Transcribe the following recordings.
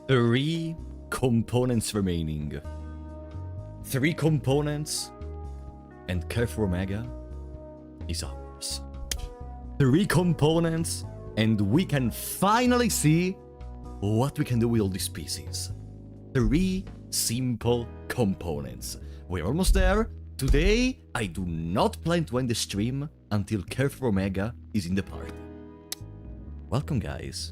3 components remaining. 3 components, and KERFUR Omega is ours. 3 components, and we can finally see what we can do with all these pieces. 3 simple components. We're almost there. Today, I do not plan to end the stream until KERFUR Omega is in the party. Welcome, guys.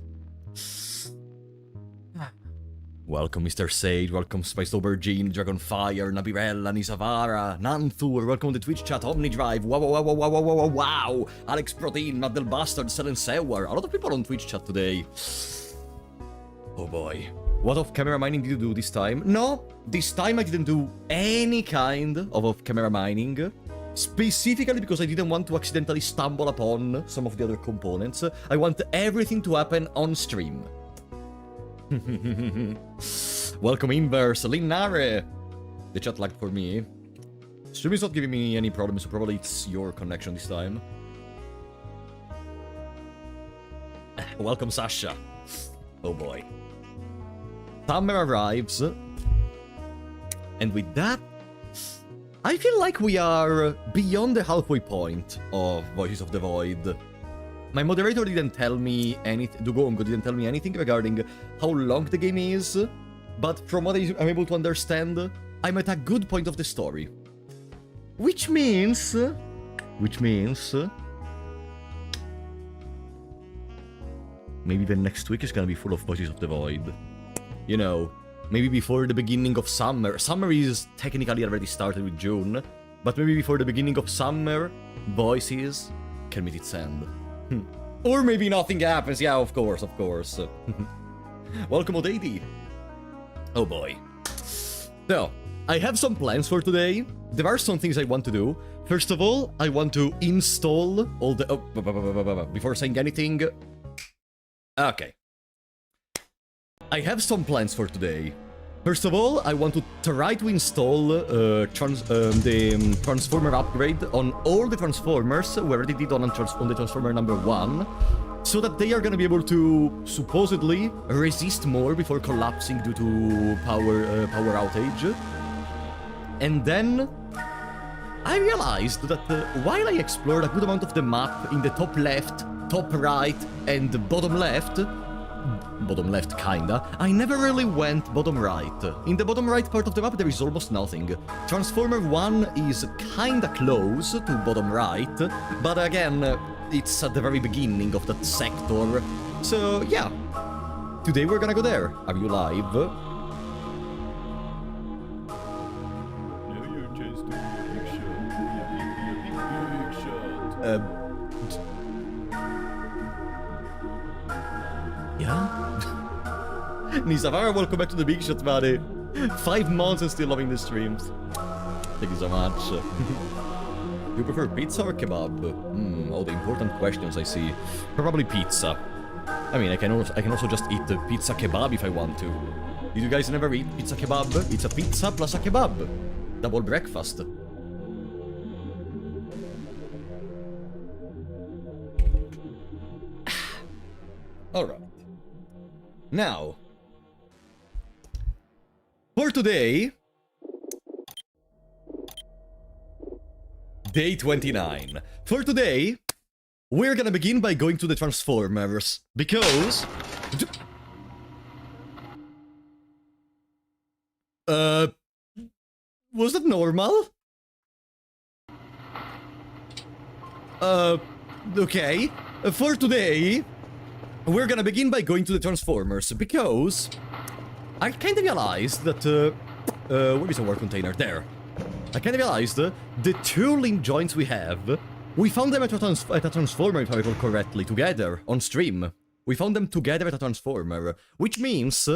Welcome, Mr. Sage, welcome Spiced Aubergine, Dragonfire, Nabirella, Nisavara, Nanthur, welcome to the Twitch chat, Omnidrive, wow, Alex Protein, Maddel Bastard, Selen Sewer, a lot of people on Twitch chat today. Oh boy. What off-camera mining did you do this time? No, this time I didn't do any kind of off-camera mining, specifically because I didn't want to accidentally stumble upon some of the other components. I want everything to happen on stream. Welcome Inverse, Linnare! The chat lagged for me. Stream is not giving me any problems, so probably it's your connection this time. Welcome Sasha. Oh boy. Summer arrives. And with that, I feel like we are beyond the halfway point of Voices of the Void. My moderator didn't tell me anything, Dugongo didn't tell me anything regarding how long the game is, but from what I'm able to understand, I'm at a good point of the story. Which means... maybe the next week is gonna be full of Voices of the Void. You know, maybe before the beginning of summer. Summer is technically already started with June, but maybe before the beginning of summer, Voices can meet its end. Or maybe nothing happens, yeah, of course. Welcome, Odeidi. Oh boy. So, I have some plans for today. There are some things I want to do. First of all, I want to install all the... Oh, before saying anything... Okay. I have some plans for today. First of all, I want to try to install the Transformer upgrade on all the Transformers we already did on the Transformer number 1, so that they are gonna be able to, supposedly, resist more before collapsing due to power outage. And then, I realized that while I explored a good amount of the map in the top left, top right, and bottom left, kinda, I never really went bottom right. In the bottom right part of the map there is almost nothing. Transformer 1 is kinda close to bottom right, but again, it's at the very beginning of that sector. So yeah, today we're gonna go there. Are you live? Yeah? Nisavara, welcome back to the Big Shot, buddy. 5 months and still loving the streams. Thank you so much. You prefer pizza or kebab? All the important questions I see. Probably pizza. I mean, I can also just eat the pizza kebab if I want to. Did you guys never eat pizza kebab? It's a pizza plus a kebab. Double breakfast. Alright. Now, for today, day 29. For today, we're gonna begin by going to the Transformers, because... was that normal? Okay. For today... we're gonna begin by going to the Transformers, because I kinda realized that, where is our container? There. I kinda realized the 2 link joints we have, we found them at a Transformer, if I recall correctly, together, on stream. We found them together at a Transformer, which means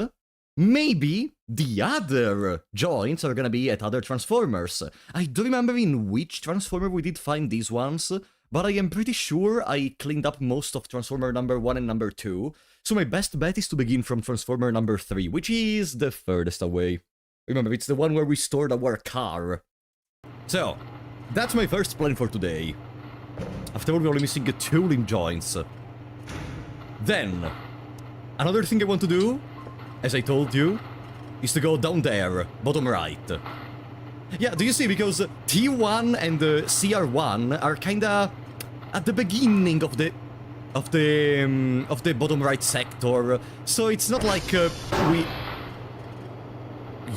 maybe the other joints are gonna be at other Transformers. I don't remember in which Transformer we did find these ones, but I am pretty sure I cleaned up most of Transformer number 1 and number 2, so my best bet is to begin from Transformer number 3, which is the furthest away. Remember, it's the one where we stored our car. So, that's my first plan for today. After all, we're only missing 2 link joints. Then, another thing I want to do as I told you, is to go down there, bottom right. Yeah, do you see? Because T1 and CR1 are kinda at the beginning of the bottom right sector, so it's not like we.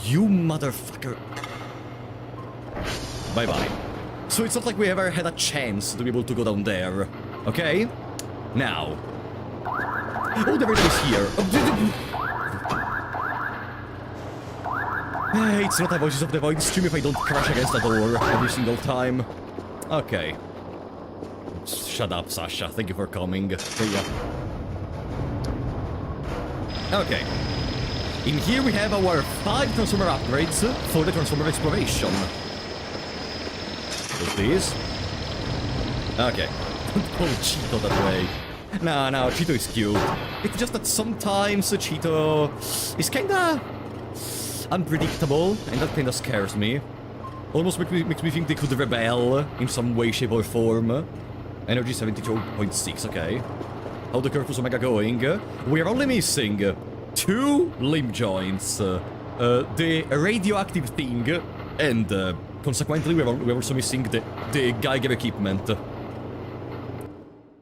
You motherfucker. Bye bye. So it's not like we ever had a chance to be able to go down there. Okay? Now. Oh, the radio is here. It's not a Voices of the Void stream if I don't crash against the door every single time. Okay. Shut up, Sasha. Thank you for coming. See ya. Okay. In here we have our 5 Transformer upgrades for the Transformer exploration. What's this? Okay. Don't call Cheeto that way. No, Cheeto is cute. It's just that sometimes Cheeto is kinda unpredictable, and that kinda scares me. Almost makes me think they could rebel in some way, shape, or form. Energy 72.6, okay. How the KERFUR's Omega going? We are only missing 2 limb joints, the radioactive thing, and consequently we're also missing the Geiger equipment.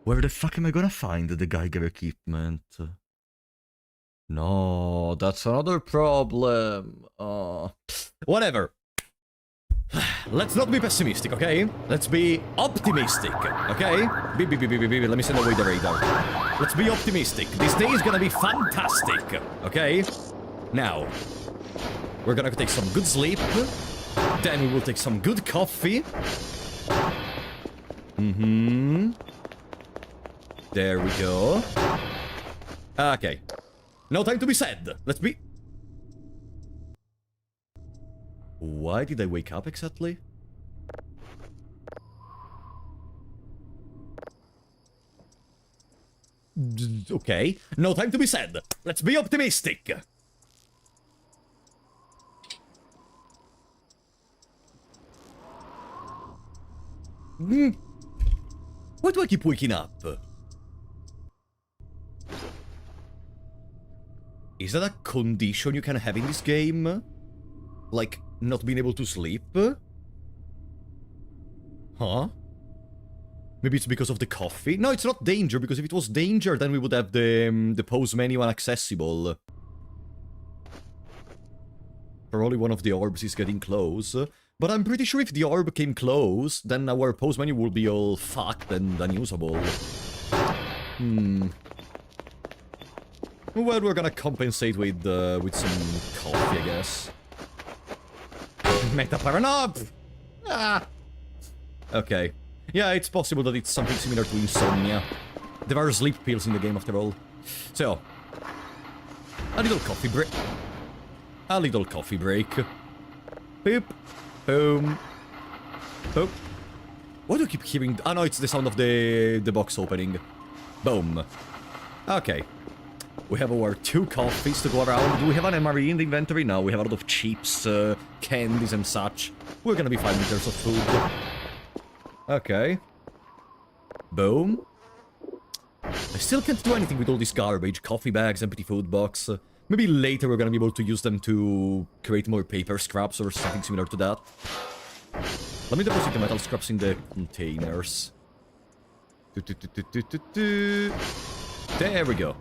Where the fuck am I gonna find the Geiger equipment? No, that's another problem. Whatever. Let's not be pessimistic, okay? Let's be optimistic, okay? Let me send away the radar. Let's be optimistic. This day is gonna be fantastic, okay? Now, we're gonna take some good sleep. Then we will take some good coffee. There we go. Okay. No time to be sad. Let's be... Why did I wake up exactly? Okay. No time to be sad. Let's be optimistic. Why do I keep waking up? Is that a condition you can have in this game? Like, not being able to sleep? Huh? Maybe it's because of the coffee? No, it's not danger, because if it was danger, then we would have the pause menu inaccessible. Probably one of the orbs is getting close. But I'm pretty sure if the orb came close, then our pause menu will be all fucked and unusable. Well, we're gonna compensate with some coffee, I guess. Metaparanop! Ah! Okay. Yeah, it's possible that it's something similar to insomnia. There are sleep pills in the game, after all. So, a little coffee break. A little coffee break. Boop. Boom. Boop. Why do I keep hearing... Oh no, it's the sound of the box opening. Boom. Okay. We have our 2 coffees to go around. Do we have an MRE in the inventory? No, we have a lot of chips, candies and such. We're gonna be fine in terms of food. Okay. Boom. I still can't do anything with all this garbage. Coffee bags, empty food box. Maybe later we're gonna be able to use them to create more paper scraps or something similar to that. Let me deposit the metal scraps in the containers. There we go.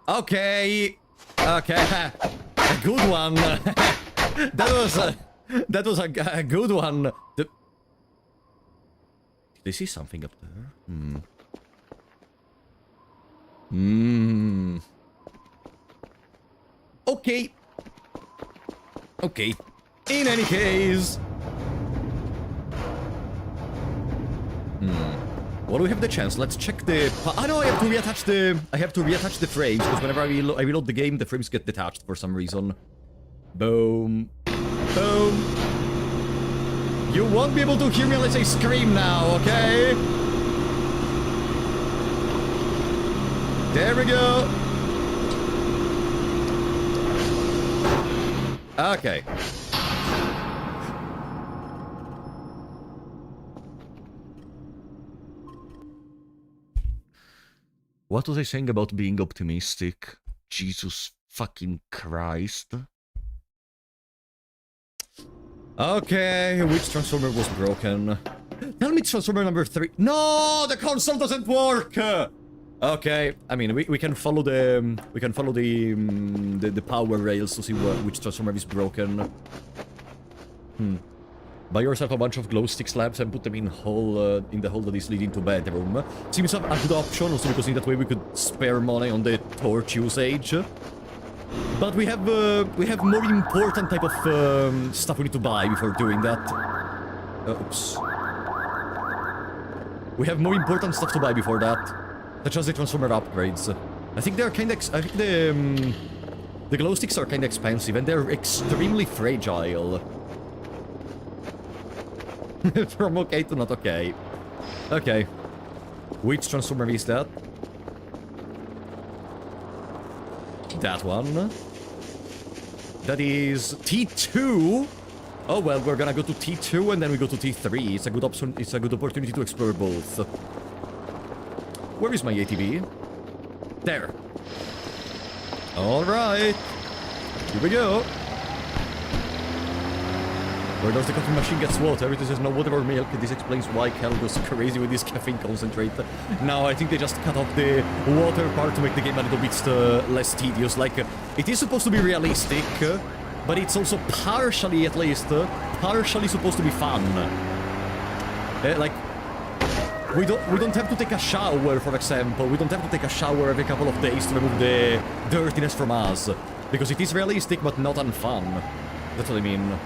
Okay. Okay. A good one. That was a good one. Did I see something up there? Okay. Okay. In any case. Well, we have the chance. Let's check the... Ah, no, I have to reattach the frames, because whenever I reload the game, the frames get detached for some reason. Boom. Boom. You won't be able to hear me unless I scream now, okay? There we go. Okay. What was I saying about being optimistic? Jesus fucking Christ. Okay, which transformer was broken? Tell me transformer number 3. No, the console doesn't work. Okay, I mean we can follow the the power rails to see which transformer is broken. Buy yourself a bunch of glow stick slabs and put them in the hole that is leading to bedroom. Seems a good option, also because in that way we could spare money on the torch usage. But we have more important type of stuff we need to buy before doing that. Oops. We have more important stuff to buy before that, such as the transformer upgrades. I think they're kind of. I think the glow sticks are kind of expensive and they're extremely fragile. From okay to not okay. Okay. Which transformer is that? That one. That is T2. Oh well, we're gonna go to T2 and then we go to T3. It's a good option. It's a good opportunity to explore both. Where is my ATV? There. All right. Here we go. Where does the coffee machine get water? It says no water or milk. This explains why Kel goes crazy with this caffeine concentrate. Now, I think they just cut off the water part to make the game a little bit less tedious. Like, it is supposed to be realistic, but it's also partially, at least, partially supposed to be fun. Like, we don't have to take a shower, for example. We don't have to take a shower every couple of days to remove the dirtiness from us. Because it is realistic, but not unfun. That's what I mean.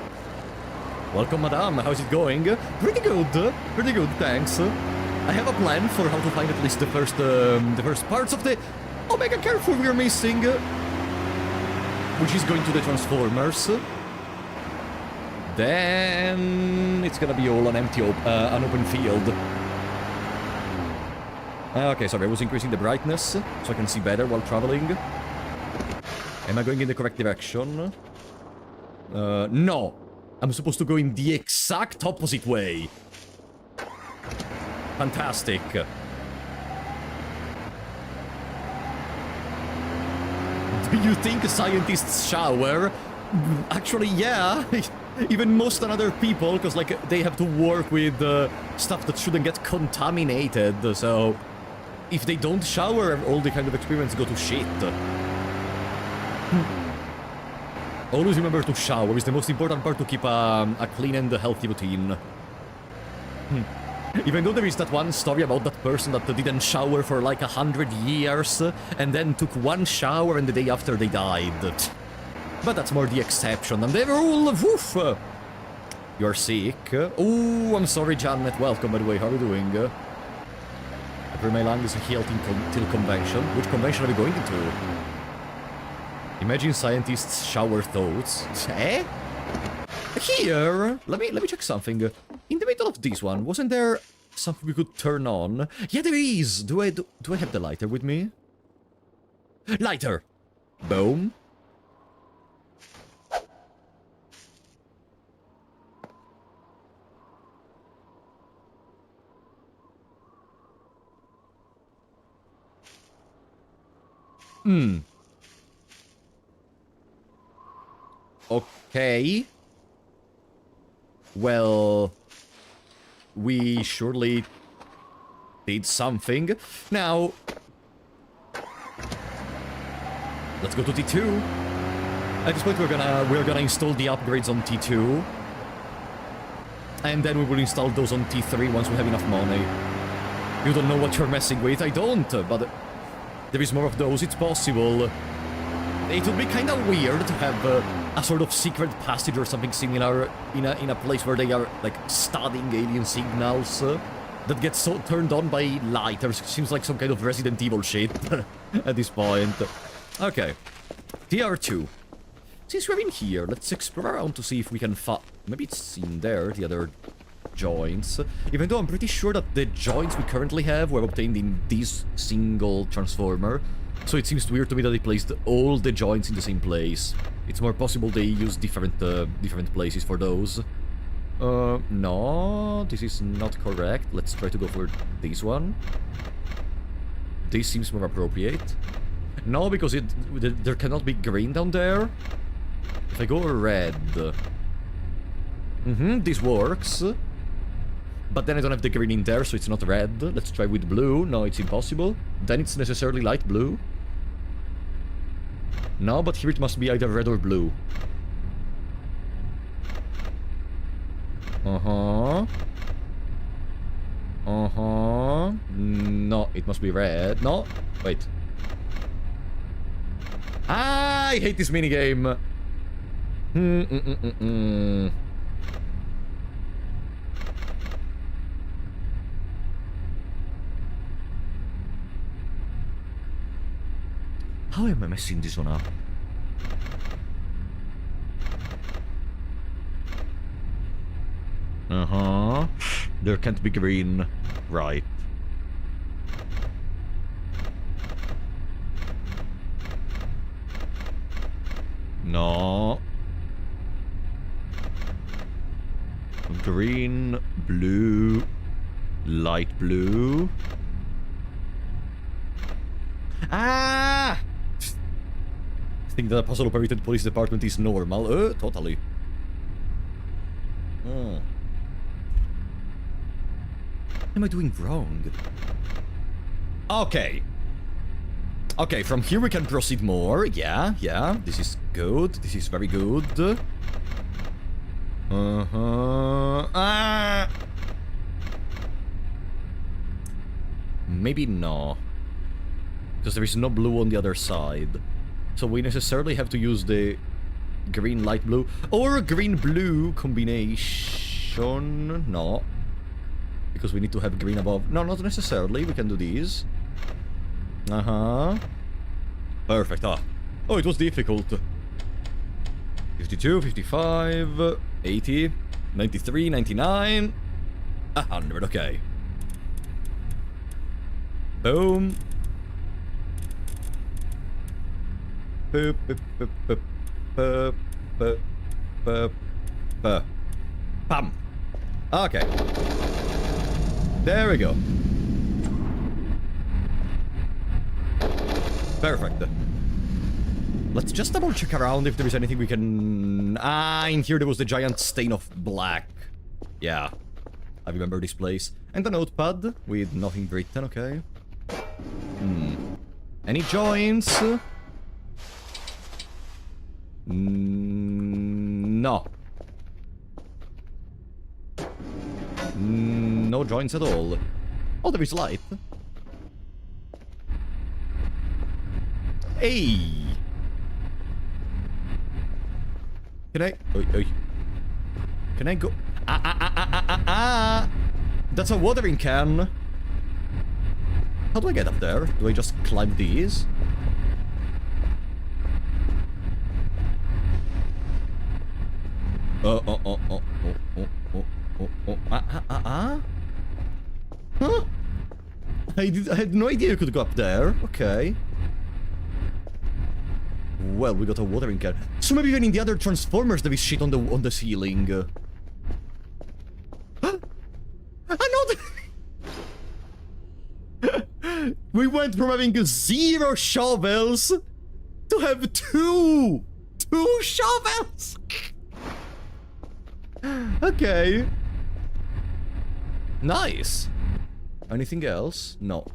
Welcome, madame. How's it going? Pretty good, thanks. I have a plan for how to find at least the first parts of the Omega KERFUR we're missing, which is going to the Transformers. Then it's gonna be all an an open field. Okay, sorry, I was increasing the brightness so I can see better while traveling. Am I going in the correct direction? No. I'm supposed to go in the exact opposite way. Fantastic. Do you think scientists shower? Actually, yeah. Even most other people, because like they have to work with stuff that shouldn't get contaminated. So if they don't shower, all the kind of experiments go to shit. Always remember to shower. It's the most important part to keep a clean and healthy routine. Even though there is that one story about that person that didn't shower for like 100 years and then took one shower and the day after they died. But that's more the exception than the rule. Woof! You're sick. Oh, I'm sorry, Janet. Welcome, by the way. How are you doing? I pray my lungs healed till convention. Which convention are we going into? Imagine scientists shower thoughts. Eh? Here! Let me check something. In the middle of this one, wasn't there something we could turn on? Yeah, there is! Do I have the lighter with me? Lighter! Boom. Okay. Well, we surely did something. Now, let's go to T2. At this point, we're gonna install the upgrades on T2, and then we will install those on T3 once we have enough money. You don't know what you're messing with. I don't, but there is more of those. It's possible. It would be kind of weird to have a sort of secret passage or something similar in a place where they are like studying alien signals that gets so turned on by light. It seems like some kind of Resident Evil shit at this point. Okay, TR2. Since we're in here, let's explore around to see if we can find. Maybe it's in there, the other joints. Even though I'm pretty sure that the joints we currently have were obtained in this single transformer. So it seems weird to me that they placed all the joints in the same place. It's more possible they use different places for those. No, this is not correct. Let's try to go for this one. This seems more appropriate. No, because there cannot be green down there. If I go red... this works. But then I don't have the green in there, so it's not red. Let's try with blue. No, it's impossible. Then it's necessarily light blue. No, but here it must be either red or blue. Uh-huh. Uh-huh. No, it must be red. No, wait. Ah, I hate this minigame. How am I messing this one up? Uh-huh. There can't be green. Right. No. Green, blue, light blue. Ah! I think that a puzzle-operated police department is normal. Totally. Oh. What am I doing wrong? Okay. Okay, from here we can proceed more. Yeah, yeah. This is good. This is very good. Uh-huh. Ah! Maybe no. Because there is no blue on the other side. So we necessarily have to use the green light blue or green blue combination. No. Because we need to have green above. No, not necessarily. We can do these. Uh-huh. Perfect. Ah. Oh, it was difficult. 52, 55, 80, 93, 99, 100. Okay. Boom. Boop, boop, boop, boop, boop, boop, boop, boop. Bam. Okay. There we go. Perfect. Let's just double check around if there is anything we can... Ah, in here there was the giant stain of black. Yeah. I remember this place. And a notepad with nothing written, okay. Any joints? No. No joints at all. Oh, there is light. Hey! Can I... Oi. Can I go... Ah! That's a watering can. How do I get up there? Do I just climb these? Huh? I had no idea you could go up there. Okay. Well, we got a watering can. So maybe even in the other Transformers there is shit on the ceiling. Another... We went from having 0 shovels to have 2 shovels. Okay. Nice. Anything else? No.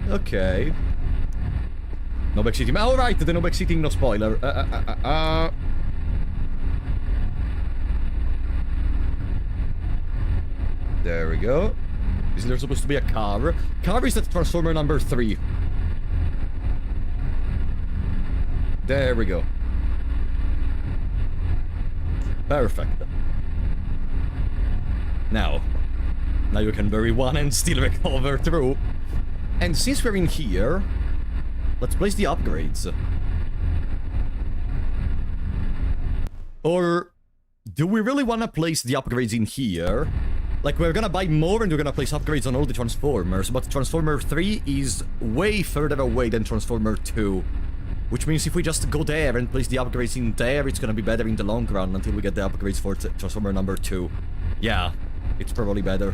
Okay. No backseating. Oh, right, the no backseating, no spoiler. There we go. Isn't there supposed to be a car? Car is at Transformer number 3. There we go. Perfect. Now you can bury one and still recover through. And since we're in here, let's place the upgrades. Or do we really want to place the upgrades in here? Like, we're gonna buy more and we're gonna place upgrades on all the Transformers, but Transformer 3 is way further away than Transformer 2. Which means if we just go there and place the upgrades in there, it's gonna be better in the long run until we get the upgrades for Transformer number 2. Yeah, it's probably better.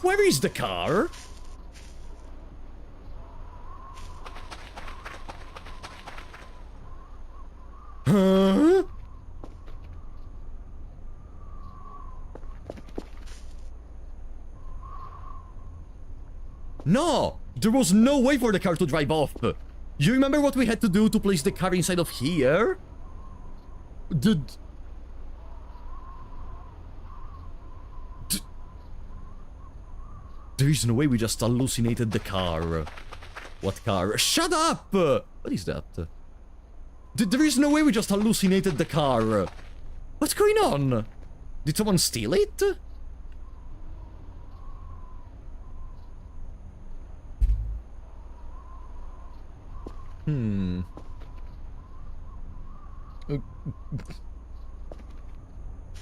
Where is the car? Huh? No! There was no way for the car to drive off. You remember what we had to do to place the car inside of here? There is no way we just hallucinated the car. What car? Shut up! What is that? There is no way we just hallucinated the car. What's going on? Did someone steal it?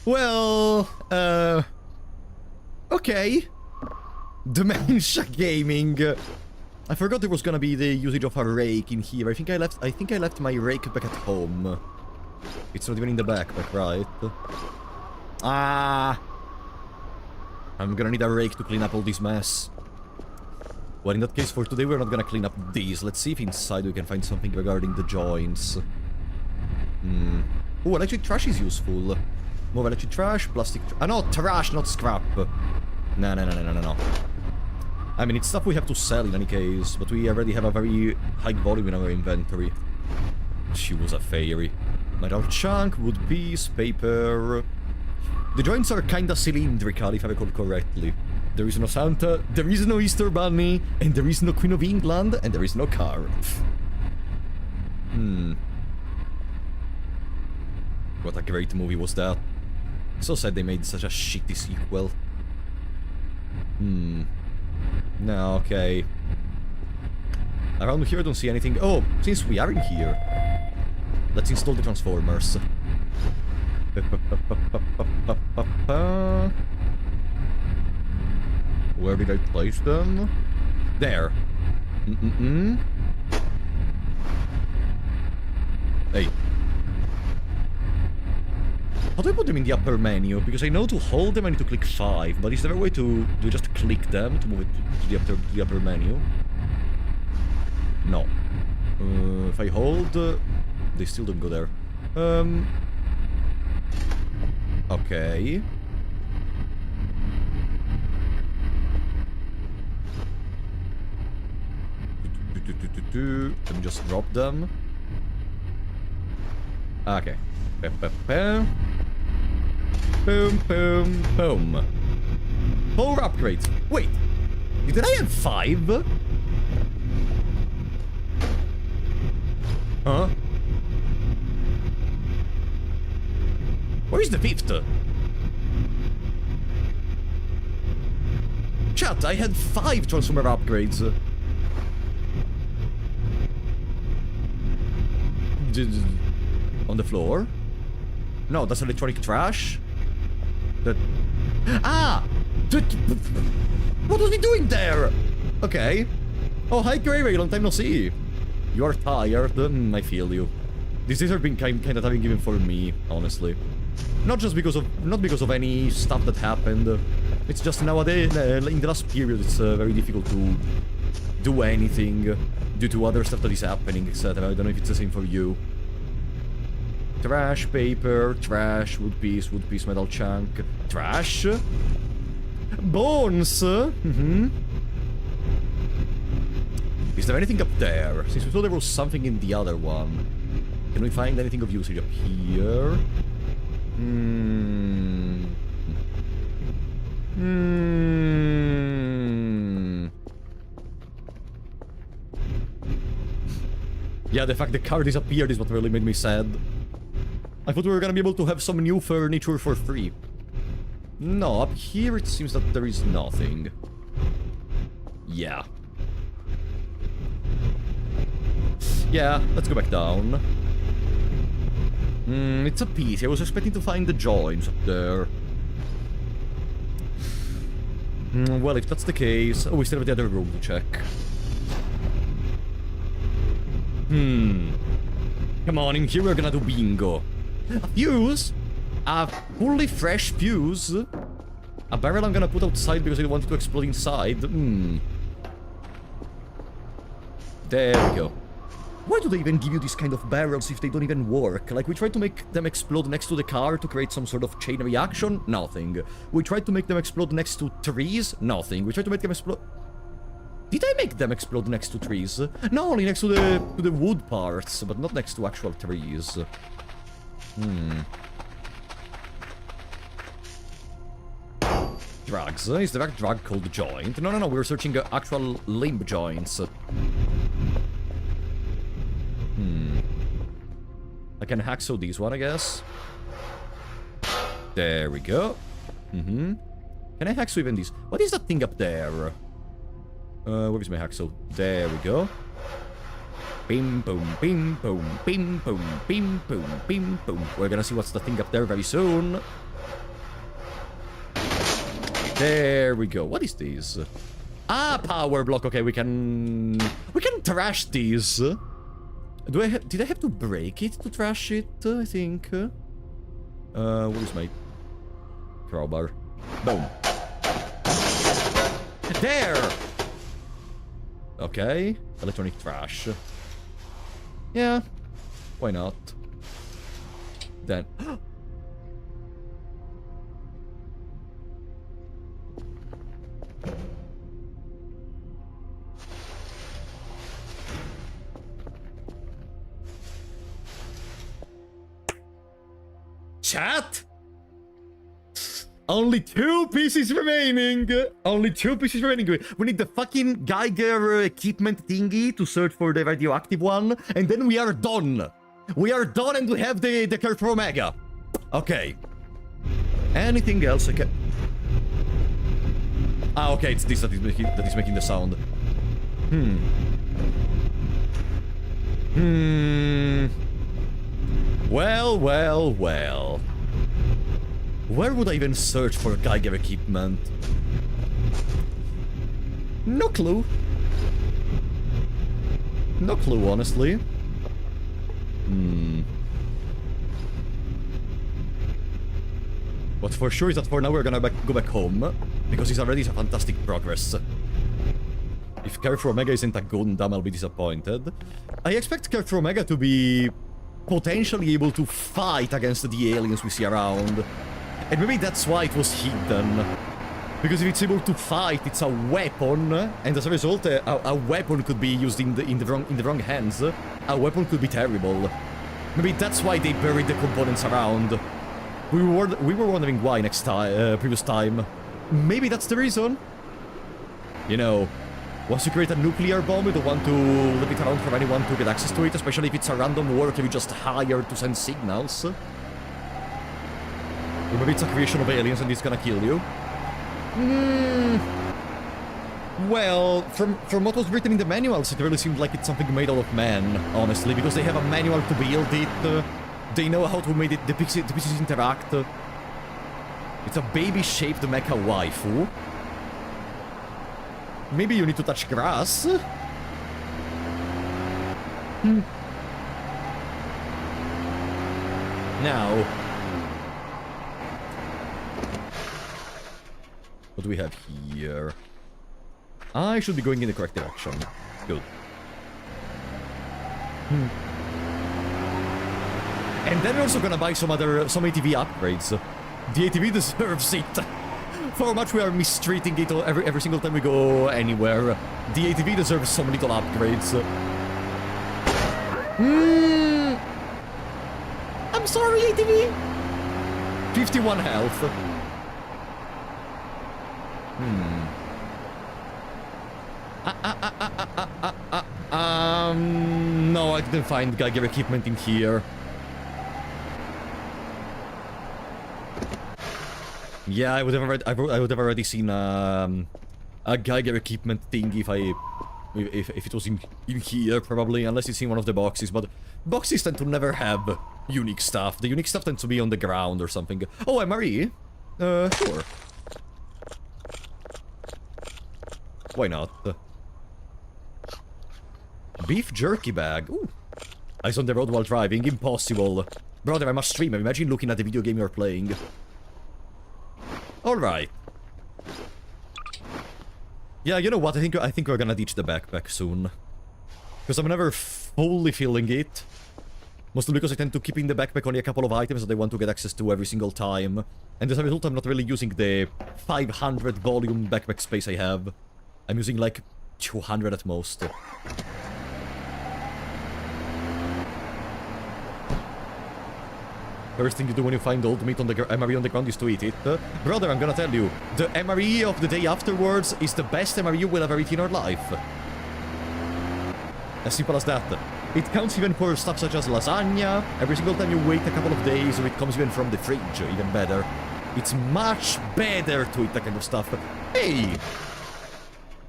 Well, okay. Dementia Gaming. I forgot there was gonna be the usage of a rake in here. I think I left my rake back at home. It's not even in the backpack, right? Ah. I'm gonna need a rake to clean up all this mess. Well, in that case, for today, we're not gonna clean up these. Let's see if inside we can find something regarding the joints. Oh, electric trash is useful. More electric trash, plastic... no, trash, not scrap. No. I mean, it's stuff we have to sell in any case, but we already have a very high volume in our inventory. She was a fairy. Metal chunk, wood piece, paper... The joints are kinda cylindrical, if I recall correctly. There is no Santa, there is no Easter Bunny, and there is no Queen of England, and there is no car. What a great movie was that. So sad they made such a shitty sequel. No, okay. Around here I don't see anything. Oh, since we are in here, let's install the transformers. Where did I place them? There. Hey. How do I put them in the upper menu? Because I know to hold them I need to click 5, but is there a way to just click them to move it to the upper menu? No. If I hold... they still don't go there. Okay. Let me just drop them. Okay. Boom, boom, boom. 4 upgrades. Wait. Did I have 5? Huh? Where is the 5th? Chat, I had 5 transformer upgrades. On the floor? No, that's electronic trash. That... Ah! What was he doing there? Okay. Oh, hi, Gravy, long time no see. You are tired. I feel you. These days have been kind of having given for me, honestly. Not because of any stuff that happened. It's just nowadays, in the last period, it's very difficult to do anything due to other stuff that is happening, etc. I don't know if it's the same for you. Trash, paper, trash, wood piece, metal chunk, trash, bones. Is there anything up there? Since we thought there was something in the other one, can we find anything of usage up here? Yeah, the fact the car disappeared is what really made me sad. I thought we were gonna be able to have some new furniture for free. No, up here it seems that there is nothing. Yeah. Yeah, let's go back down. It's a pity. I was expecting to find the joints up there. Well, if that's the case... Oh, we still have the other room to check. Come on, in here we're gonna do bingo. A fuse? A fully fresh fuse? A barrel I'm gonna put outside because I don't want it to explode inside. There we go. Why do they even give you these kind of barrels if they don't even work? Like, we tried to make them explode next to the car to create some sort of chain reaction? Nothing. We tried to make them explode next to trees? Nothing. We tried to make them explode... Did I make them explode next to trees? No, only next to the wood parts, but not next to actual trees. Drugs. Is there a drug called joint? No, we're searching actual limb joints. I can hacksaw this one, I guess. There we go. Can I hacksaw even this? What is that thing up there? Where is my hacksaw? There we go. Bim, boom, bim, boom, bim, boom, bim, boom, bim, boom. We're gonna see what's the thing up there very soon. There we go. What is this? Ah, power block. Okay, we can trash these. Did I have to break it to trash it? I think. What is my crowbar? Boom. There. Okay, electronic trash. Yeah, why not? Then. Chat? Only 2 pieces remaining! Only 2 pieces remaining. We need the fucking Geiger equipment thingy to search for the radioactive one, and then we are done. We are done and we have the KERFUR Omega. Okay. Anything else I can... Ah, okay, it's this that is making the sound. Well. Where would I even search for Geiger equipment? No clue. No clue, honestly. What for sure is that for now we're gonna go back home, because it's already a fantastic progress. If KERFUR Omega isn't a Gundam, I'll be disappointed. I expect KERFUR Omega to be potentially able to fight against the aliens we see around. And maybe that's why it was hidden. Because if it's able to fight, it's a weapon, and as a result, a weapon could be used in the wrong hands. A weapon could be terrible. Maybe that's why they buried the components around. We were wondering why previous time. Maybe that's the reason. You know, once you create a nuclear bomb, you don't want to leave it around for anyone to get access to it, especially if it's a random worker you just hired to send signals. Or maybe it's a creation of aliens and it's gonna kill you. Well, from what was written in the manuals, it really seemed like it's something made out of man, honestly, because they have a manual to build it. They know how to make the pieces interact. It's a baby-shaped mecha waifu. Maybe you need to touch grass? Now... what do we have here? I should be going in the correct direction. Good. And then we're also gonna buy some ATV upgrades. The ATV deserves it. For how much we are mistreating it every single time we go anywhere. The ATV deserves some little upgrades. I'm sorry, ATV. 51 health. No, I didn't find Geiger equipment in here. Yeah, I would have already seen a Geiger equipment thing if it was in here, probably, unless it's in one of the boxes, but boxes tend to never have unique stuff. The unique stuff tends to be on the ground or something. Oh, MRE? Sure. Why not? Beef jerky bag. Ooh. Eyes on the road while driving. Impossible. Brother, I'm a streamer. Imagine looking at the video game you're playing. Alright. Yeah, you know what? I think we're gonna ditch the backpack soon. Because I'm never fully feeling it. Mostly because I tend to keep in the backpack only a couple of items that I want to get access to every single time. And as a result, I'm not really using the 500 volume backpack space I have. I'm using like 200 at most. First thing you do when you find old meat on the MRE on the ground is to eat it. Brother, I'm gonna tell you, the MRE of the day afterwards is the best MRE we'll ever eat in our life. As simple as that. It counts even for stuff such as lasagna. Every single time you wait a couple of days, or it comes even from the fridge, even better. It's much better to eat that kind of stuff. Hey!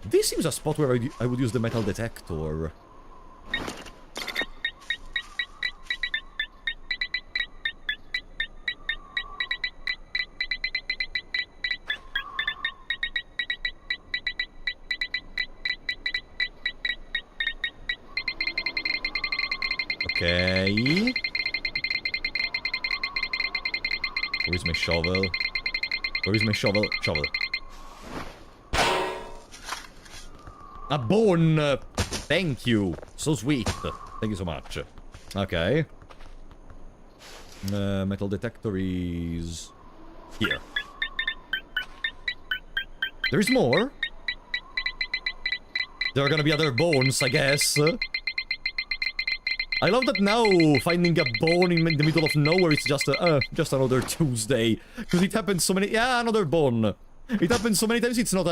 This seems a spot where I would use the metal detector. Okay. Where is my shovel? Where is my shovel? Shovel. A bone! Thank you. So sweet. Thank you so much. Okay. Metal detector is... here. There's more. There are gonna be other bones, I guess. I love that now finding a bone in the middle of nowhere is just another Tuesday. Because it happens so many... yeah, another bone. It happens so many times it's not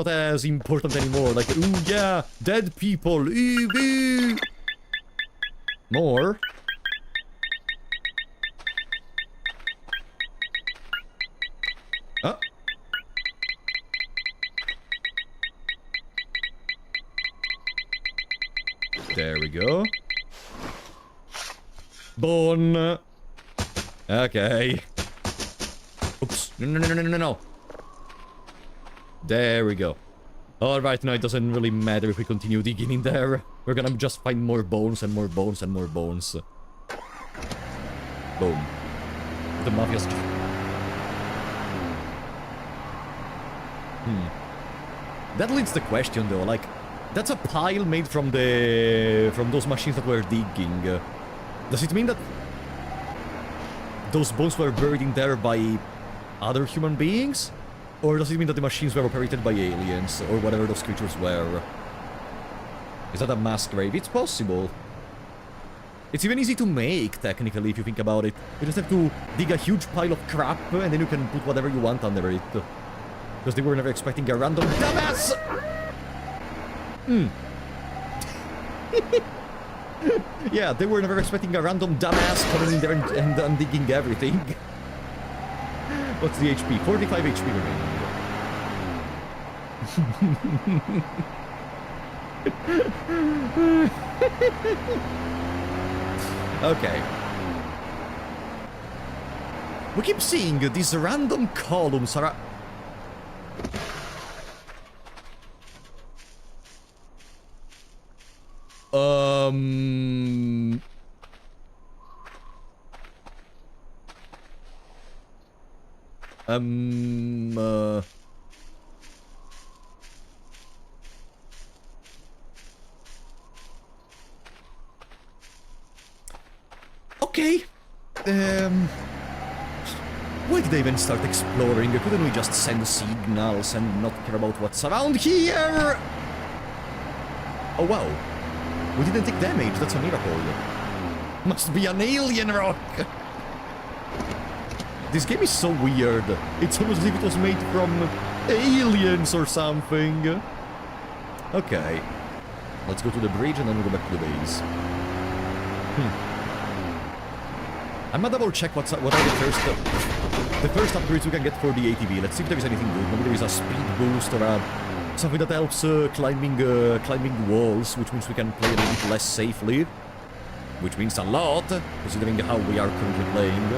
as important anymore. Like, ooh, yeah, dead people. Ooh, ooh. More. Huh? There we go. Bone. Okay. Oops. No. There we go. Alright, now it doesn't really matter if we continue digging in there. We're gonna just find more bones and more bones and more bones. Boom. The mafia's... That leads the question though, like... that's a pile made from those machines that were digging. Does it mean that those bones were buried in there by other human beings? Or does it mean that the machines were operated by aliens, or whatever those creatures were? Is that a mass grave? It's possible. It's even easy to make, technically, if you think about it. You just have to dig a huge pile of crap, and then you can put whatever you want under it. Because they were never expecting a random dumbass! Yeah, they were never expecting a random dumbass coming in there and undigging everything. What's the HP? 45 HP remaining. Okay. We keep seeing these random columns are... Okay. Why did I even start exploring? Couldn't we just send signals and not care about what's around here? Oh wow. We didn't take damage, that's a miracle. Must be an alien rock! This game is so weird. It's almost as if it was made from aliens or something. Okay. Let's go to the bridge and then we'll go back to the base. I'm gonna double check what are the first upgrades we can get for the ATV. Let's see if there is anything good. Maybe there is a speed boost or something that helps climbing walls, which means we can play a little bit less safely. Which means a lot, considering how we are currently playing.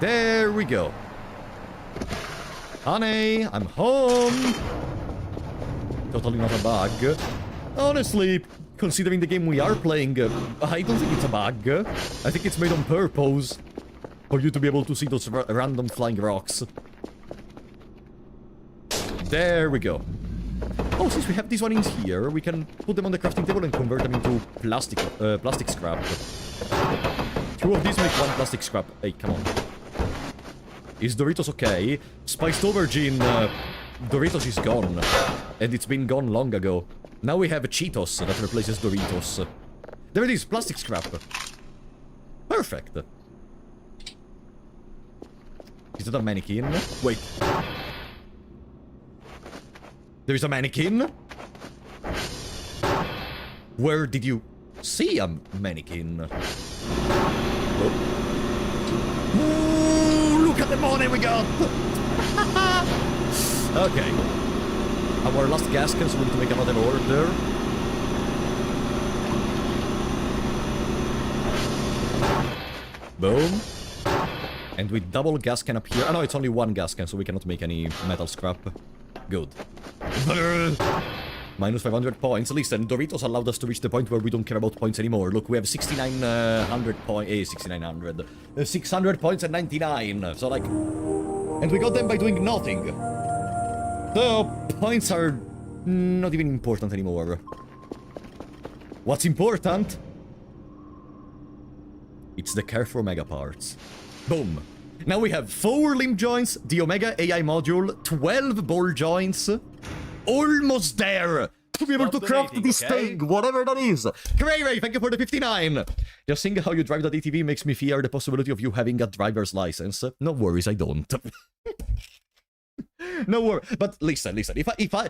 There we go. Honey, I'm home! Totally not a bug. Honestly, considering the game we are playing, I don't think it's a bug. I think it's made on purpose. For you to be able to see those random flying rocks. There we go. Oh, since we have these one in here, we can put them on the crafting table and convert them into plastic scrap. 2 of these make 1 plastic scrap. Hey, come on. Is Doritos okay? Spiced aubergine, Doritos is gone. And it's been gone long ago. Now we have Cheetos that replaces Doritos. There it is, plastic scrap. Perfect. Is that a mannequin? Wait. There is a mannequin? Where did you see a mannequin? Oh. Ooh, look at the money we got! Okay. Our last gas can, so we need to make another order. Boom. And with double gas can up here. Oh no, it's only 1 gas can, so we cannot make any metal scrap. Good. Minus 500 points. Listen, Doritos allowed us to reach the point where we don't care about points anymore. Look, we have 6,900 points. 6,900. 600 points and 99. So, like... And we got them by doing nothing. So, points are not even important anymore. What's important? It's the KERFUR Mega Parts. Boom. Now we have 4 limb joints, the Omega AI module, 12 ball joints. Almost there to be able to craft this thing, whatever that is. Ray, thank you for the 59. Just seeing how you drive that ATV makes me fear the possibility of you having a driver's license. No worries, I don't. No worries. But listen. If I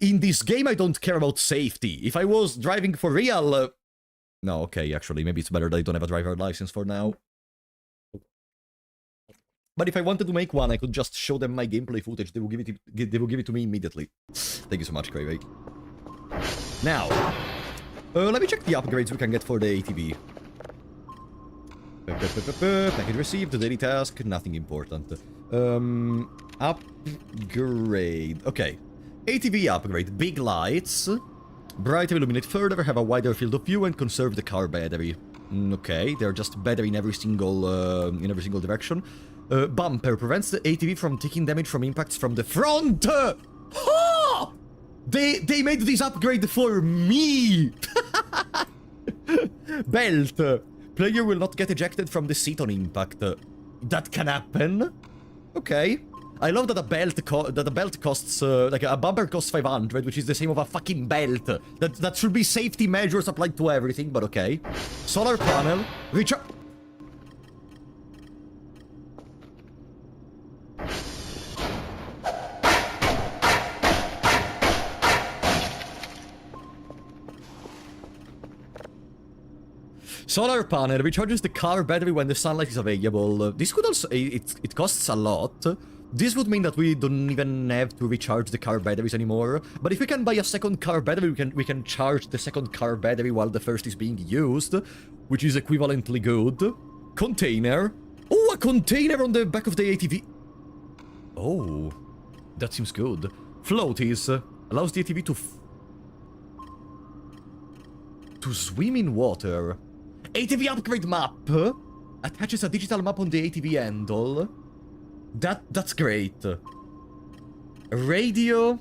in this game I don't care about safety. If I was driving for real, no, okay, actually, maybe it's better that I don't have a driver's license for now. But if I wanted to make one, I could just show them my gameplay footage. They will give it to me immediately. Thank you so much, Cray. Now, let me check the upgrades we can get for the ATV. Package received, daily task, nothing important. Upgrade. Okay. ATV upgrade. Big lights. Brighter illuminate further, have a wider field of view, and conserve the car battery. Okay, they're just better in every single direction. Bumper prevents the ATV from taking damage from impacts from the front! Oh! They made this upgrade for me! Belt. Player will not get ejected from the seat on impact. That can happen. Okay. I love that a belt costs, like a bumper costs 500, which is the same of a fucking belt. That should be safety measures applied to everything, but okay. Solar panel. Solar panel recharges the car battery when the sunlight is available. This could also... It costs a lot. This would mean that we don't even have to recharge the car batteries anymore. But if we can buy a second car battery, we can charge the second car battery while the first is being used, which is equivalently good. Container. Oh, a container on the back of the ATV. Oh, that seems good. Floaties. Allows the ATV to swim in water. ATV upgrade map. Attaches a digital map on the ATV handle. That's great. A radio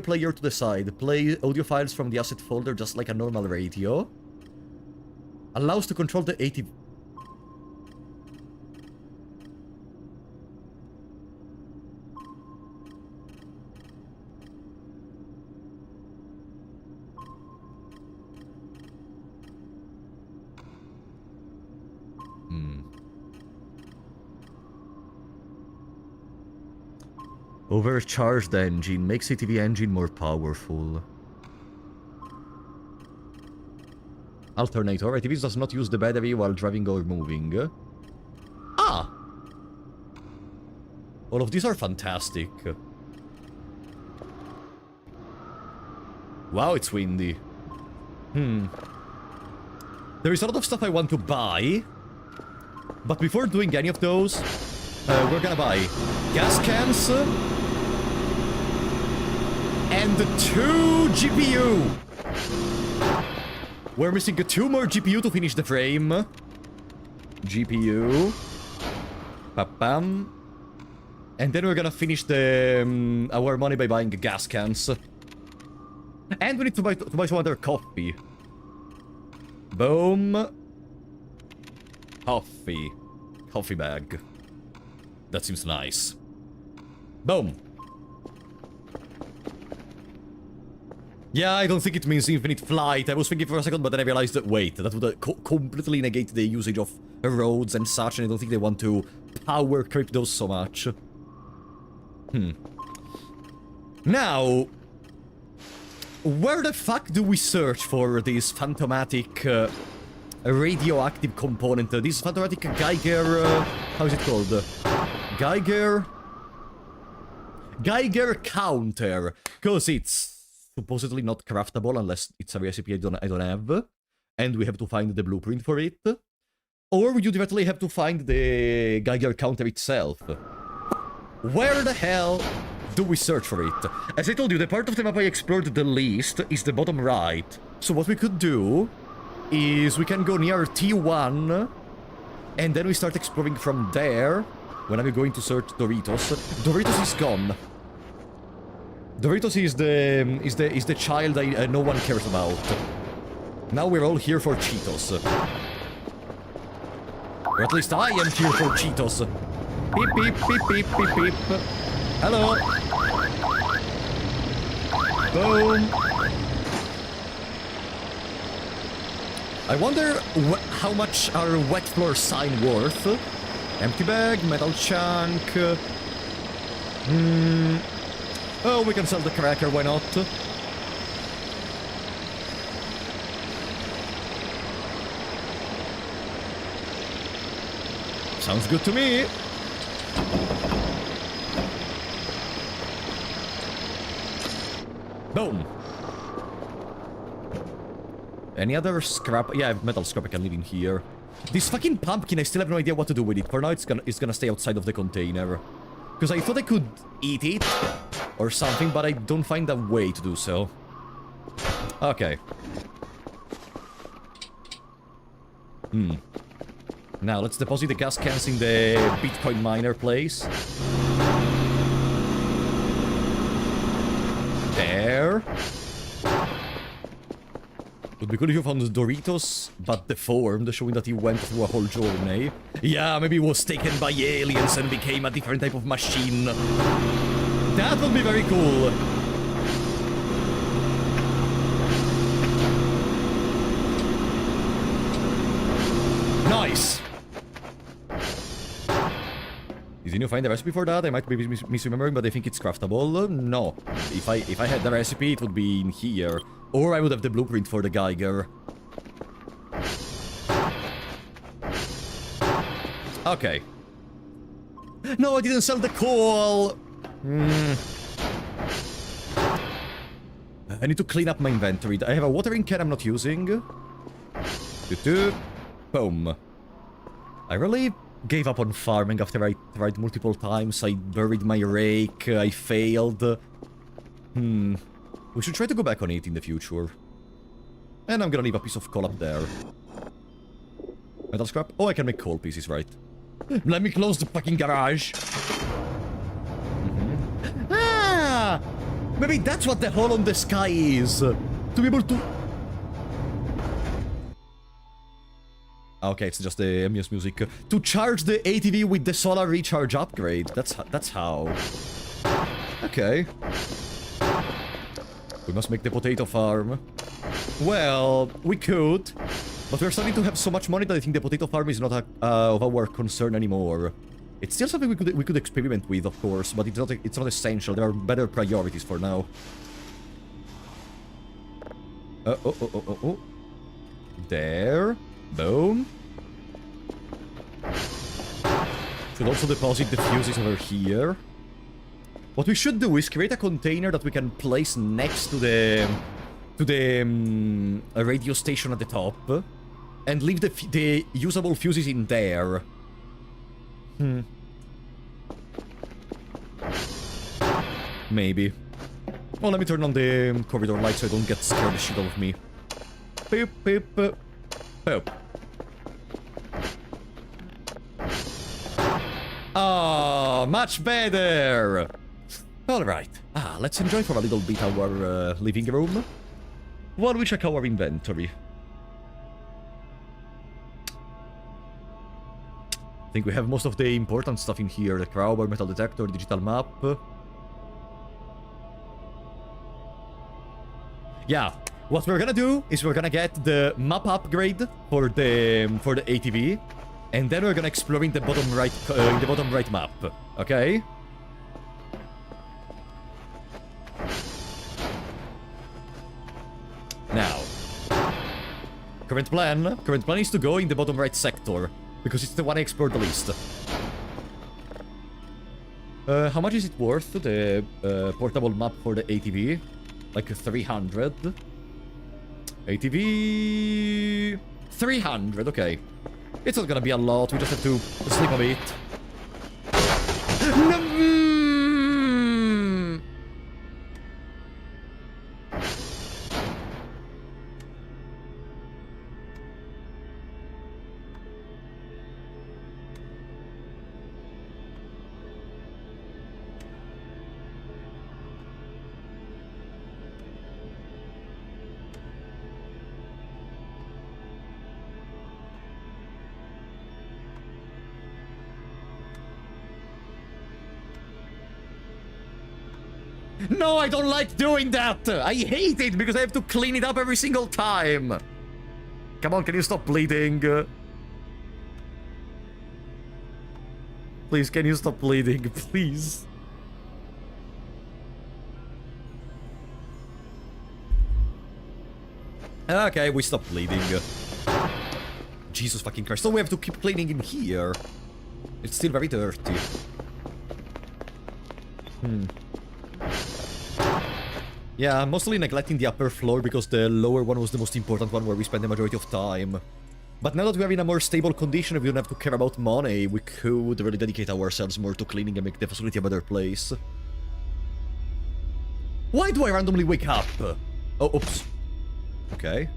player to the side. Play audio files from the asset folder just like a normal radio. Allows to control the ATV. Overcharged engine makes ATV engine more powerful. Alternator. ATV does not use the battery while driving or moving. Ah! All of these are fantastic. Wow, it's windy. There is a lot of stuff I want to buy. But before doing any of those, we're gonna buy gas cans and 2 GPU. We're missing 2 more GPU to finish the frame. GPU. Pa-pam. And then we're gonna finish the our money by buying gas cans. And we need to buy some other coffee. Boom. Coffee. Coffee bag. That seems nice. Boom. Yeah, I don't think it means infinite flight. I was thinking for a second, but then I realized that, wait, that would completely negate the usage of roads and such, and I don't think they want to power creep those so much. Now, where the fuck do we search for this phantomatic radioactive component? This phantomatic Geiger... how is it called? Geiger counter. Because it's supposedly not craftable unless it's a recipe I don't have. And we have to find the blueprint for it. Or you directly have to find the Geiger counter itself. Where the hell do we search for it? As I told you, the part of the map I explored the least is the bottom right. So what we could do is we can go near T1 and then we start exploring from there. When are we going to search Doritos? Doritos is gone. Doritos is the child no one cares about. Now we're all here for Cheetos. Or at least I am here for Cheetos. Beep, beep, beep, beep, beep, beep. Hello. Boom. I wonder how much are wet floor sign worth? Empty bag, metal chunk. Oh, we can sell the cracker, why not? Sounds good to me. Boom. Any other scrap? Yeah, I have metal scrap I can leave in here. This fucking pumpkin, I still have no idea what to do with it. For now, it's gonna stay outside of the container. Because I thought I could eat it or something, but I don't find a way to do so. Okay. Now, let's deposit the gas cans in the Bitcoin miner place. There. Would be good if you found Doritos, but deformed, showing that he went through a whole journey. Yeah, maybe he was taken by aliens and became a different type of machine. That would be very cool. Nice. Didn't you find the recipe for that? I might be misremembering, but I think it's craftable. No. If I had the recipe, it would be in here. Or I would have the blueprint for the Geiger. Okay. No, I didn't sell the coal! I need to clean up my inventory. I have a watering can I'm not using. Boom. I really gave up on farming after I tried multiple times. I buried my rake, I failed. We should try to go back on it in the future. And I'm gonna leave a piece of coal up there. Metal scrap? Oh, I can make coal pieces, right. Let me close the fucking garage. Ah! Maybe that's what the hole on the sky is. To be able to... Okay, it's just the ambience music. To charge the ATV with the solar recharge upgrade. That's how. Okay. We must make the potato farm. Well, we could. But we're starting to have so much money that I think the potato farm is not of our concern anymore. It's still something we could experiment with, of course, but it's not essential. There are better priorities for now. Oh. There. Boom. Should also deposit the fuses over here. What we should do is create a container that we can place next to the radio station at the top, and leave the usable fuses in there. Maybe. Well, let me turn on the corridor light so I don't get scared the shit out of me. Boop, boop, boop. Boop. Oh, much better! Alright. Let's enjoy for a little bit our living room. While we check our inventory. I think we have most of the important stuff in here. The crowbar, metal detector, digital map. Yeah, what we're gonna do is we're gonna get the map upgrade for the ATV, and then we're gonna explore in the bottom right map. Okay? Now, current plan is to go in the bottom right sector, because it's the one I explored the least. How much is it worth, the portable map for the ATV? Like 300. ATV... 300, okay. It's not gonna be a lot, we just have to sleep a bit. No, I don't like doing that! I hate it because I have to clean it up every single time! Come on, can you stop bleeding? Please, can you stop bleeding? Please. Okay, we stopped bleeding. Jesus fucking Christ. So we have to keep cleaning in here. It's still very dirty. Yeah, mostly neglecting the upper floor because the lower one was the most important one where we spend the majority of time. But now that we are in a more stable condition and we don't have to care about money, we could really dedicate ourselves more to cleaning and make the facility a better place. Why do I randomly wake up? Oh, oops. Okay.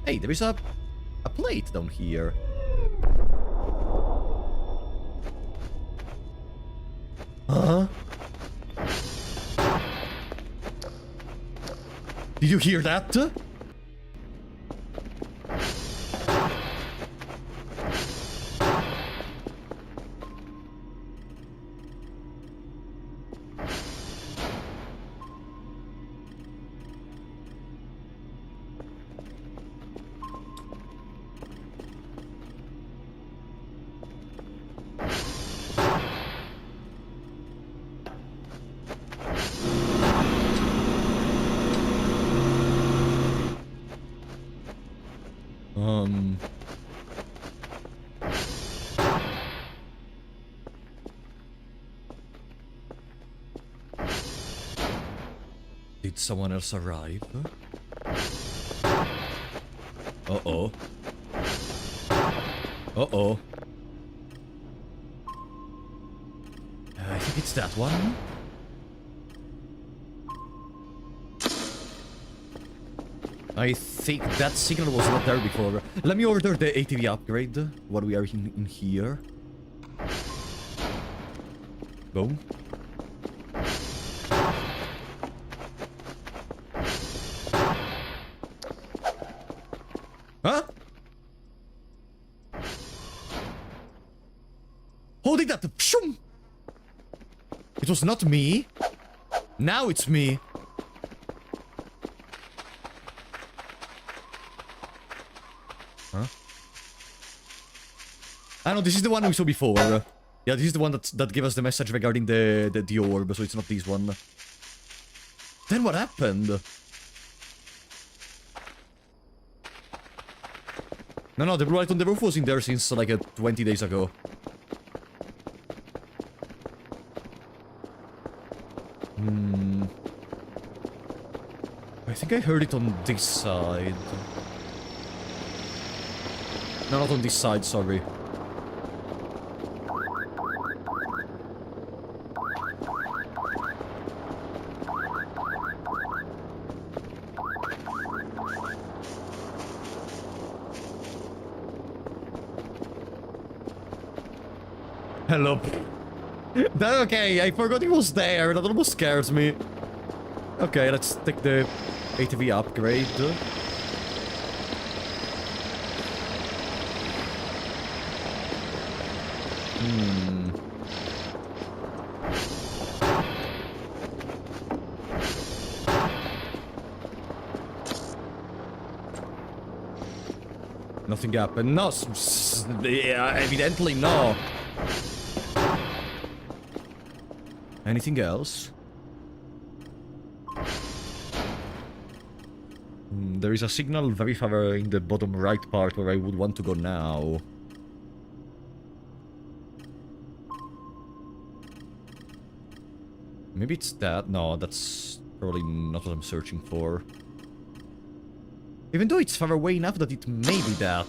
Hey, there is a plate down here. Huh? Did you hear that? Did someone else arrive? Uh-oh. Uh-oh. I think it's that one. I think that signal was not there before. Let me order the ATV upgrade while we are in here. Boom. Huh? Holding that! Shoom! It was not me. Now it's me. Huh? I know, this is the one we saw before. Yeah, this is the one that gave us the message regarding the orb, so it's not this one. Then what happened? No, the blue light on the roof was in there since like 20 days ago. I think I heard it on this side. No, not on this side, sorry. Hello. Okay, I forgot he was there. That almost scares me. Okay, let's take the ATV upgrade. Nothing happened. No, evidently no. Anything else? There is a signal very far in the bottom right part where I would want to go now. Maybe it's that? No, that's probably not what I'm searching for. Even though it's far away enough that it may be that.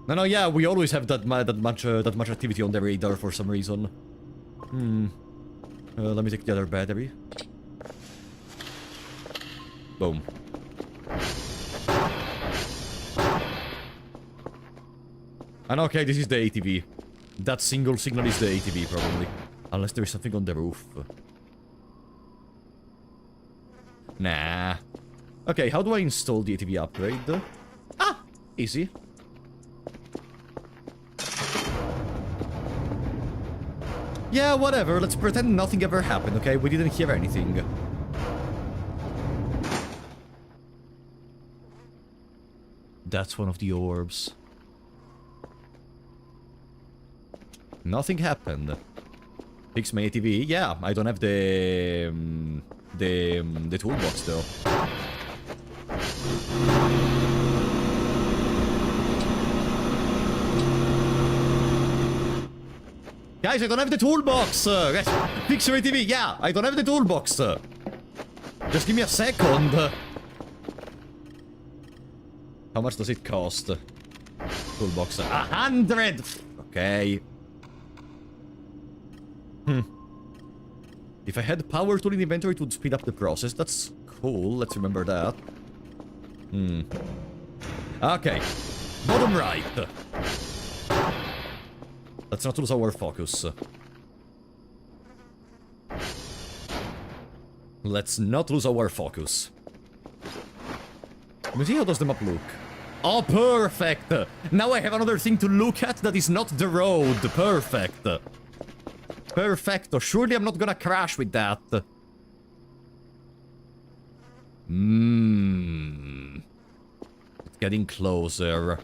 No, yeah, we always have that much activity on the radar for some reason. Let me take the other battery. Boom. And okay, this is the ATV. That single signal is the ATV, probably. Unless there is something on the roof. Nah. Okay, how do I install the ATV upgrade? Ah! Easy. Yeah, whatever. Let's pretend nothing ever happened, okay? We didn't hear anything. That's one of the orbs. Nothing happened. Fix my ATV? Yeah, I don't have the toolbox though. Guys, I don't have the toolbox! Fix your ATV, yeah, I don't have the toolbox! Just give me a second! How much does it cost? Toolbox, 100! Okay. If I had power tool in inventory, it would speed up the process. That's cool, let's remember that. Okay. Bottom right. Let's not lose our focus. Let's not lose our focus. Let me see how does the map look. Oh, perfect! Now I have another thing to look at that is not the road. Perfect. Perfecto. Surely I'm not gonna crash with that. It's getting closer.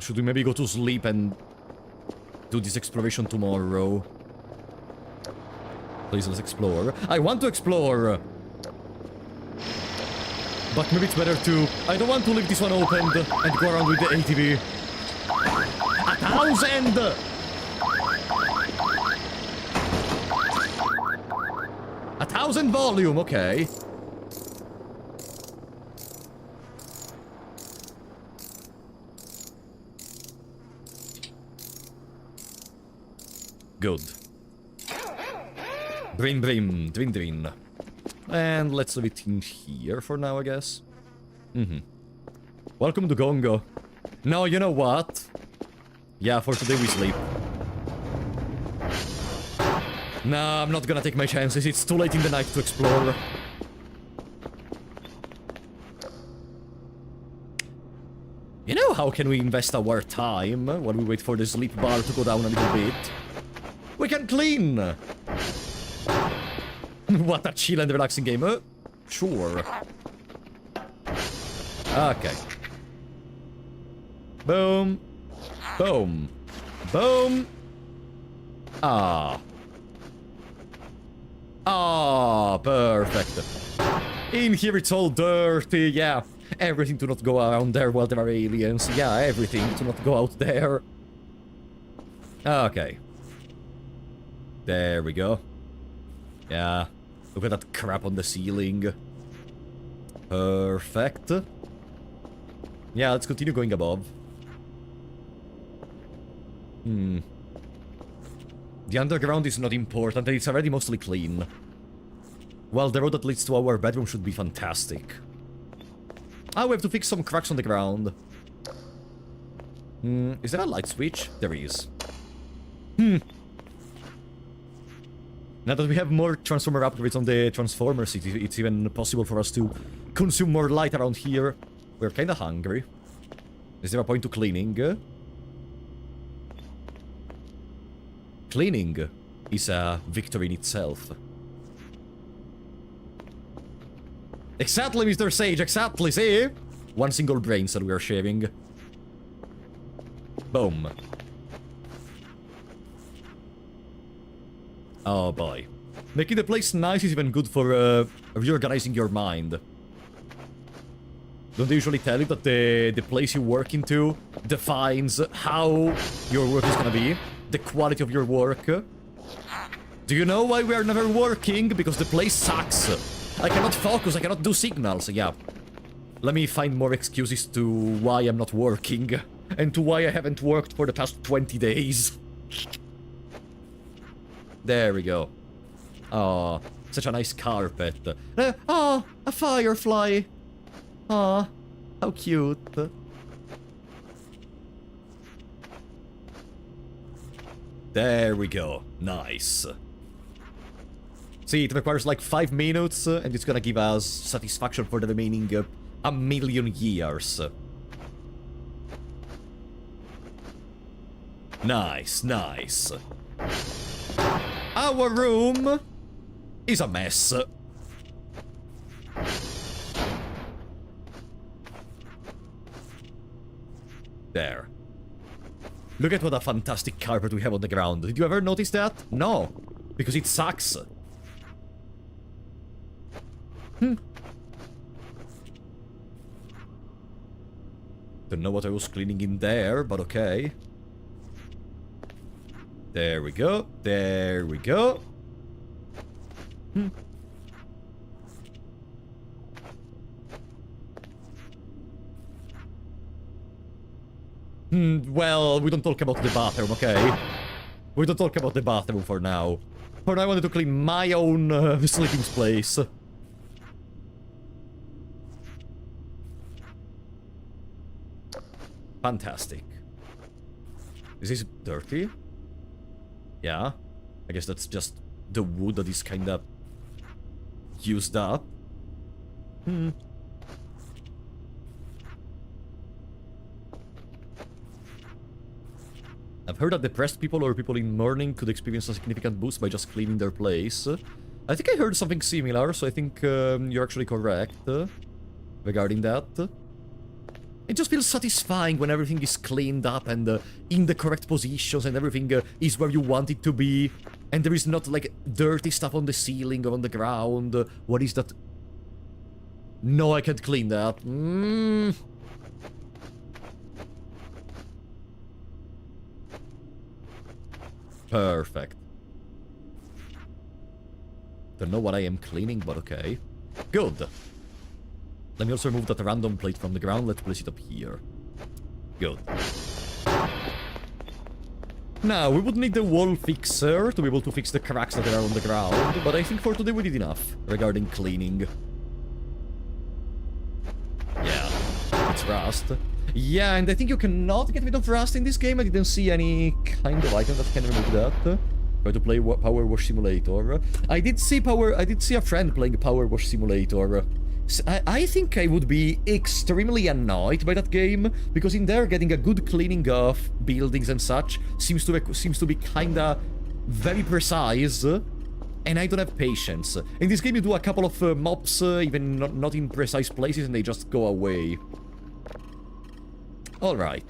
Should we maybe go to sleep and do this exploration tomorrow? Please, let's explore. I want to explore! But maybe it's better to... I don't want to leave this one opened and go around with the ATV. 1,000! A 1,000 volume, okay. Good. Dream, dream, dream, dream. And let's leave it in here for now, I guess. Welcome to Gongo. No, you know what? Yeah, for today we sleep. Nah, I'm not gonna take my chances. It's too late in the night to explore. You know how can we invest our time while we wait for the sleep bar to go down a little bit? We can clean! What a chill and relaxing game, Sure. Okay. Boom. Boom. Boom. Ah. Ah, perfect. In here it's all dirty, yeah. Everything to not go around there while there are aliens. Yeah, everything to not go out there. Okay. There we go. Yeah. Look at that crap on the ceiling. Perfect. Yeah, let's continue going above. The underground is not important, and it's already mostly clean. Well, the road that leads to our bedroom should be fantastic. Ah, we have to fix some cracks on the ground. Is there a light switch? There is. Now that we have more transformer upgrades on the transformers, it's even possible for us to consume more light around here. We're kinda hungry. Is there a point to cleaning? Cleaning is a victory in itself. Exactly, Mr. Sage, exactly, see? One single brain cell we are sharing. Boom. Oh boy. Making the place nice is even good for reorganizing your mind. Don't they usually tell you that the place you work into defines how your work is gonna be? The quality of your work? Do you know why we are never working? Because the place sucks. I cannot focus, I cannot do signals, yeah. Let me find more excuses to why I'm not working. And to why I haven't worked for the past 20 days. There we go. Oh, such a nice carpet. Oh, a firefly. Oh, how cute. There we go. Nice. See, it requires like 5 minutes, and it's gonna give us satisfaction for the remaining 1,000,000 years. Nice, nice. Our room is a mess. There. Look at what a fantastic carpet we have on the ground. Did you ever notice that? No, because it sucks. Don't know what I was cleaning in there, but okay. There we go. There we go. Well, we don't talk about the bathroom, okay? We don't talk about the bathroom for now. For now, I wanted to clean my own sleeping place. Fantastic. Is this dirty? Yeah. I guess that's just the wood that is kinda used up. I've heard that depressed people or people in mourning could experience a significant boost by just cleaning their place. I think I heard something similar, so I think you're actually correct regarding that. It just feels satisfying when everything is cleaned up and in the correct positions and everything is where you want it to be. And there is not, like, dirty stuff on the ceiling or on the ground. What is that? No, I can't clean that. Perfect. Don't know what I am cleaning, but okay. Good. Let me also remove that random plate from the ground. Let's place it up here. Good. Now, we would need the wall fixer to be able to fix the cracks that are on the ground, but I think for today we did enough regarding cleaning. Yeah, it's rust. Yeah, and I think you cannot get rid of rust in this game. I didn't see any kind of item that can remove that. Try to play Power Wash Simulator. I did see a friend playing Power Wash Simulator. I think I would be extremely annoyed by that game, because in there getting a good cleaning of buildings and such seems to be kinda very precise, and I don't have patience. In this game you do a couple of mops, even not in precise places, and they just go away. Alright.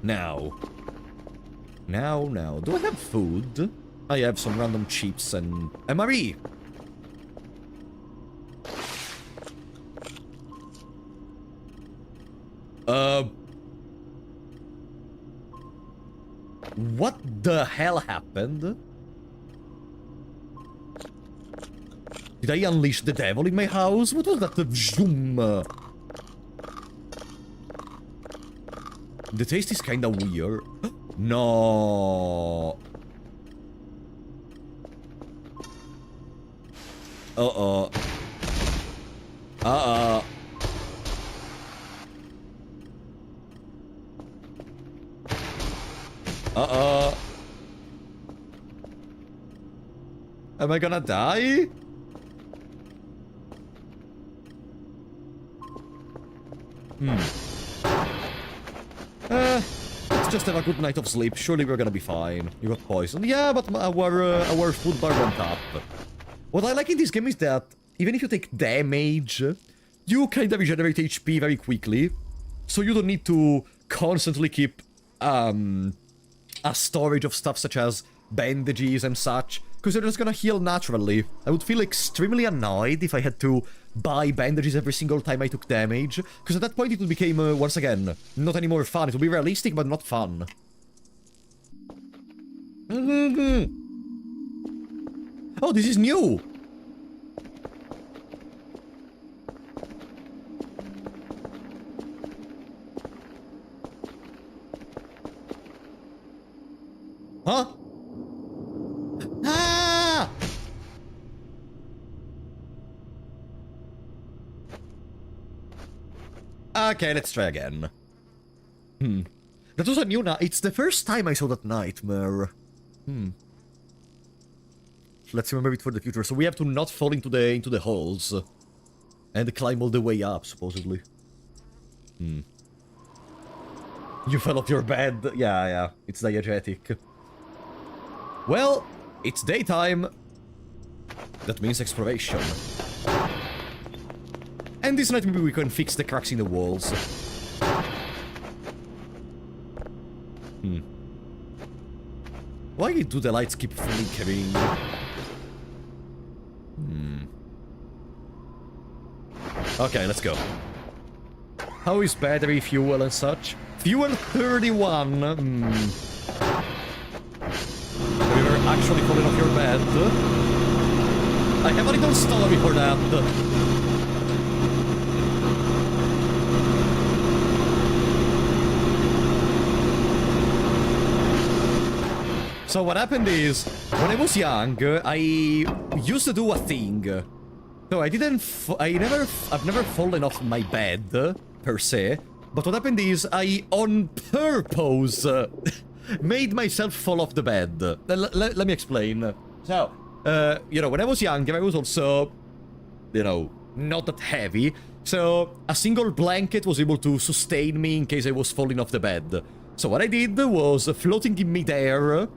Now, do I have food? I have some random chips and... Marie! What the hell happened? Did I unleash the devil in my house? What was that? Zoom. The taste is kinda weird. No. Uh-oh. Uh-oh. Uh-oh. Am I gonna die? Let's just have a good night of sleep. Surely we're gonna be fine. You got poisoned. Yeah, but our food bar went up. What I like in this game is that even if you take damage, you kind of regenerate HP very quickly. So you don't need to constantly keep a storage of stuff such as bandages and such, because you're just gonna heal naturally. I would feel extremely annoyed if I had to buy bandages every single time I took damage, because at that point it would become, once again, not anymore fun. It would be realistic, but not fun. Oh, this is new! Huh? Ah! Okay, let's try again. That was a new night. It's the first time I saw that nightmare. Let's remember it for the future. So we have to not fall into the holes. And climb all the way up, supposedly. You fell off your bed. Yeah. It's diegetic. Well, it's daytime. That means exploration. And this night maybe we can fix the cracks in the walls. Why do the lights keep flickering? Okay, let's go. How is battery, fuel and such? Fuel 31. Have you ever actually fallen off your bed? I have a little story for that. So what happened is, when I was young, I used to do a thing. So I've never fallen off my bed, per se. But what happened is, I, on purpose, made myself fall off the bed. Let me explain. So, you know, when I was younger, I was also, you know, not that heavy. So, a single blanket was able to sustain me in case I was falling off the bed. So what I did was floating in midair,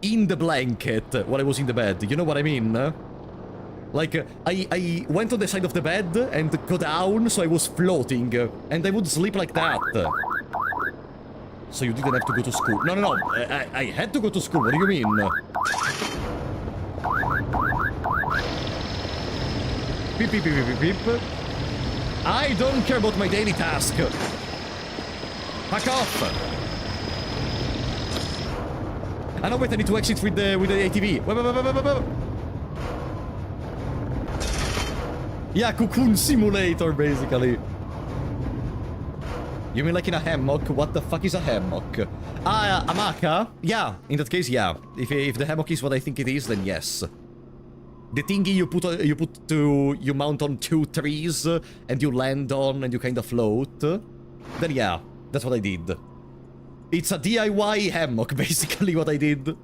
in the blanket while I was in the bed. You know what I mean? Like, I went on the side of the bed and go down, so I was floating, and I would sleep like that. So you didn't have to go to school. No. I had to go to school. What do you mean? Beep, beep, beep, beep, beep. I don't care about my daily task. Fuck off. Ah, no, wait, I need to exit with the ATV. Wait. Yeah, cocoon simulator, basically. You mean like in a hammock? What the fuck is a hammock? Ah, a maca? Yeah, in that case, yeah. If the hammock is what I think it is, then yes. The thingy you mount on 2 trees and you land on and you kind of float. Then yeah, that's what I did. It's a DIY hammock, basically what I did.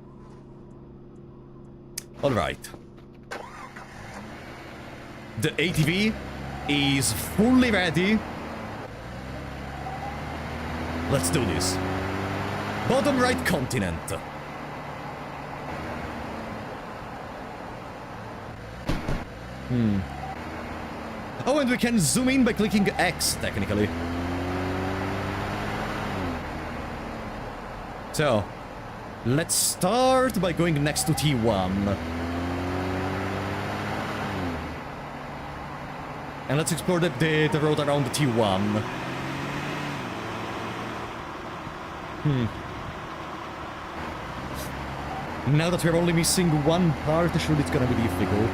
Alright. The ATV is fully ready. Let's do this. Bottom right continent. Oh, and we can zoom in by clicking X, technically. So, let's start by going next to T1. And let's explore the road around the T1. Now that we're only missing one part, surely it's gonna be difficult.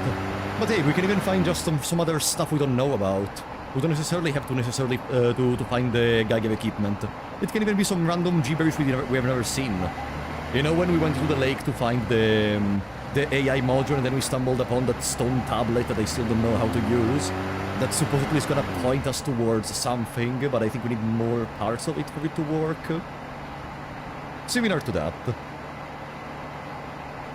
But hey, we can even find just some other stuff we don't know about. We don't necessarily have to find the Geiger equipment. It can even be some random gibberish we have never seen. You know, when we went to the lake to find the the AI module, and then we stumbled upon that stone tablet that I still don't know how to use. That supposedly is gonna point us towards something, but I think we need more parts of it for it to work. Similar to that.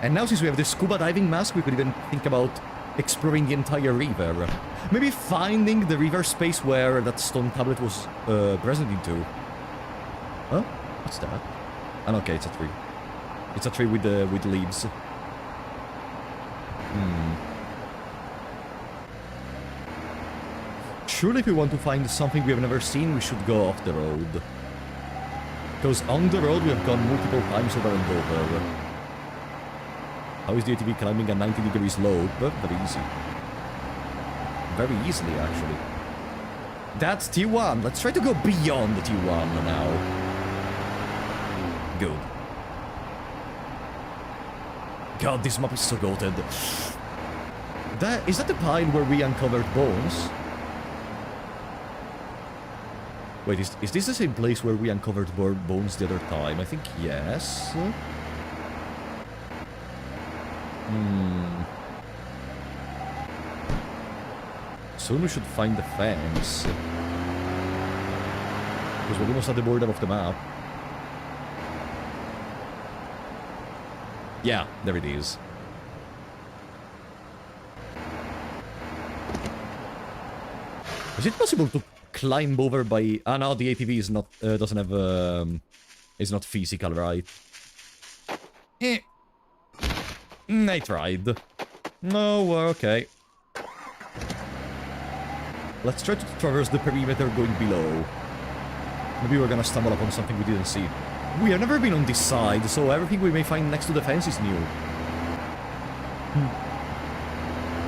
And now since we have the scuba diving mask, we could even think about exploring the entire river. Maybe finding the river space where that stone tablet was present into. Huh? What's that? Oh, okay, it's a tree. It's a tree with leaves. Surely if we want to find something we have never seen, we should go off the road. Because on the road we have gone multiple times over and over. How is the ATV climbing a 90-degree slope? Very easy. Very easily, actually. That's T1. Let's try to go beyond the T1 now. Good. God, this map is so goated. Is that the pile where we uncovered bones? Wait, is this the same place where we uncovered bones the other time? I think yes. Soon we should find the fence. Because we're almost at the border of the map. Yeah, there it is. Is it possible to climb over by... Ah, no, the ATV is not... doesn't have... is not physical, right? I tried. No, okay. Let's try to traverse the perimeter going below. Maybe we're gonna stumble upon something we didn't see. We have never been on this side, so everything we may find next to the fence is new.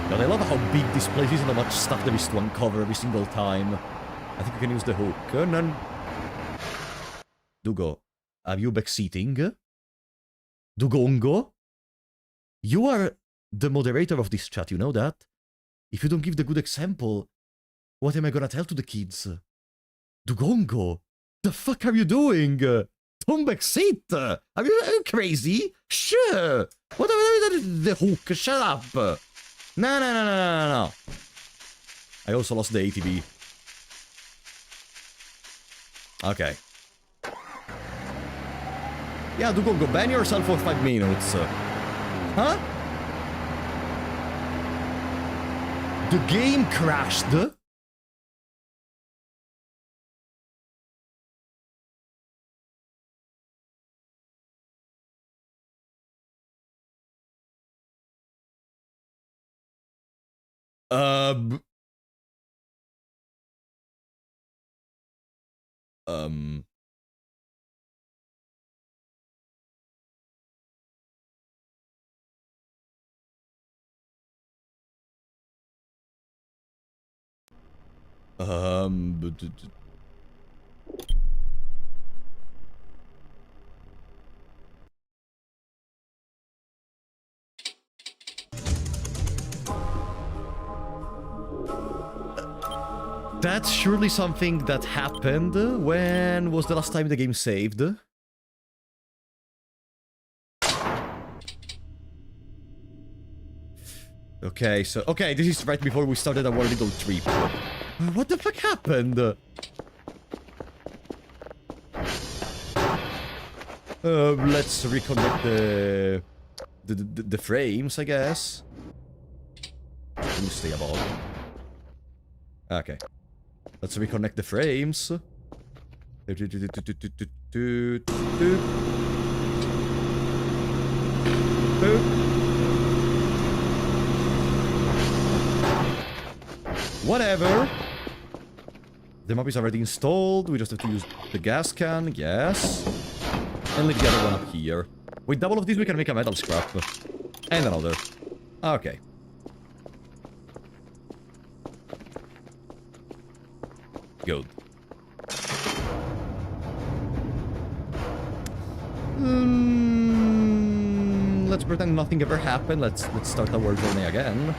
God, I love how big this place is and how much stuff there is to uncover every single time. I think we can use the hook. And then... Dugo, are you backseating? Dugongo? You are the moderator of this chat, you know that? If you don't give the good example, what am I gonna tell to the kids? Dugongo, the fuck are you doing? Don't backseat! Are you crazy? Sure! What the hook? Shut up! No. I also lost the ATV. Okay. Yeah, Dugongo, ban yourself for 5 minutes. Huh? The game crashed? That's surely something that happened. When was the last time the game saved? Okay, so... Okay, this is right before we started our little trip. What the fuck happened? Let's reconnect the frames, I guess. Can you stay above? Okay. Let's reconnect the frames. Whatever. The map is already installed. We just have to use the gas can. Yes. And leave the other one up here. With double of these, we can make a metal scrap. And another. Okay. Good. Let's pretend nothing ever happened. Let's start our journey again.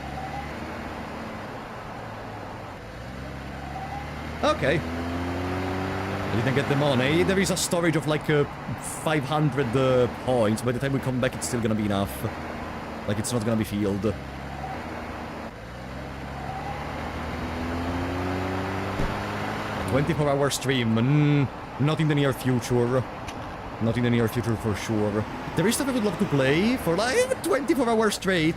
Okay. I didn't get the money. There is a storage of like 500 points. By the time we come back, it's still gonna be enough. Like, it's not gonna be filled. A 24-hour stream, not in the near future. Not in the near future for sure. There is stuff I would love to play for like 24 hours straight.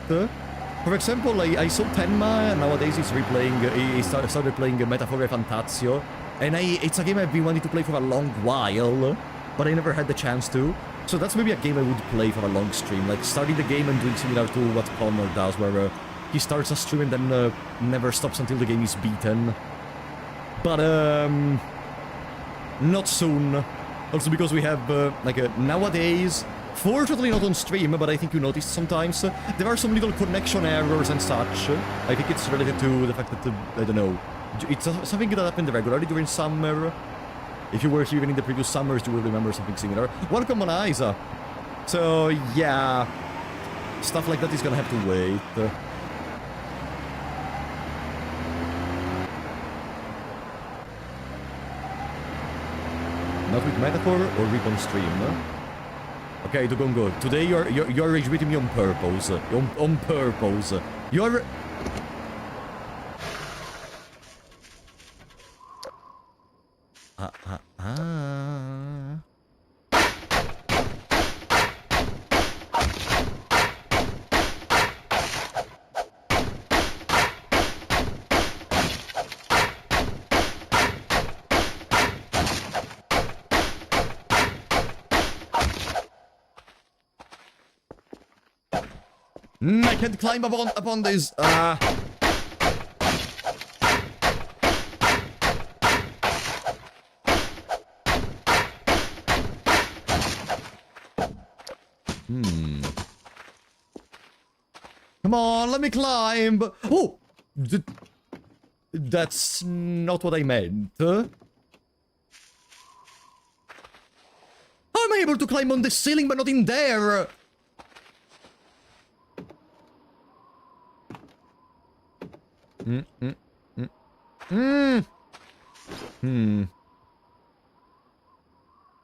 For example, I saw Tenma, and nowadays he's replaying, he started playing Metaphore Fantazio. And it's a game I've been wanting to play for a long while, but I never had the chance to. So that's maybe a game I would play for a long stream, like starting the game and doing similar to what Connor does, where he starts a stream and then never stops until the game is beaten. But, not soon. Also because we have, nowadays, fortunately not on stream, but I think you noticed sometimes, there are some little connection errors and such. I think it's related to the fact that, I don't know, it's something that happened regularly during summer. If you were here even in the previous summers, you will remember something similar. Welcome on Isa. So, yeah, stuff like that is gonna have to wait. Not with Metaphor or Rip on stream. Okay, Dugongo, today you're rage beating me on purpose. On purpose. You're... I can't climb upon this. Come on, let me climb. Oh, that's not what I meant. How am I able to climb on the ceiling but not in there?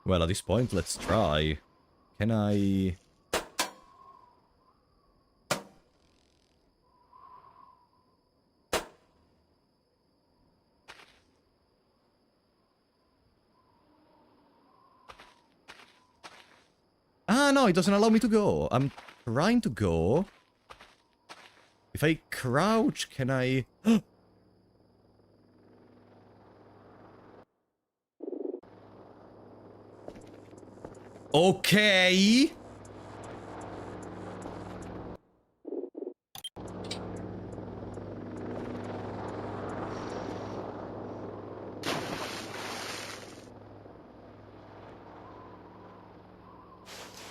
Well, at this point, let's try. Can I... Ah, no, it doesn't allow me to go. I'm trying to go. If I crouch, can I... Okay.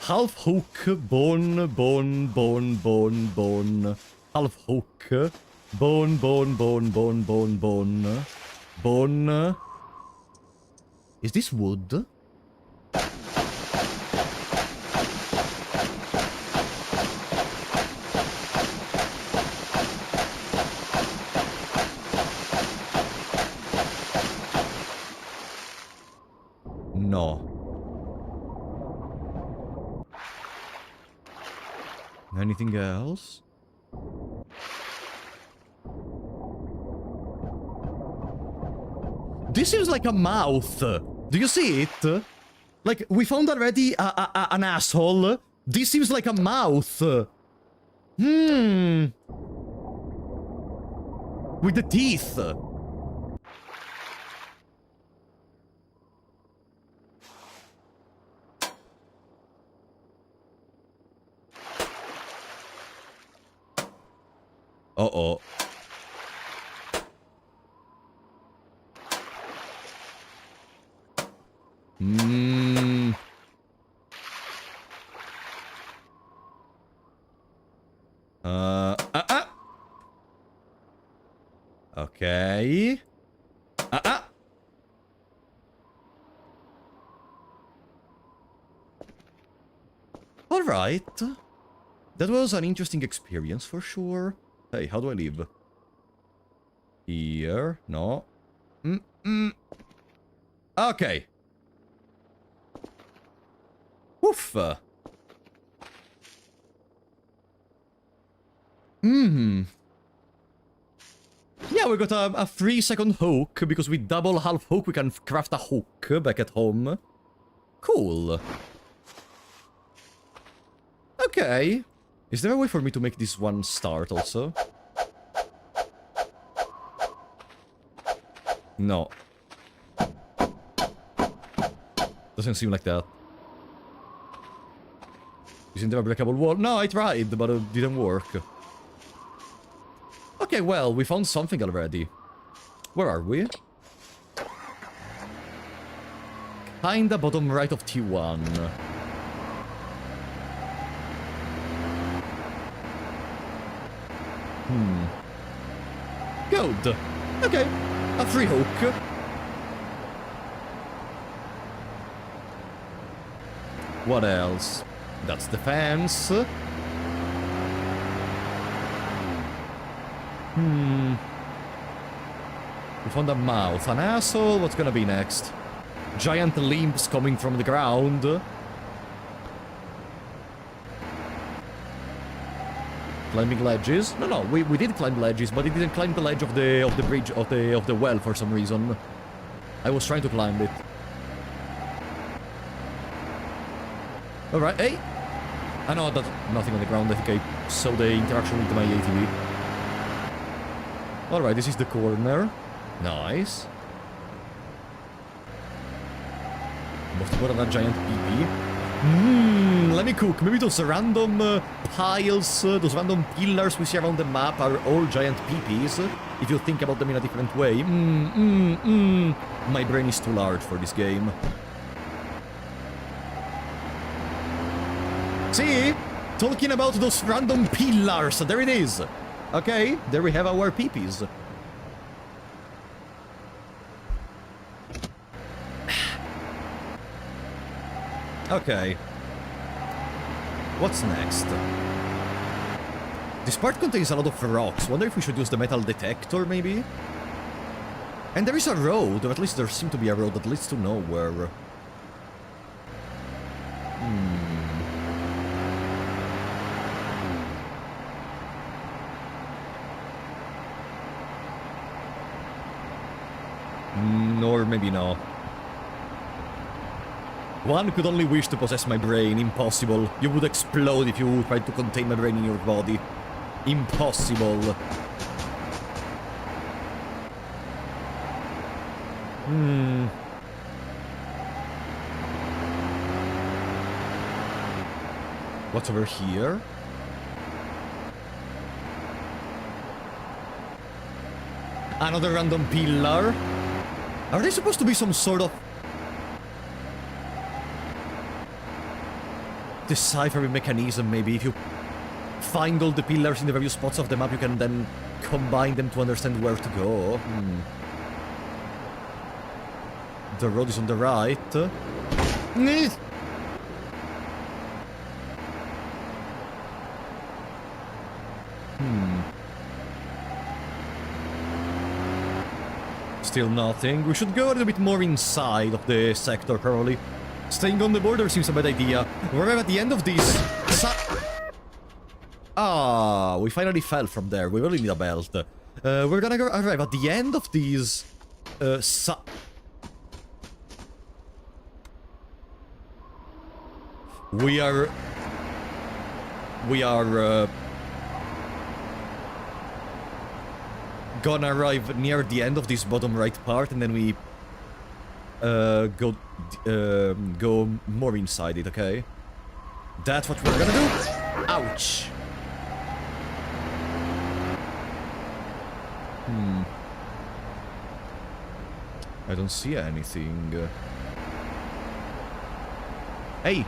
Half hook, bone, bone, bone, bone, bone. Half hook, bone, bone, bone, bone, bone, bone. Bone. Is this wood? No. Anything else? This seems like a mouth. Do you see it? Like, we found already an asshole. This seems like a mouth. With the teeth. Uh-oh. Okay. All right. That was an interesting experience for sure. Hey, how do I leave? Here? No. Okay. Woof. yeah, we got a 3-second hook, because with double half hook we can craft a hook back at home. Cool. Okay. Is there a way for me to make this one start also? No. Doesn't seem like that. Isn't there a breakable wall? No, I tried, but it didn't work. Okay, well, we found something already. Where are we? Kinda bottom right of T1. Good. Okay. A free hook. What else? That's the fence. We found a mouth. An asshole? What's gonna be next? Giant limbs coming from the ground. Climbing ledges? No, we did climb ledges, but it didn't climb the ledge of the bridge of the well for some reason. I was trying to climb it. Alright, hey! I know that's nothing on the ground, I think I saw the interaction with my ATV. Alright, this is the corner. Nice. Must have got a giant PP. Let me cook. Maybe those random piles, those random pillars we see around the map are all giant PPs, if you think about them in a different way. My brain is too large for this game. See? Talking about those random pillars. There it is. Okay, there we have our PPs. Okay. What's next? This part contains a lot of rocks. Wonder if we should use the metal detector, maybe? And there is a road, or at least there seems to be a road that leads to nowhere. Or maybe no. One could only wish to possess my brain. Impossible. You would explode if you tried to contain my brain in your body. Impossible. What's over here? Another random pillar. Are they supposed to be some sort of deciphering mechanism, maybe? If you find all the pillars in the various spots of the map, you can then combine them to understand where to go. The road is on the right. Still nothing. We should go a little bit more inside of the sector, probably. Staying on the border seems a bad idea. We're at the end of this. We finally fell from there. We really need a belt. We're gonna arrive at the end of these. We are gonna arrive near the end of this bottom right part, and then we go more inside it, okay? That's what we're gonna do. Ouch. I don't see anything. Hey!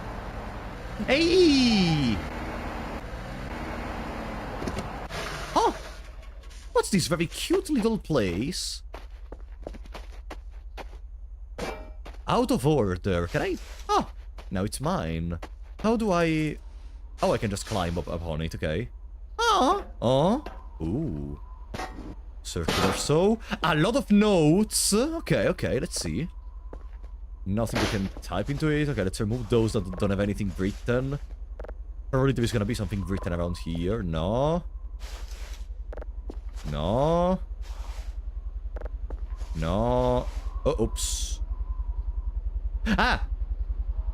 Hey! Oh! What's this very cute little place? Out of order. Can I? Oh! Now it's mine. How do I... Oh, I can just climb up upon it, okay. Oh! Oh! Ooh. Circular so. A lot of notes. Okay, let's see. Nothing we can type into it. Okay, let's remove those that don't have anything written. Probably there is gonna be something written around here. No. No. No. Oh, oops. Ah!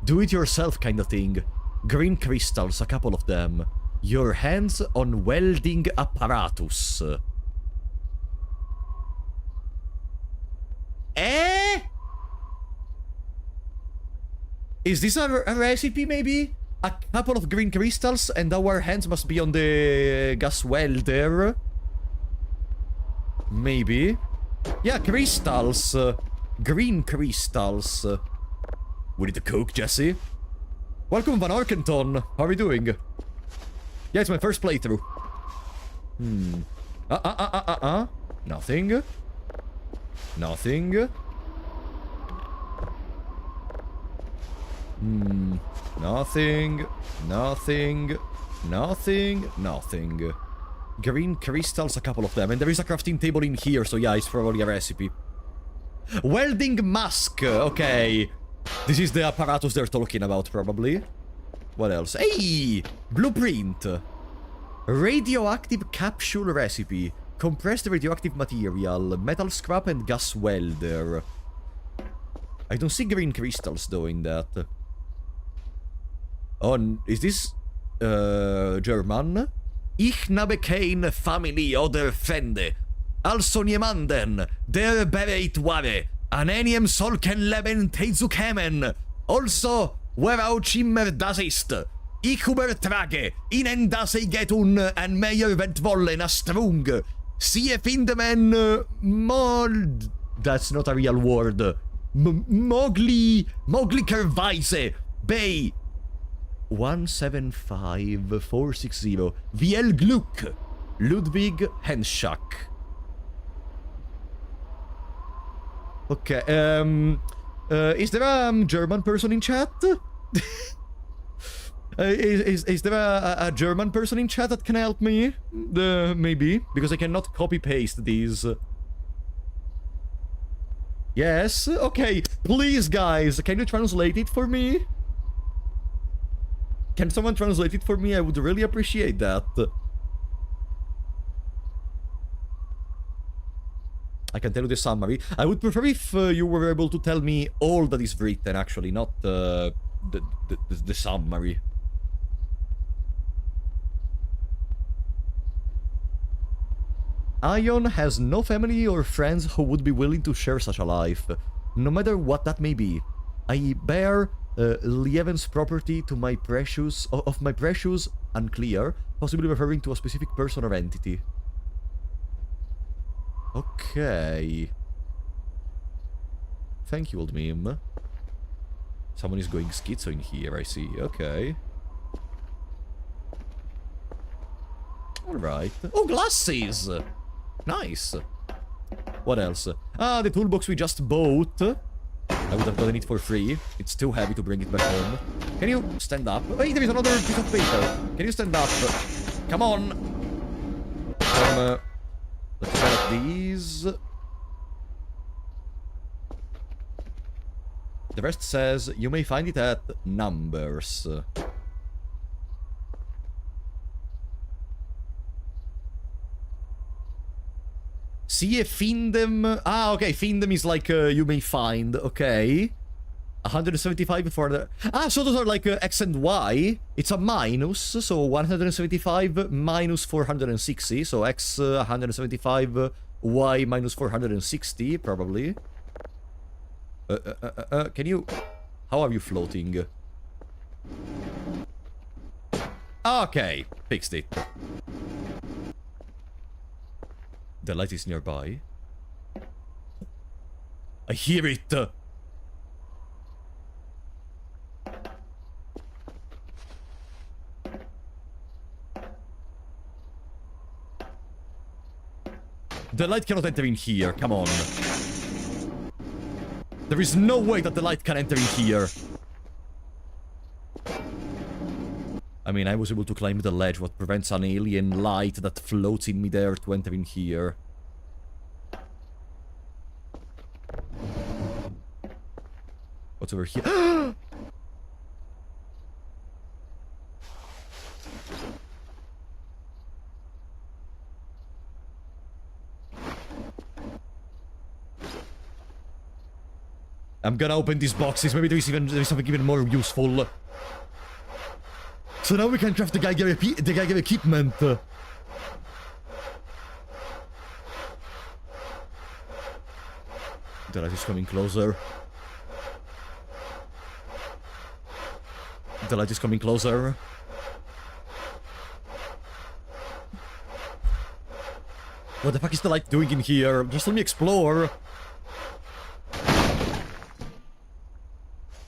Do-it-yourself kind of thing. Green crystals, a couple of them. Your hands on welding apparatus. Eh? Is this a recipe, maybe? A couple of green crystals and our hands must be on the gas welder? Maybe. Yeah, crystals. Green crystals. We need to cook, Jesse. Welcome, Van Arkenton. How are you doing? Yeah, it's my first playthrough. Nothing. Nothing. Nothing. Nothing. Nothing. Nothing. Green crystals, a couple of them. And there is a crafting table in here, so yeah, it's probably a recipe. Welding mask. Okay. This is the apparatus they're talking about, probably. What else? Hey! Blueprint. Radioactive capsule recipe. Compressed radioactive material. Metal scrap and gas welder. I don't see green crystals, though, in that. Oh, is this... German? Ich habe keine Familie oder Freunde. Also niemanden, der bereit wäre, an einem solchen Leben teilzukommen. Also, worauf immer das ist. Ich übertrage Ihnen das Egetun an mehr Wetwollen a Strung. Sie finden that's not a real word. Moglicherweise bei 175460. Viel Glück. Ludwig Henschak. Okay, is there a German person in chat? Is there a German person in chat that can help me? Maybe, because I cannot copy-paste these. Yes, okay, please guys, can you translate it for me? Can someone translate it for me? I would really appreciate that. I can tell you the summary. I would prefer if you were able to tell me all that is written, actually, not the summary. Ion has no family or friends who would be willing to share such a life, no matter what that may be. I bear Lieven's property to my precious... of my precious, unclear, possibly referring to a specific person or entity. Okay. Thank you, old meme. Someone is going schizo in here, I see. Okay. Alright. Oh, glasses! Nice. What else? Ah, the toolbox we just bought. I would have gotten it for free. It's too heavy to bring it back home. Can you stand up? Hey, there is another piece of paper. Can you stand up? Come on! Let's develop these. The rest says, you may find it at numbers. See a Findem. Ah, okay, Findem is like, you may find, okay. 175 for the... Ah, so those are like X and Y. It's a minus, so 175 minus 460. So X 175, Y minus 460, probably. Can you... How are you floating? Okay, fixed it. The light is nearby. I hear it! The light cannot enter in here, come on. There is no way that the light can enter in here. I mean, I was able to climb the ledge. What prevents an alien light that floats in midair to enter in here? What's over here? I'm gonna open these boxes. Maybe there is something even more useful. So now we can craft the Geiger equipment. The light is coming closer. The light is coming closer. What the fuck is the light doing in here? Just let me explore.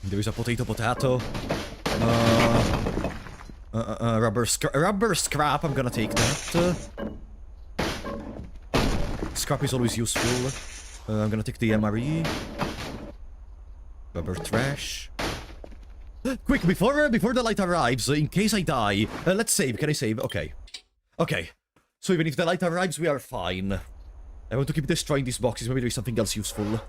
There is a potato. Rubber scrap. I'm gonna take that. Scrap is always useful. I'm gonna take the MRE. Rubber trash. Quick, before the light arrives, in case I die, let's save. Can I save? Okay. Okay. So even if the light arrives, we are fine. I want to keep destroying these boxes. Maybe there is something else useful.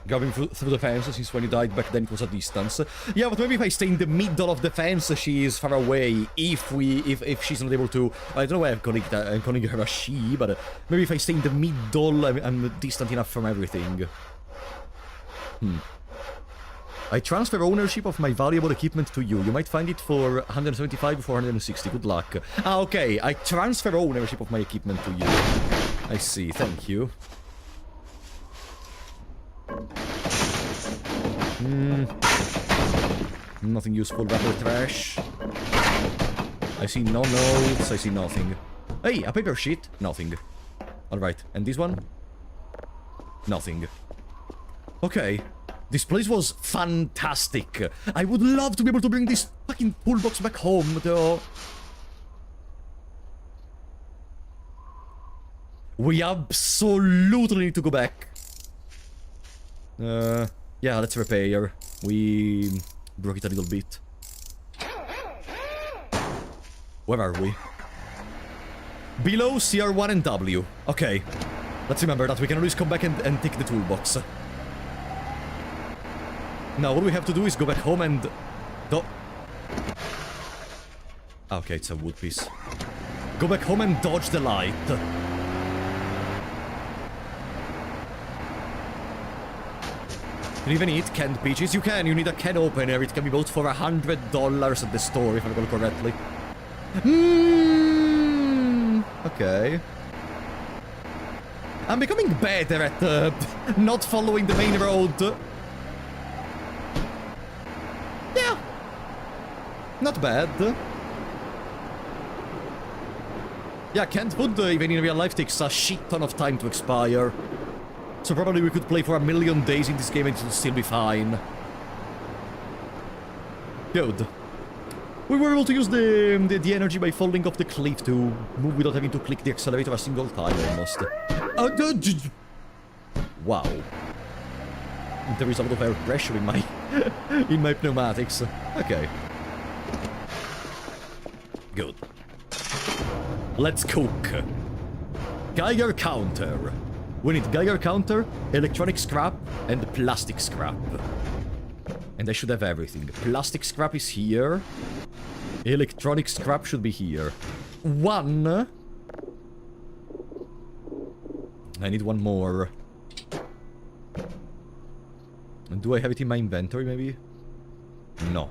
Going through the fence, since when you died back then it was a distance. Yeah, but maybe if I stay in the middle of the fence, she is far away. If she's not able to... I don't know why I'm calling her a she, but maybe if I stay in the middle, I'm distant enough from everything. I transfer ownership of my valuable equipment to you. You might find it for 175 or 460. Good luck. Ah, okay. I transfer ownership of my equipment to you. I see. Thank you. Nothing useful. Rubber trash. I see no notes. I see nothing. Hey, a paper sheet. Nothing. Alright. And this one? Nothing. Okay. This place was fantastic. I would love to be able to bring this fucking toolbox back home, though. We absolutely need to go back. Yeah, let's repair. We broke it a little bit. Where are we? Below CR1 and W. Okay. Let's remember that we can always come back and take the toolbox. Now, what we have to do is go back home and... Okay, it's a wood piece. Go back home and dodge the light. Can you even eat canned peaches? You can. You need a can opener. It can be bought for $100 at the store, if I recall correctly. Okay. I'm becoming better at not following the main road. Yeah. Not bad. Yeah, canned food, even in real life, takes a shit ton of time to expire. So probably we could play for 1,000,000 days in this game and it will still be fine. Good. We were able to use the energy by falling off the cliff to move without having to click the accelerator a single time, almost. Wow. There is a lot of air pressure in my in my pneumatics. Okay. Good. Let's cook. Geiger counter. We need Geiger counter, electronic scrap, and plastic scrap. And I should have everything. Plastic scrap is here. Electronic scrap should be here. One. I need one more. Do I have it in my inventory, maybe? No.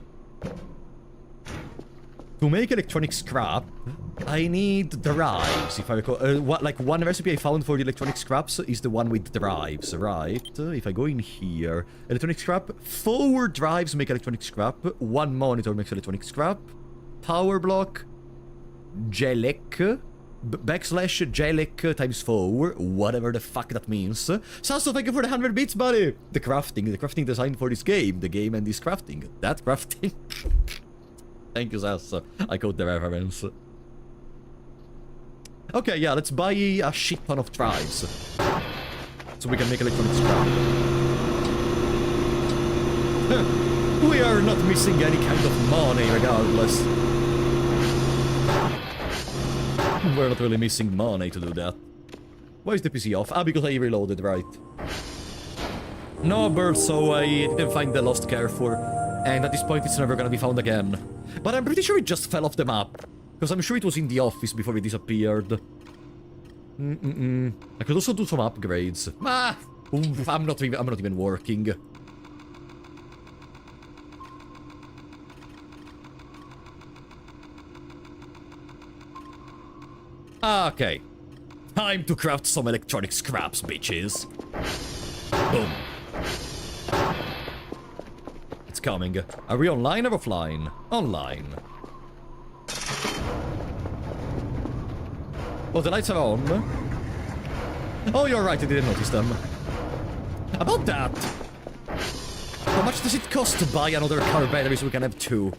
To make electronic scrap, I need drives, if I recall. Like, one recipe I found for the electronic scraps is the one with drives, right? If I go in here, electronic scrap, 4 drives make electronic scrap, 1 monitor makes electronic scrap, power block, Jelek, backslash Jelek times 4, whatever the fuck that means. Sasso, thank you for the 100 bits, buddy! The crafting design for this game, the game and this crafting, that crafting. Thank you, Sasso. I caught the reference. Okay, yeah, let's buy a shit ton of drives. So we can make electronic scrap. We are not missing any kind of money, regardless. We're not really missing money to do that. Why is the PC off? Ah, because I reloaded, right. No, bird, so I didn't find the lost KERFUR. And at this point, it's never gonna be found again. But I'm pretty sure it just fell off the map. Because I'm sure it was in the office before it disappeared. I could also do some upgrades. Ah! Oof, I'm not even working. Okay. Time to craft some electronic scraps, bitches. Boom. It's coming. Are we online or offline? Online. Oh, the lights are on. Oh, you're right, I didn't notice them. About that. How much does it cost to buy another car battery so we can have two?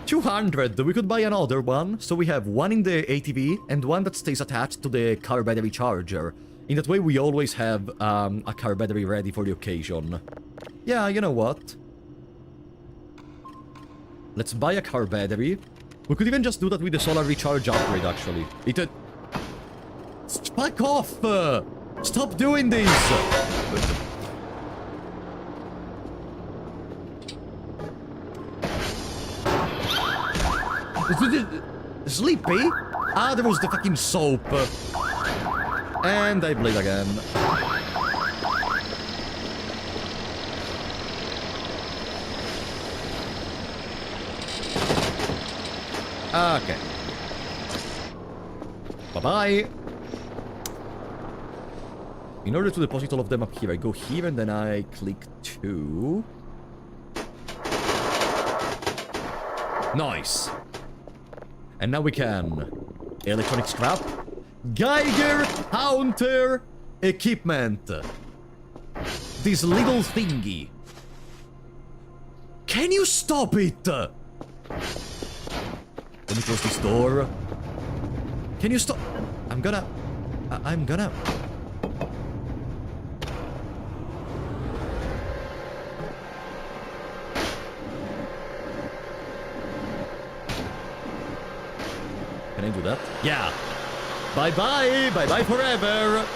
200. We could buy another one, so we have one in the ATV and one that stays attached to the car battery charger. In that way, we always have a car battery ready for the occasion. Yeah, you know what? Let's buy a car battery. We could even just do that with the solar recharge upgrade, actually. Fuck off! Stop doing this! Sleepy? Ah, there was the fucking soap. And I bleed again. Okay. Bye-bye. In order to deposit all of them up here, I go here and then I click 2. Nice. And now we can... Electronic scrap. Geiger counter equipment. This little thingy. Can you stop it? Let me close this door. Can you stop? I'm gonna... Can I do that? Yeah. Bye-bye! Bye-bye forever!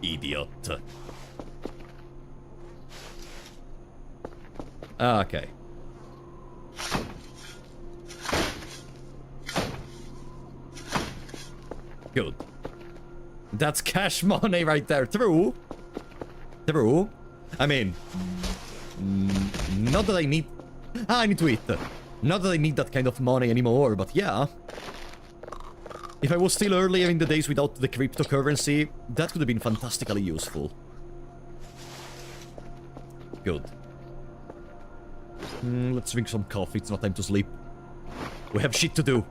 Idiot. Okay. Good. That's cash money right there. True. True. I mean... not that I need... I need to eat. Not that I need that kind of money anymore, but yeah. If I was still earlier in the days without the cryptocurrency, that could have been fantastically useful. Good. Let's drink some coffee, it's not time to sleep. We have shit to do.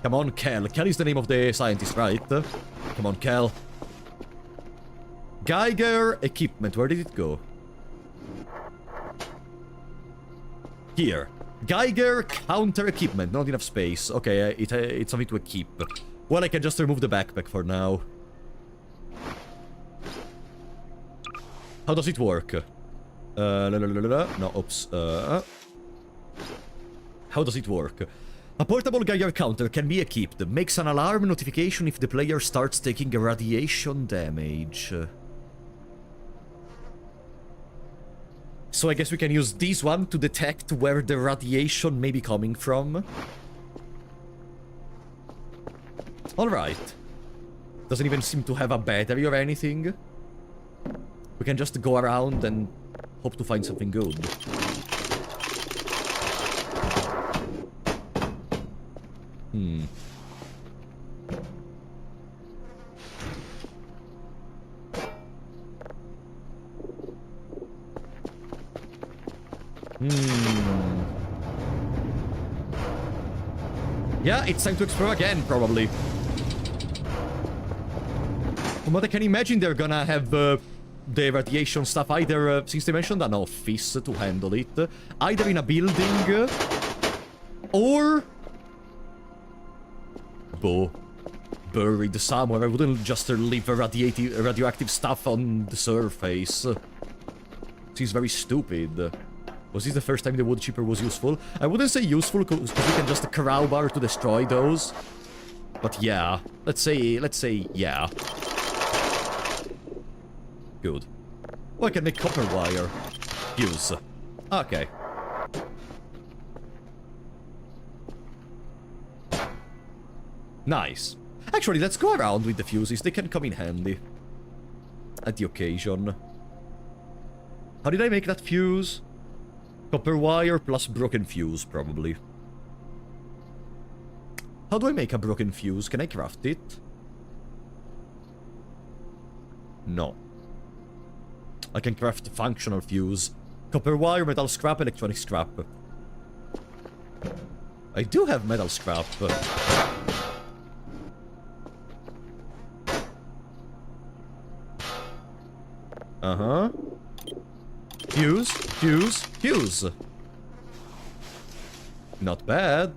Come on, Kel. Kel is the name of the scientist, right? Come on, Kel. Geiger equipment, where did it go? Here. Geiger counter equipment, not enough space. Okay, it's something to keep. Well, I can just remove the backpack for now. How does it work? No, oops. How does it work? A portable Geiger counter can be equipped. Makes an alarm notification if the player starts taking radiation damage. So I guess we can use this one to detect where the radiation may be coming from. Alright. Doesn't even seem to have a battery or anything. We can just go around and hope to find something good. Yeah, it's time to explore again, probably. From what I can imagine, they're gonna have the radiation stuff either, since they mentioned an office to handle it, either in a building, or... buried somewhere. I wouldn't just leave radioactive stuff on the surface. Seems very stupid. Was this the first time the wood chipper was useful? I wouldn't say useful, because we can just crowbar to destroy those. But yeah, let's say yeah. Good. Oh, I can make copper wire. Fuse. Okay. Nice. Actually, let's go around with the fuses. They can come in handy. At the occasion. How did I make that fuse? Copper wire plus broken fuse, probably. How do I make a broken fuse? Can I craft it? No. I can craft a functional fuse. Copper wire, metal scrap, electronic scrap. I do have metal scrap. Uh-huh. Fuse, fuse, fuse. Not bad.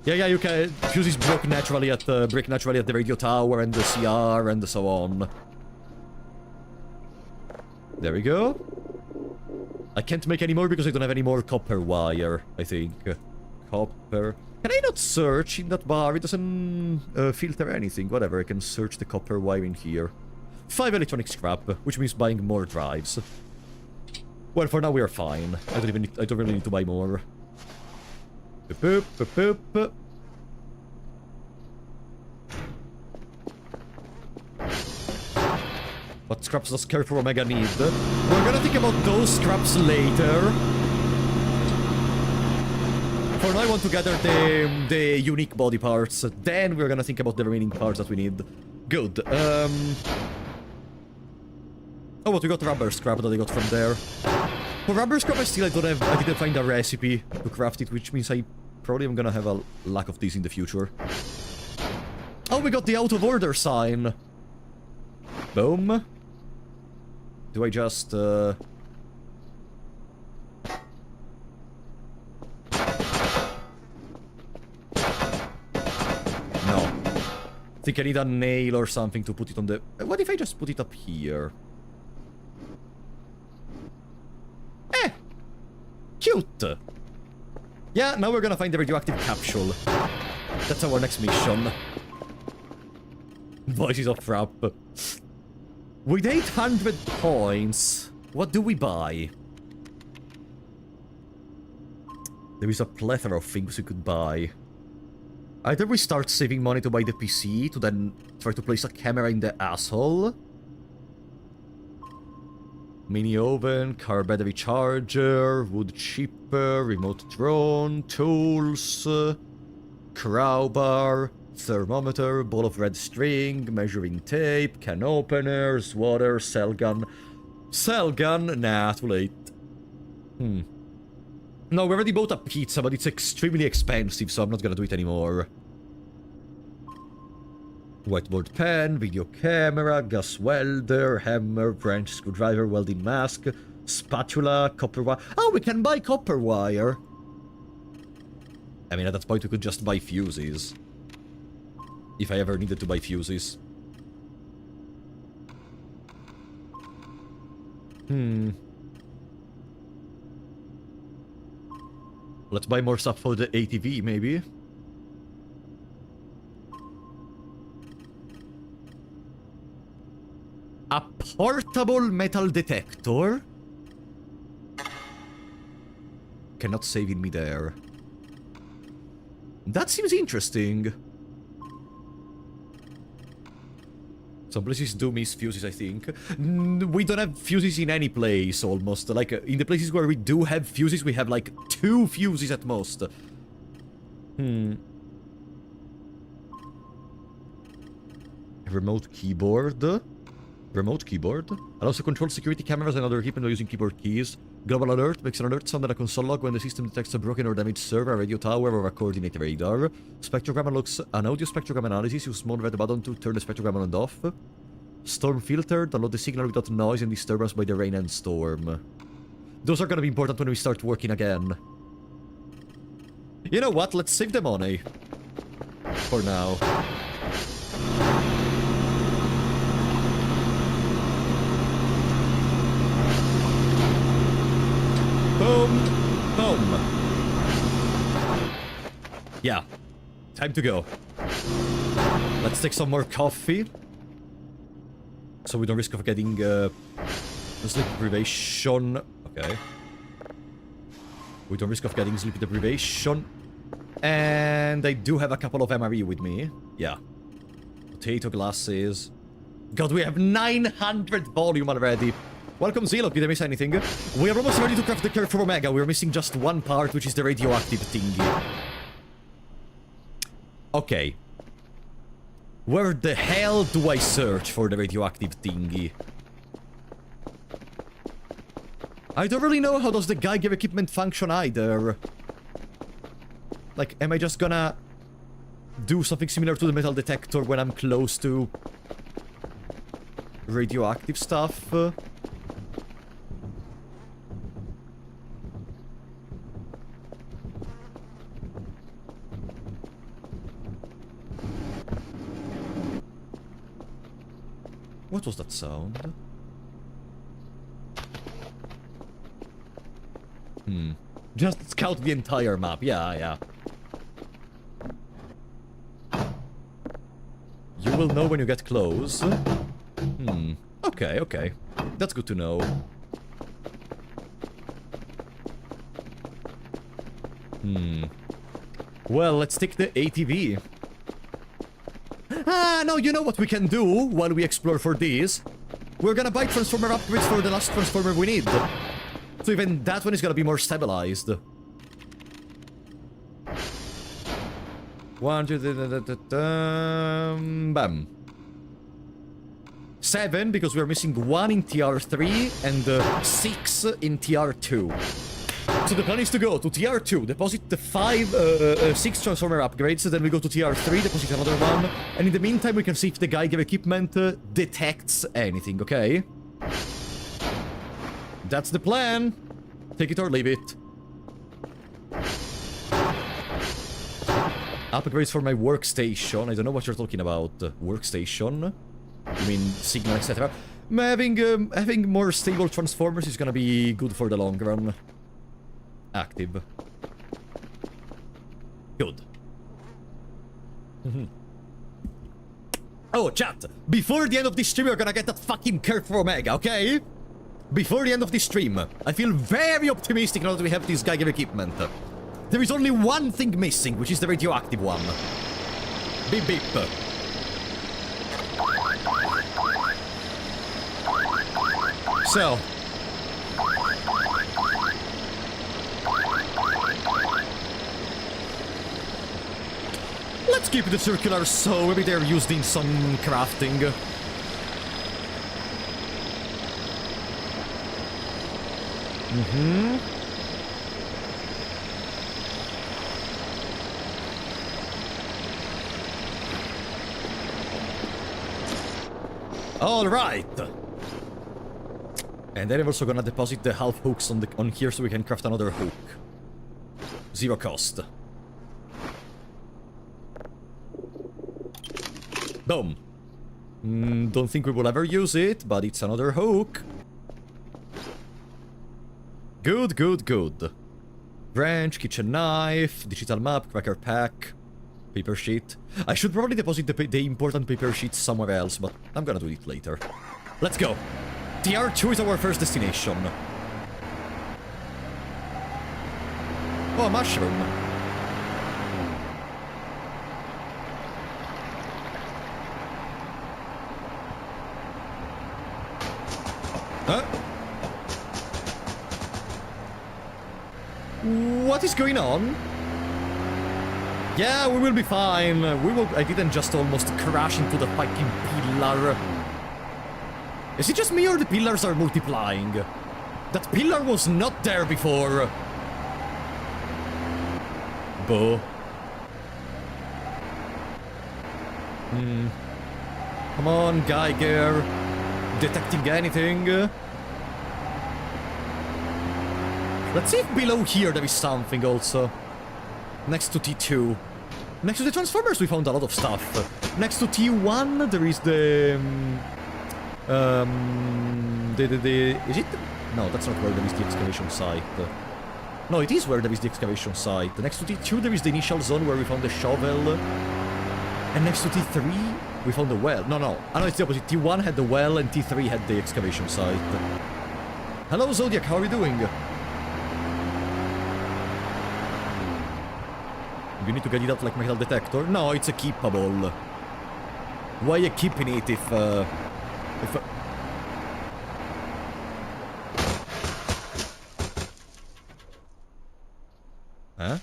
Yeah, you can. Fuses break naturally at the radio tower and the CR and so on. There we go. I can't make any more because I don't have any more copper wire, I think. Copper. Can I not search in that bar? It doesn't filter anything. Whatever, I can search the copper wire in here. 5 electronic scrap, which means buying more drives. Well, for now we are fine. I don't really need to buy more. Boop, boop, boop, boop. What scraps does KERFUR Omega need? We're gonna think about those scraps later. For now I want to gather the unique body parts. Then we're gonna think about the remaining parts that we need. Good. Oh, what we got rubber scrap that I got from there. For rubber scrap I didn't find a recipe to craft it, which means I probably am gonna have a lack of these in the future. Oh, we got the out of order sign. Boom. Do I just, No. Think I need a nail or something to put it on the... What if I just put it up here? Cute! Yeah, now we're gonna find the radioactive capsule. That's our next mission. Voices of Frap. With 800 points, what do we buy? There is a plethora of things we could buy. Either we start saving money to buy the PC, to then try to place a camera in the asshole. Mini oven, car battery charger, wood chipper, remote drone, tools, crowbar, thermometer, ball of red string, measuring tape, can openers, water, cell gun. Cell gun? Nah, too late. No, we already bought a pizza, but it's extremely expensive, so I'm not gonna do it anymore. Whiteboard pen, video camera, gas welder, hammer, branch screwdriver, welding mask, spatula, copper wire. Oh, we can buy copper wire! I mean, at that point we could just buy fuses. If I ever needed to buy fuses. Let's buy more stuff for the ATV, maybe. A portable metal detector? Cannot save in midair. That seems interesting. Some places do miss fuses, I think. We don't have fuses in any place, almost. Like, in the places where we do have fuses, we have, like, 2 fuses at most. Remote keyboard. Remote keyboard. Allows to control security cameras and other equipment by using keyboard keys. Global alert makes an alert sound on a console log when the system detects a broken or damaged server, a radio tower, or a coordinate radar. Spectrogram unlocks an audio spectrogram analysis. Use small red button to turn the spectrogram on and off. Storm filter. Download the signal without noise and disturbance by the rain and storm. Those are gonna be important when we start working again. You know what? Let's save the money. For now. Boom! Boom! Yeah. Time to go. Let's take some more coffee. So we don't risk of getting sleep deprivation. Okay. With the risk of getting sleep deprivation. And I do have a couple of MRE with me. Yeah. Potato glasses. God, we have 900 volume already. Welcome, Zelo. Did I miss anything? We are almost ready to craft the KERFUR Omega. We're missing just one part, which is the radioactive thingy. Okay. Where the hell do I search for the radioactive thingy? I don't really know how does the Geiger equipment function either. Like, am I just gonna do something similar to the metal detector when I'm close to radioactive stuff? What was that sound? Just scout the entire map. Yeah. You will know when you get close. Okay. That's good to know. Well, let's take the ATV. No, you know what we can do while we explore for these? We're gonna buy transformer upgrades for the last transformer we need. So even that one is gonna be more stabilized. 1, 2, bam. 7, because we're missing 1 in TR3 and 6 in TR2. So the plan is to go to TR2, deposit the 6 transformer upgrades, then we go to TR3, deposit another one, and in the meantime we can see if the Geiger equipment detects anything, okay? That's the plan. Take it or leave it. Upgrades for my workstation. I don't know what you're talking about. Workstation? You mean signal, etc. Having more stable transformers is gonna be good for the long run. Active. Good. Oh, chat! Before the end of this stream, you're gonna get that fucking KERFUR Omega, okay? Before the end of this stream. I feel very optimistic now that we have this Geiger equipment. There is only one thing missing, which is the radioactive one. Beep beep. So. Let's keep the circular so maybe they're used in some crafting. All right. And then I'm also gonna deposit the half hooks on here so we can craft another hook. 0 cost. Boom. Don't think we will ever use it, but it's another hook. Good. Branch, kitchen knife, digital map, cracker pack, paper sheet. I should probably deposit the important paper sheets somewhere else, but I'm gonna do it later. Let's go. TR2 is our first destination. Oh, a mushroom. Huh? What is going on? Yeah, we will be fine. I didn't just almost crash into the fucking pillar. Is it just me or the pillars are multiplying? That pillar was not there before. Boo. Come on, Geiger. Detecting anything? Let's see if below here there is something also. Next to T2. Next to the transformers we found a lot of stuff. Next to T1 there is the... is it? No, that's not where there is the excavation site. No, it is where there is the excavation site. Next to T2 there is the initial zone where we found the shovel. And next to T3 we found the well. No. I know it's the opposite. T1 had the well and T3 had the excavation site. Hello, Zodiac, how are you doing? You need to get it out like metal detector? No, it's a keepable. Why are you keeping it if Huh?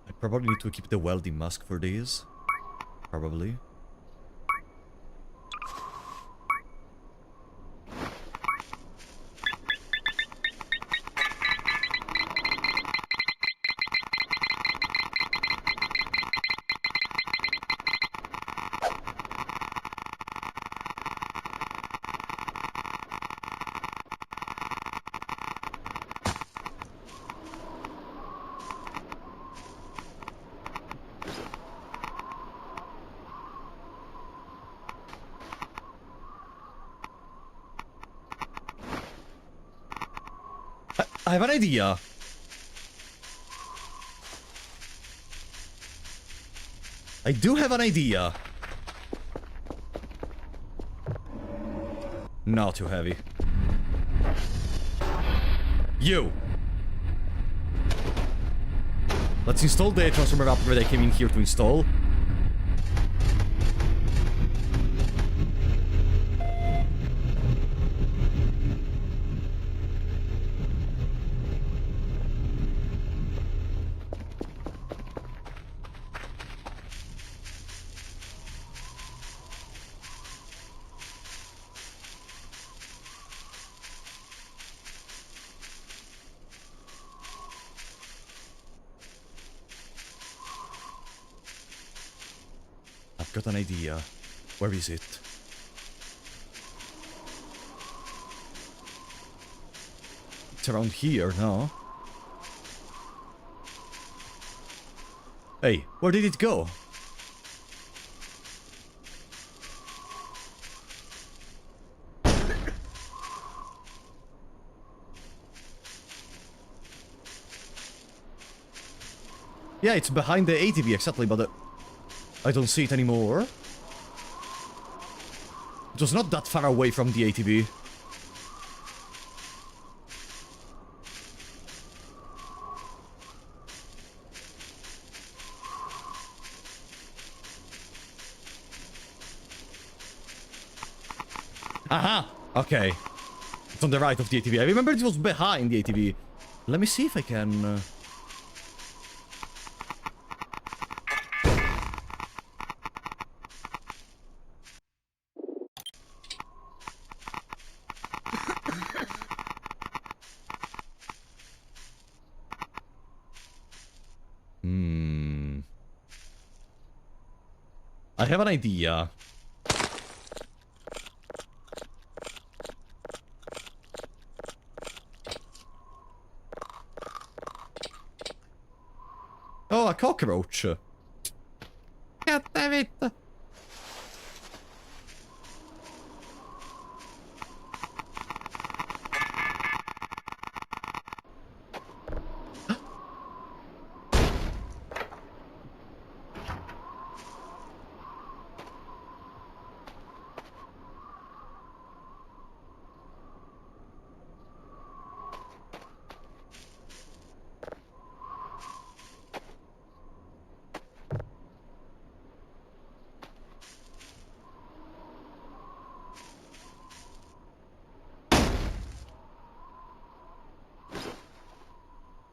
I probably need to keep the welding mask for these. Probably. I have an idea. I do have an idea. Not too heavy. You! Let's install the transformer upgrade I came in here to install. I've got an idea. Where is it? It's around here, no? Hey, where did it go? Yeah, it's behind the ATV exactly, but I don't see it anymore. It was not that far away from the ATV. Aha! Okay. It's on the right of the ATV. I remember it was behind the ATV. Let me see if I can... I have an idea. Oh, a cockroach. God damn it.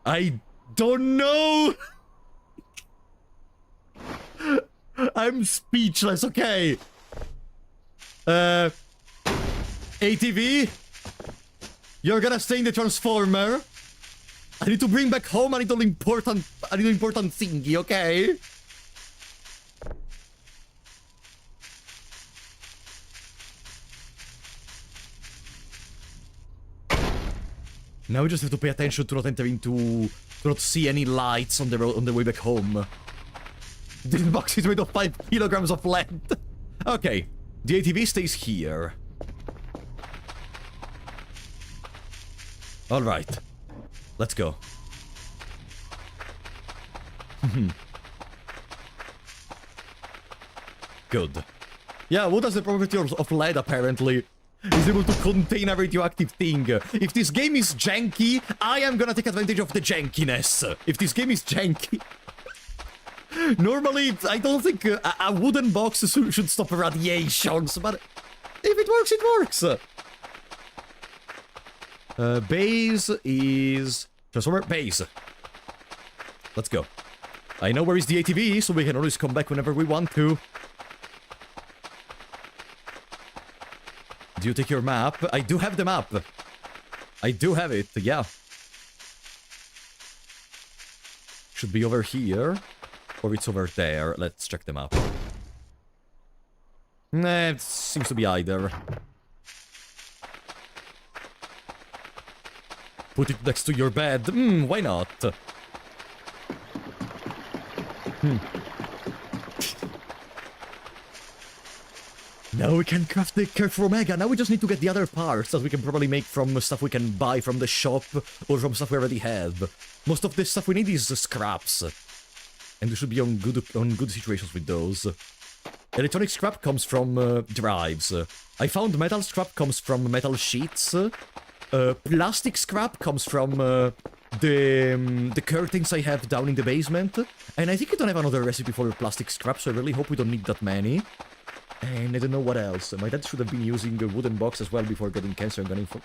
I don't know. I'm speechless, okay. ATV, you're gonna stay in the transformer. I need to bring back home a little important thingy, okay? Now we just have to pay attention to not enter into... to not see any lights on the road on the way back home. This box is made of 5 kilograms of lead. Okay, the ATV stays here. Alright, let's go. Good. Yeah, what has the property of lead, apparently? Is able to contain a radioactive thing. If this game is janky, I am gonna take advantage of the jankiness. If this game is janky... Normally, I don't think a wooden box should stop radiations, but if it works, it works. Base is... Transformer, base. Let's go. I know where is the ATV, so we can always come back whenever we want to. Do you take your map? I do have the map. I do have it, yeah. Should be over here. Or it's over there. Let's check the map. Nah, it seems to be either. Put it next to your bed. Why not? Now we can craft the KERFUR Omega. Now we just need to get the other parts that we can probably make from stuff we can buy from the shop or from stuff we already have. Most of the stuff we need is scraps. And we should be on good situations with those. Electronic scrap comes from drives. I found metal scrap comes from metal sheets. Plastic scrap comes from the curtains I have down in the basement. And I think I don't have another recipe for plastic scrap, so I really hope we don't need that many. And I don't know what else. My dad should have been using a wooden box as well before getting cancer and gunning for...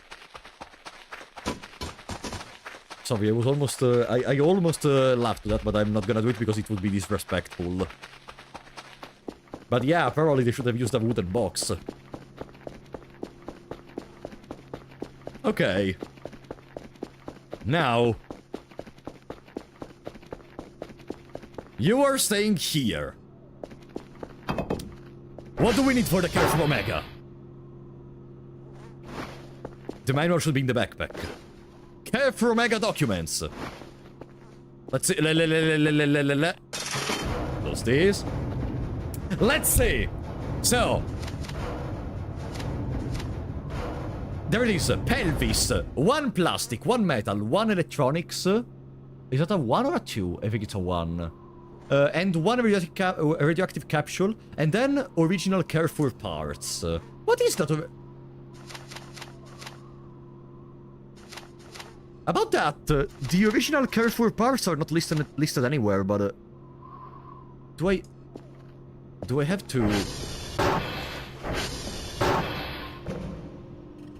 Sorry, I was almost... I almost laughed at that, but I'm not gonna do it because it would be disrespectful. But yeah, probably they should have used a wooden box. Okay. Now... You are staying here. What do we need for the KERFUR Omega? The manual should be in the backpack. KERFUR Omega documents. Let's see. Close these. Let's see. So. There it is. Pelvis. 1 plastic, 1 metal, 1 electronics. Is that a 1 or a 2? I think it's a 1. And 1 radioactive capsule, and then original KERFUR parts. What is that? About that, the original KERFUR parts are not listed anywhere, but do I have to?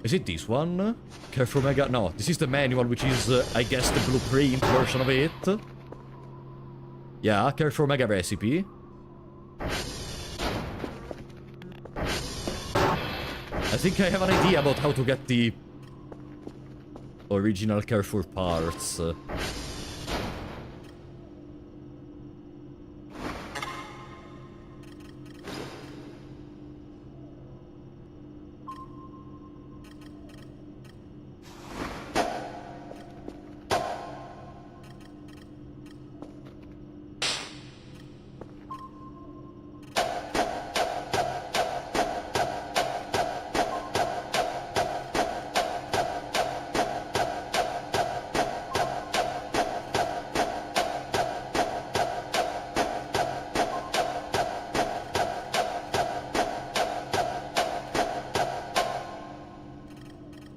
Is it this one? KERFUR Omega? No, this is the manual, which is, I guess, the blueprint version of it. Yeah, KERFUR Omega recipe. I think I have an idea about how to get the original KERFUR parts.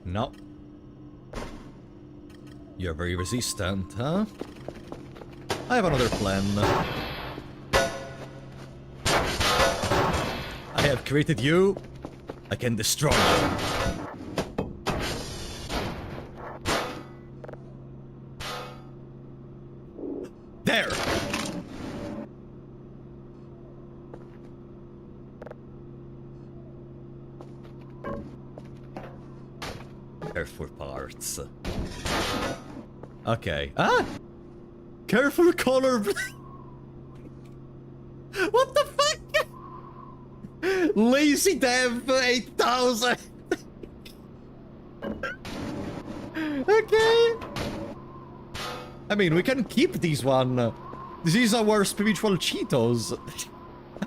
No. You're very resistant, huh? I have another plan. I have created you. I can destroy you. There! KERFUR parts. Okay. Ah! KERFUR color. What the fuck? Lazy Dev 8000. Okay. I mean, we can keep this one. This is our spiritual Cheetos.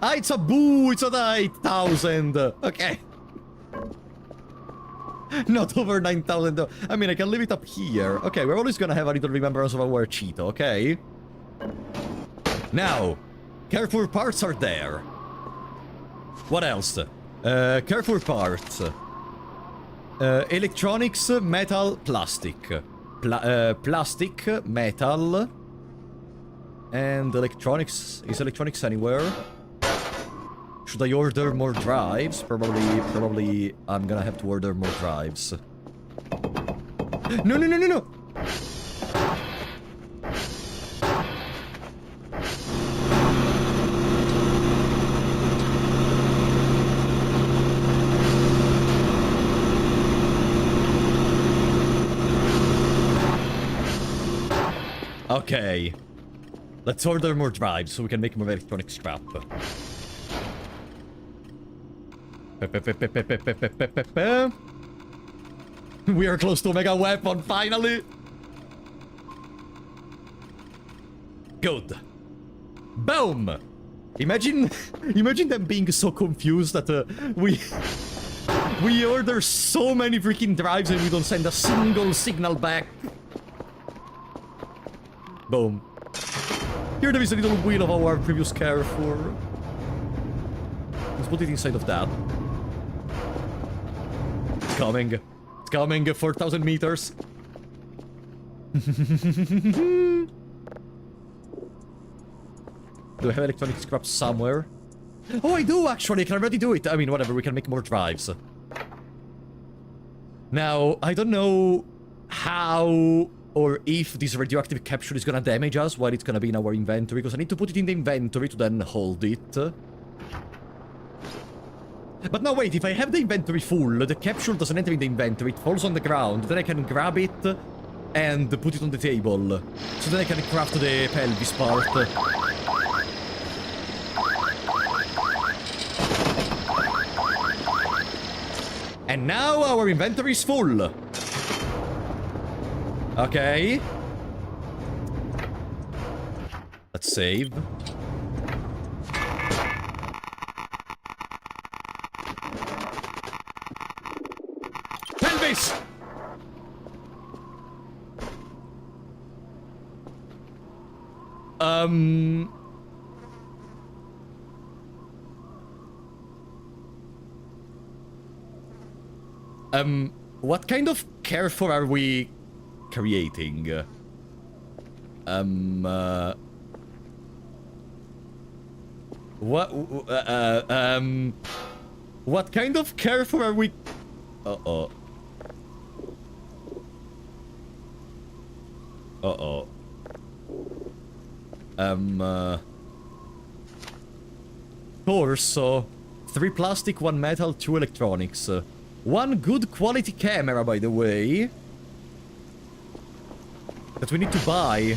Ah, it's a boo. It's not 8,000. Okay. Not over 9,000. I mean, I can leave it up here. Okay, we're always gonna have a little remembrance of our Cheeto, okay? Now, KERFUR parts are there. What else? KERFUR parts. Electronics, metal, plastic. Plastic, metal. And electronics. Is electronics anywhere? Should I order more drives? Probably I'm gonna have to order more drives. No, no, no, no, no! Okay. Let's order more drives so we can make more electronic scrap. We are close to Omega Weapon, finally! Good. Boom! Imagine them being so confused that we order so many freaking drives and we don't send a single signal back. Boom. Here there is a little wheel of our previous KERFUR. Let's put it inside of that. It's coming. It's coming, 4,000 meters. Do I have electronic scrap somewhere? Oh, I do, actually. I can already do it. I mean, whatever. We can make more drives. Now, I don't know how or if this radioactive capsule is gonna damage us while it's gonna be in our inventory, because I need to put it in the inventory to then hold it. But no, wait, if I have the inventory full, the capsule doesn't enter in the inventory, it falls on the ground, then I can grab it and put it on the table. So then I can craft the pelvis part. And now our inventory is full. Okay. Let's save. Pelvis! What kind of KERFUR are we creating? What kind of KERFUR are we... Uh-oh. Uh-oh. Torso. 3 plastic, 1 metal, 2 electronics. 1 good quality camera, by the way. That we need to buy.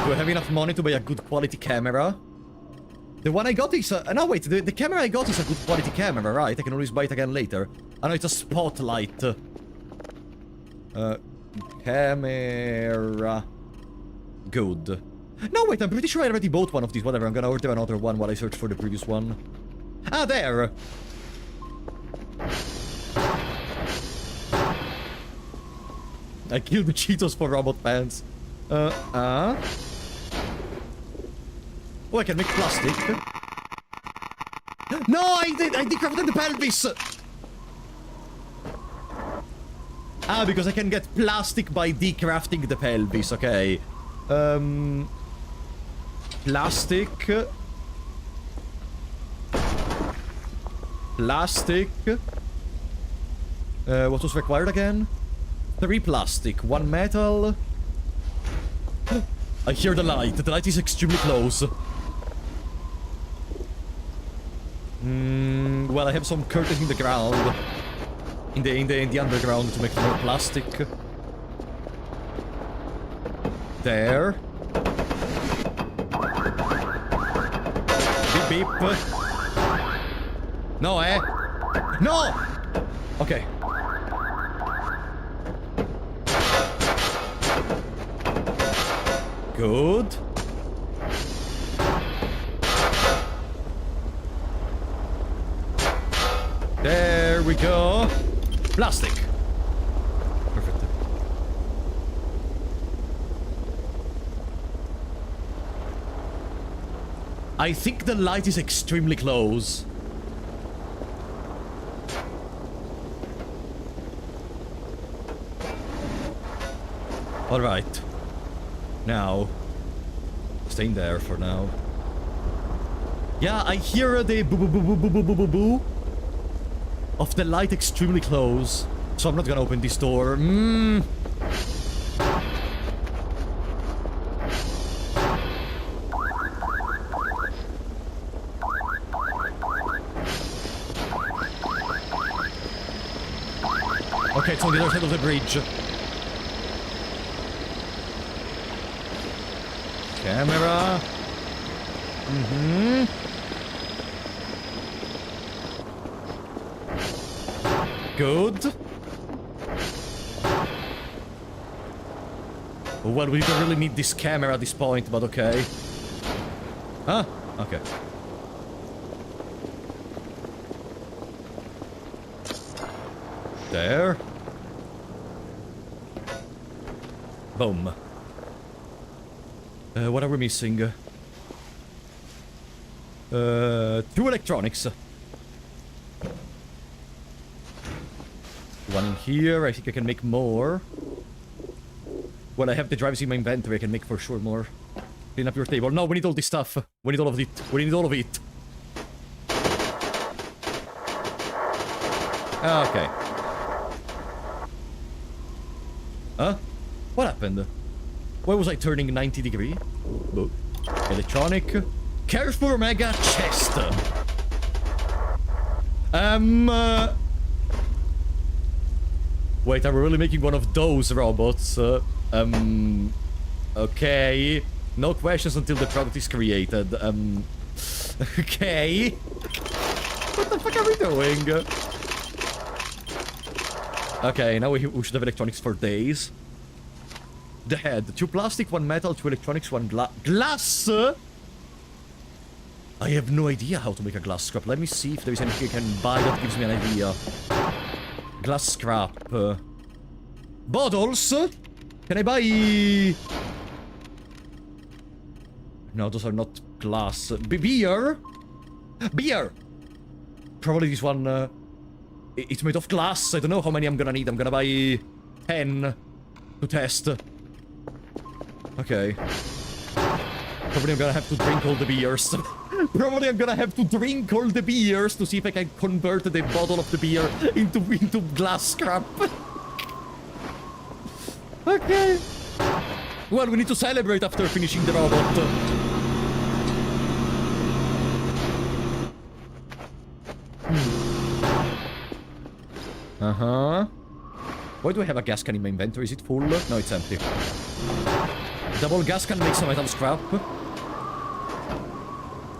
Do I have enough money to buy a good quality camera? The one I got is a... no, wait, the camera I got is a good quality camera, right? I can always buy it again later. I know it's a spotlight. Camera... good. No, wait, I'm pretty sure I already bought one of these. Whatever, I'm gonna order another one while I search for the previous one. Ah, there! I killed the Cheetos for robot pants. Oh, I can make plastic. No, I decrafted the pelvis! Ah, because I can get plastic by decrafting the pelvis, okay. Plastic. Plastic. What was required again? 3 plastic, 1 metal. I hear the light. The light is extremely close. Well, I have some curtains in the ground. In the underground to make more plastic. There. beep. No, eh? No! Okay. Good. There we go. Plastic. Perfect. I think the light is extremely close. All right. Now, staying there for now. Yeah, I hear the boo boo boo boo boo boo boo boo boo of the light extremely close. So I'm not gonna open this door. Okay, it's on the other side of the bridge. Camera. Good. Well, we don't really need this camera at this point, but okay. Huh? Okay. There. Boom. What are we missing? 2 electronics. One in here. I think I can make more. When I have the drives in my inventory, I can make for sure more. Clean up your table. No, we need all this stuff. We need all of it. We need all of it. Okay. Huh? What happened? Why was I turning 90 degree? Oh. Electronic. KERFUR Mega Chest. Wait, are we really making one of those robots? Okay. No questions until the product is created. Okay. What the fuck are we doing? Okay, now we should have electronics for days. The head. 2 plastic, 1 metal, 2 electronics, 1 glass! I have no idea how to make a glass scrap. Let me see if there is anything I can buy that gives me an idea. Glass scrap. Bottles? Can I buy... No, those are not glass. Beer? Beer! Probably this one... it's made of glass. I don't know how many I'm gonna need. I'm gonna buy 10 to test. Okay. Probably I'm gonna have to drink all the beers. Probably I'm gonna have to drink all the beers to see if I can convert the bottle of the beer into glass scrap. Okay. Well, we need to celebrate after finishing the robot. Uh-huh. Why do I have a gas can in my inventory? Is it full? No, it's empty. Double gas can make some metal scrap.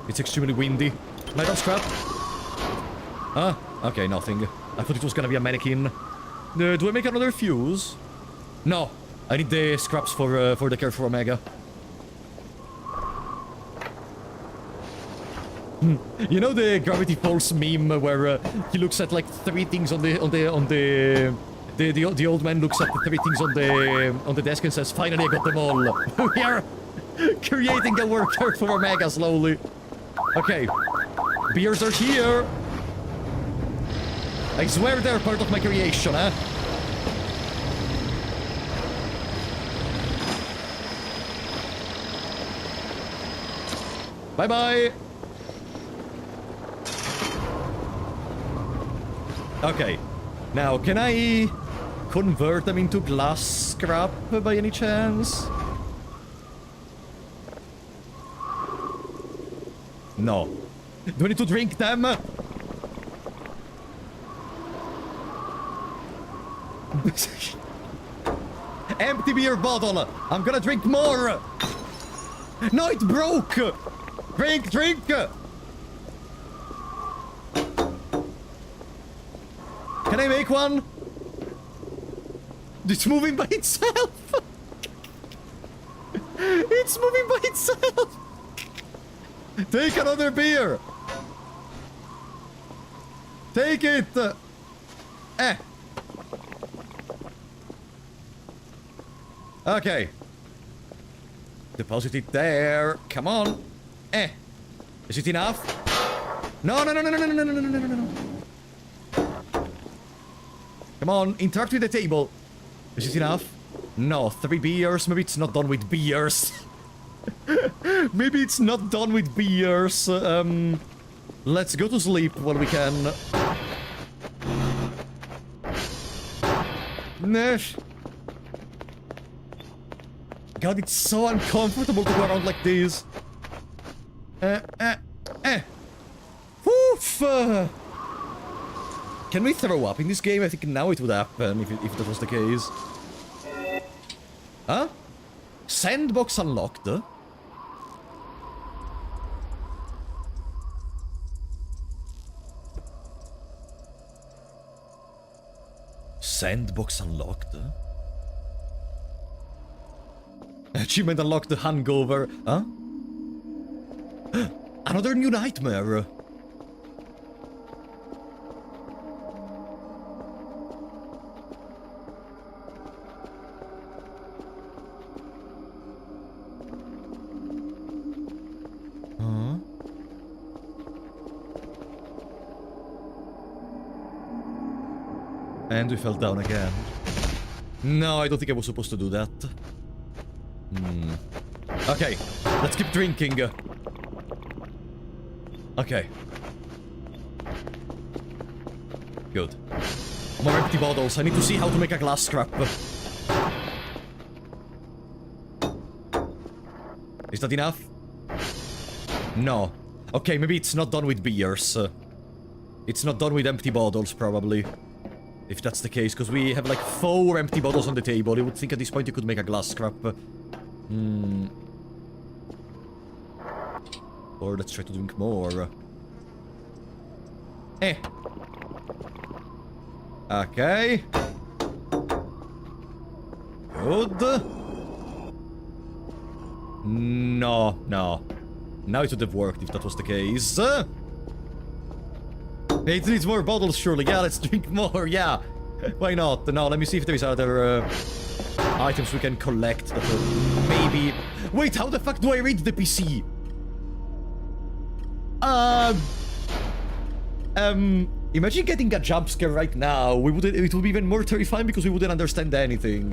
It's extremely windy. Metal scrap? Ah, okay, nothing. I thought it was gonna be a mannequin. Do I make another fuse? No. I need the scraps for the KERFUR Omega. You know the Gravity Falls meme where he looks at like 3 things on the old man looks at the 3 things on the desk and says, "Finally, I got them all." We are creating a worker for Omega slowly. Okay, beers are here. I swear they're part of my creation, huh? Bye bye. Okay, now can I convert them into glass scrap by any chance? No. Do I need to drink them? Empty beer bottle! I'm gonna drink more! No, it broke! Drink, drink! Can I make one? It's moving by itself! It's moving by itself! Take another beer! Take it! Okay. Deposit it there. Come on. Is it enough? No, no, no, no, no, no, no, no, no, no, no, no. Come on, interact with the table. Is it enough? No, 3 beers. Maybe it's not done with beers. Maybe it's not done with beers. Let's go to sleep while we can. Nesh. God, it's so uncomfortable to go around like this. Woof! Can we throw up in this game? I think now it would happen if that was the case. Huh? Sandbox unlocked? Sandbox unlocked? Achievement unlocked the hangover. Huh? Another new nightmare. Huh? And we fell down again. No, I don't think I was supposed to do that. Okay, let's keep drinking. Okay. Good. More empty bottles. I need to see how to make a glass scrap. Is that enough? No. Okay, maybe it's not done with beers. It's not done with empty bottles, probably. If that's the case, because we have like 4 empty bottles on the table. You would think at this point you could make a glass scrap. Or let's try to drink more. Okay. Good. No, no. Now it would have worked if that was the case. It needs more bottles, surely. Yeah, let's drink more, yeah. Why not? No, let me see if there's other items we can collect that maybe... Wait, how the fuck do I read the PC? Imagine getting a jump scare right now. It would be even more terrifying because we wouldn't understand anything.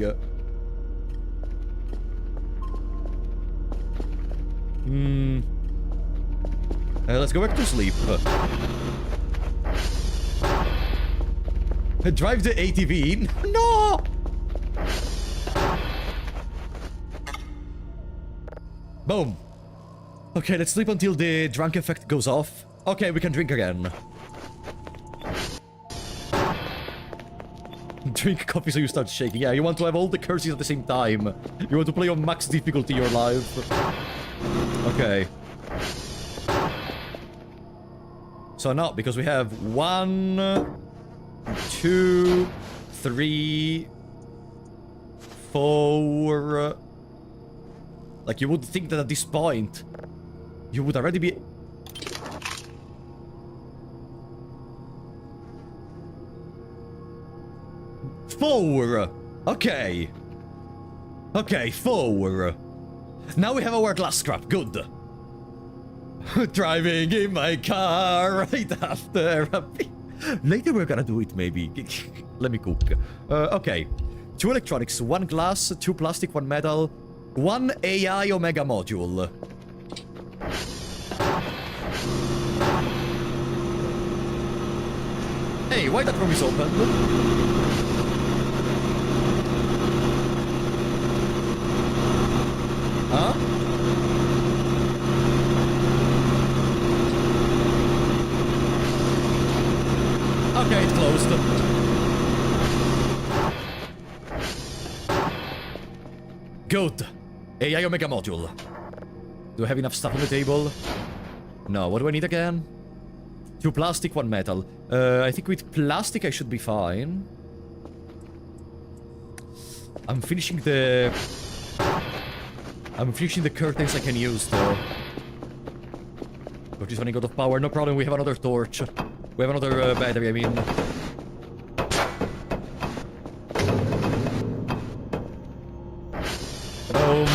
Let's go back to sleep. Drive the ATV. No! Boom. Okay, let's sleep until the drunk effect goes off. Okay, we can drink again. Drink coffee so you start shaking. Yeah, you want to have all the curses at the same time. You want to play on max difficulty your life. Okay. So no, because we have 1, 2, 3, 4. Like, you would think that at this point, you would already be... Four! Okay. Okay, 4. Now we have our glass scrap. Good. Driving in my car right after a... Later we're gonna do it, maybe. Let me cook. Okay. 2 electronics, 1 glass, 2 plastic, 1 metal, 1 AI Omega module. Hey, why that room is open? Huh? Okay, it's closed. Good. AI Omega module. Do I have enough stuff on the table? No, what do I need again? 2 plastic, 1 metal. I think with plastic I should be fine. I'm finishing the curtains I can use, though. Torch is running out of power. No problem, we have another torch. We have another battery, I mean. Boom.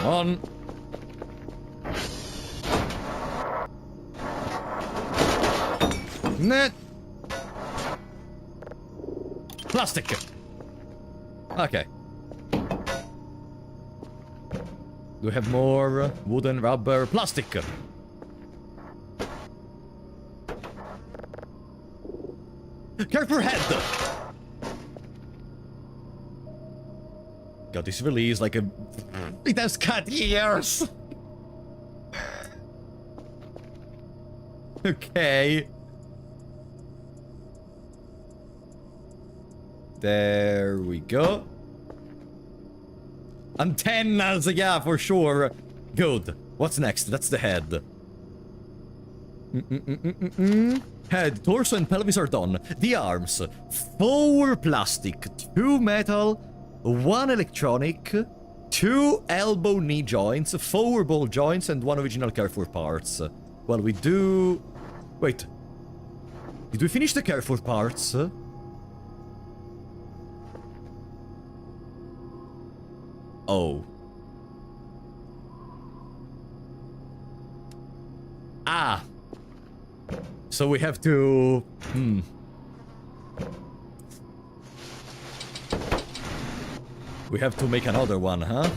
Come on. Net. Plastic. Okay. Do we have more wooden, rubber, plastic? KERFUR head! God, this really is like a... It has cut ears! Okay. There we go. Antennas, yeah, for sure. Good. What's next? That's the head. Head, torso, and pelvis are done. The arms. 4 plastic, 2 metal, 1 electronic, 2 elbow knee joints, 4 ball joints, and 1 original KERFUR parts. Well, we do... Wait. Did we finish the KERFUR parts? Oh. Ah. So we have to... We have to make another one, huh?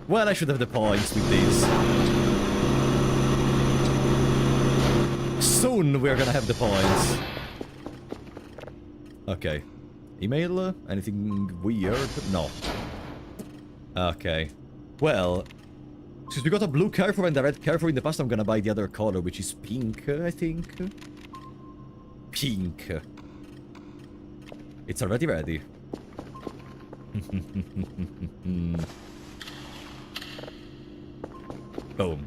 Well, I should have the points with these. Soon we're gonna have the points. Okay. Email? Anything weird? No. Okay. Well, since we got a blue KERFUR and a red KERFUR in the past, I'm gonna buy the other color, which is pink, I think. Pink. It's already ready. Boom.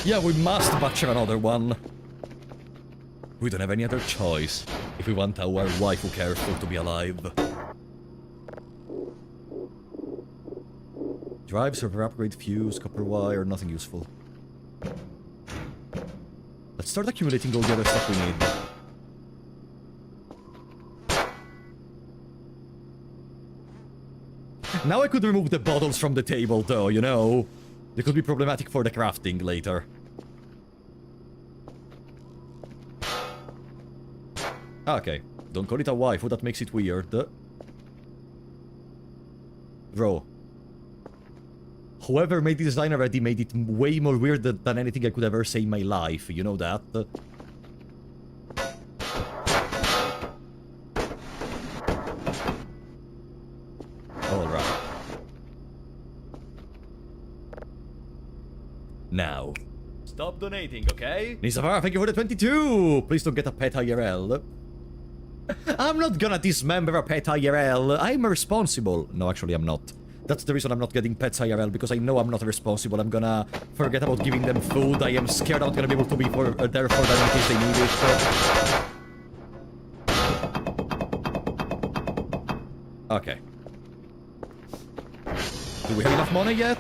Yeah, we must butcher another one. We don't have any other choice if we want our waifu KERFUR to be alive. Drive, server upgrade, fuse, copper wire, nothing useful. Let's start accumulating all the other stuff we need. Now I could remove the bottles from the table, though, you know? They could be problematic for the crafting later. Okay. Don't call it a waifu, that makes it weird. Bro. Whoever made this design already made it way more weird than anything I could ever say in my life, you know that? Alright. Now. Stop donating, okay? Nisavara, thank you for the 22! Please don't get a pet IRL. I'm not gonna dismember a pet IRL. I'm responsible. No, actually, I'm not. That's the reason I'm not getting pets IRL, because I know I'm not responsible. I'm gonna forget about giving them food. I am scared I'm not gonna be able to be there for them in case they need it. Okay. Do we have enough money yet?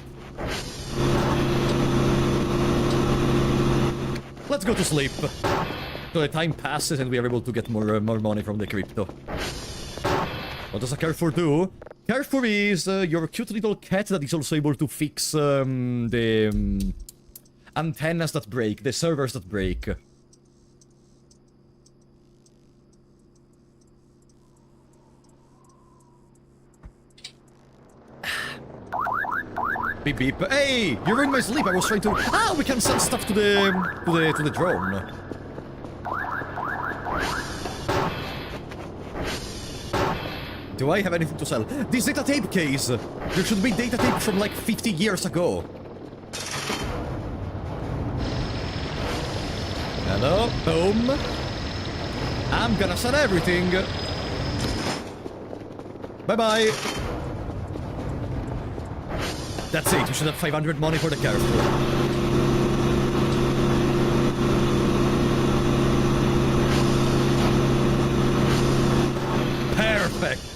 Let's go to sleep. So the time passes and we are able to get more money from the crypto. What does a KERFUR do? KERFUR is your cute little cat that is also able to fix the antennas that break, the servers that break. Beep beep. Hey, you ruined my sleep. I was trying to. Ah, we can send stuff to the drone. Do I have anything to sell? This data tape case! There should be data tape from like 50 years ago. Hello? Boom. I'm gonna sell everything. Bye-bye. That's it. We should have 500 money for the KERFUR. Perfect!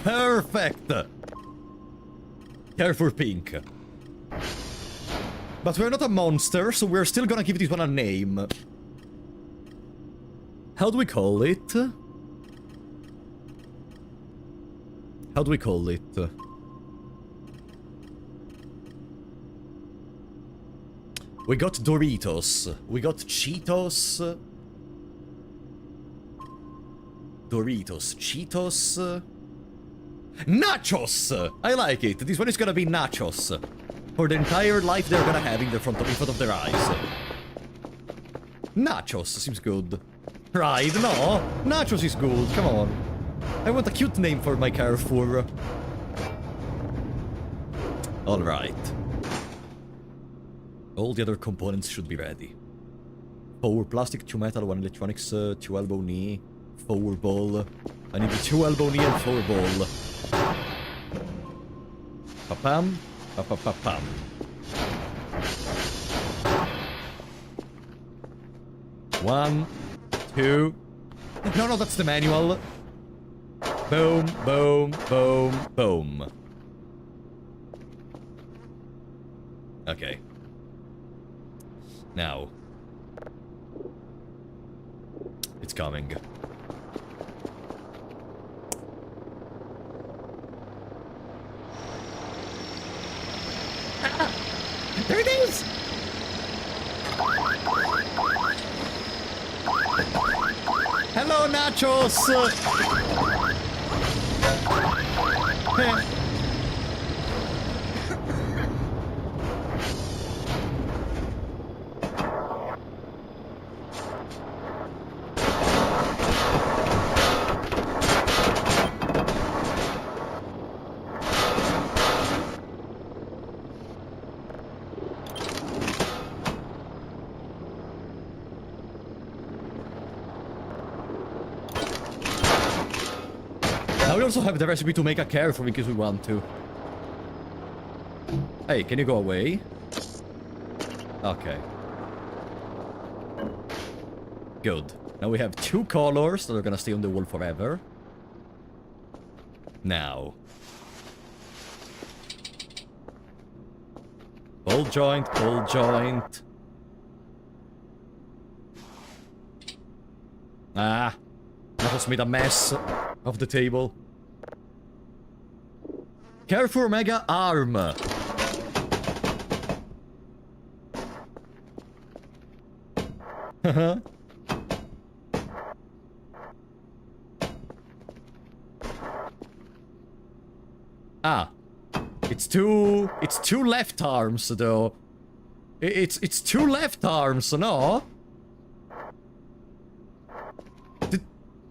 Perfect! KERFUR pink. But we're not a monster, so we're still gonna give this one a name. How do we call it? How do we call it? We got Doritos. We got Cheetos. Doritos, Cheetos, Nachos! I like it. This one is gonna be Nachos. For the entire life they're gonna have in front of their eyes. Nachos seems good. Right, no. Nachos is good, come on. I want a cute name for my KERFUR. Alright. All the other components should be ready. 4 plastic, 2 metal, 1 electronics, 2 elbow knee. 4 ball. I need 2 elbow knee and 4 ball. Pa-pam. Pa-pa-pa-pam. One, 2. No, that's the manual. Boom, boom, boom, boom. Okay. Now. It's coming. There it is! Hello, Nachos! We also have the recipe to make a KERFUR in case we want to. Hey, can you go away? Okay. Good. Now we have 2 colors that are gonna stay on the wall forever. Now. Ball joint, ball joint. Ah. That just made a mess of the table. KERFUR Mega Arm. Ah. It's two left arms though. It's 2 left arms, no?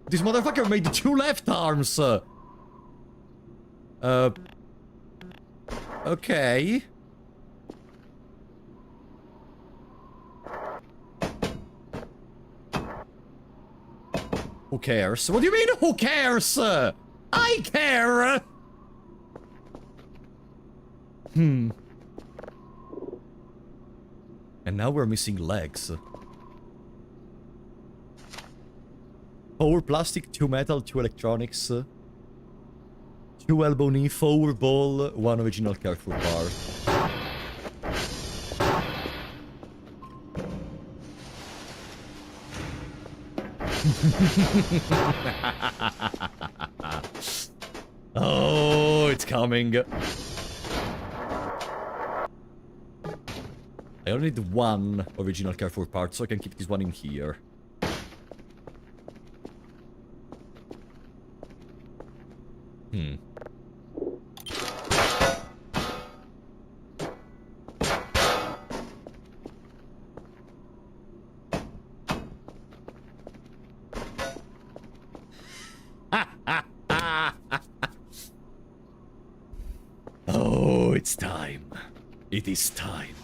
This motherfucker made 2 left arms. Okay. Who cares? What do you mean, who cares? I care! And now we're missing legs. 4 plastic, 2 metal, 2 electronics. 2 elbow knee, 4 ball, 1 original KERFUR part. Oh, it's coming. I only need 1 original KERFUR part, so I can keep this one in here. it's time. It is time.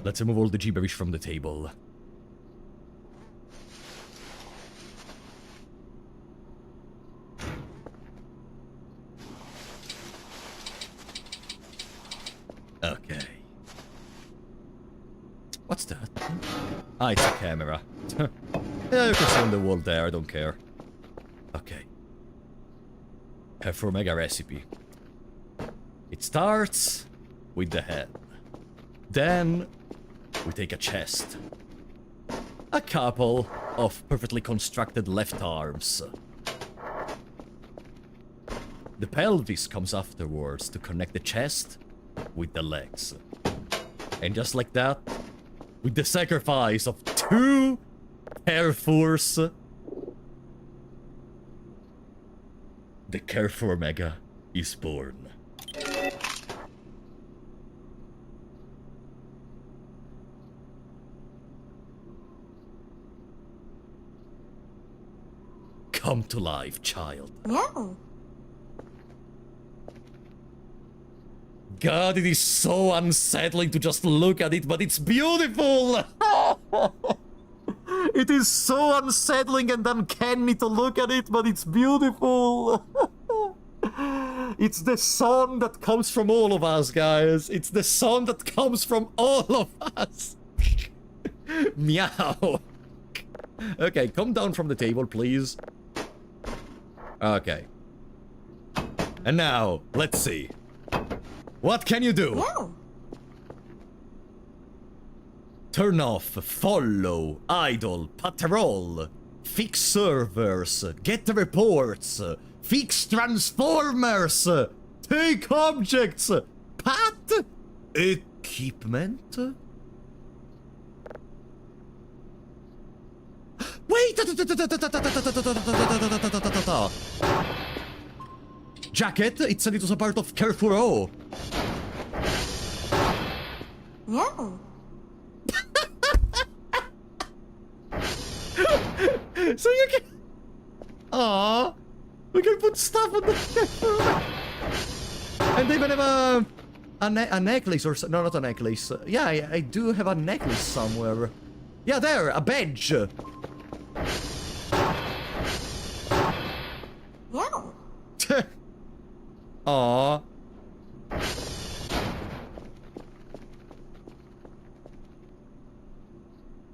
Let's remove all the gibberish from the table. Okay. What's that? Ah, it's a camera. Yeah, you can see on the wall there, I don't care. Okay. KERFUR Mega recipe. It starts with the head. Then we take a chest. A couple of perfectly constructed left arms. The pelvis comes afterwards to connect the chest with the legs. And just like that, with the sacrifice of 2 KERFURs, the KERFUR Mega is born. Come to life, child. No. God, it is so unsettling to just look at it, but it's beautiful! It is so unsettling and uncanny to look at it, but it's beautiful! It's the song that comes from all of us, guys. It's the song that comes from all of us. Meow. Okay, come down from the table, please. Okay. And now, let's see. What can you do? No. Turn off, follow, idle, patrol, fix servers, get reports, fix transformers, take objects, pat, equipment. Wait! Jacket, it said it was a part of KERFUR. No. So you can... Aww. We can put stuff on the... And they even have a necklace or... No, not a necklace. Yeah, I do have a necklace somewhere. Yeah, there, a badge. No. Aww.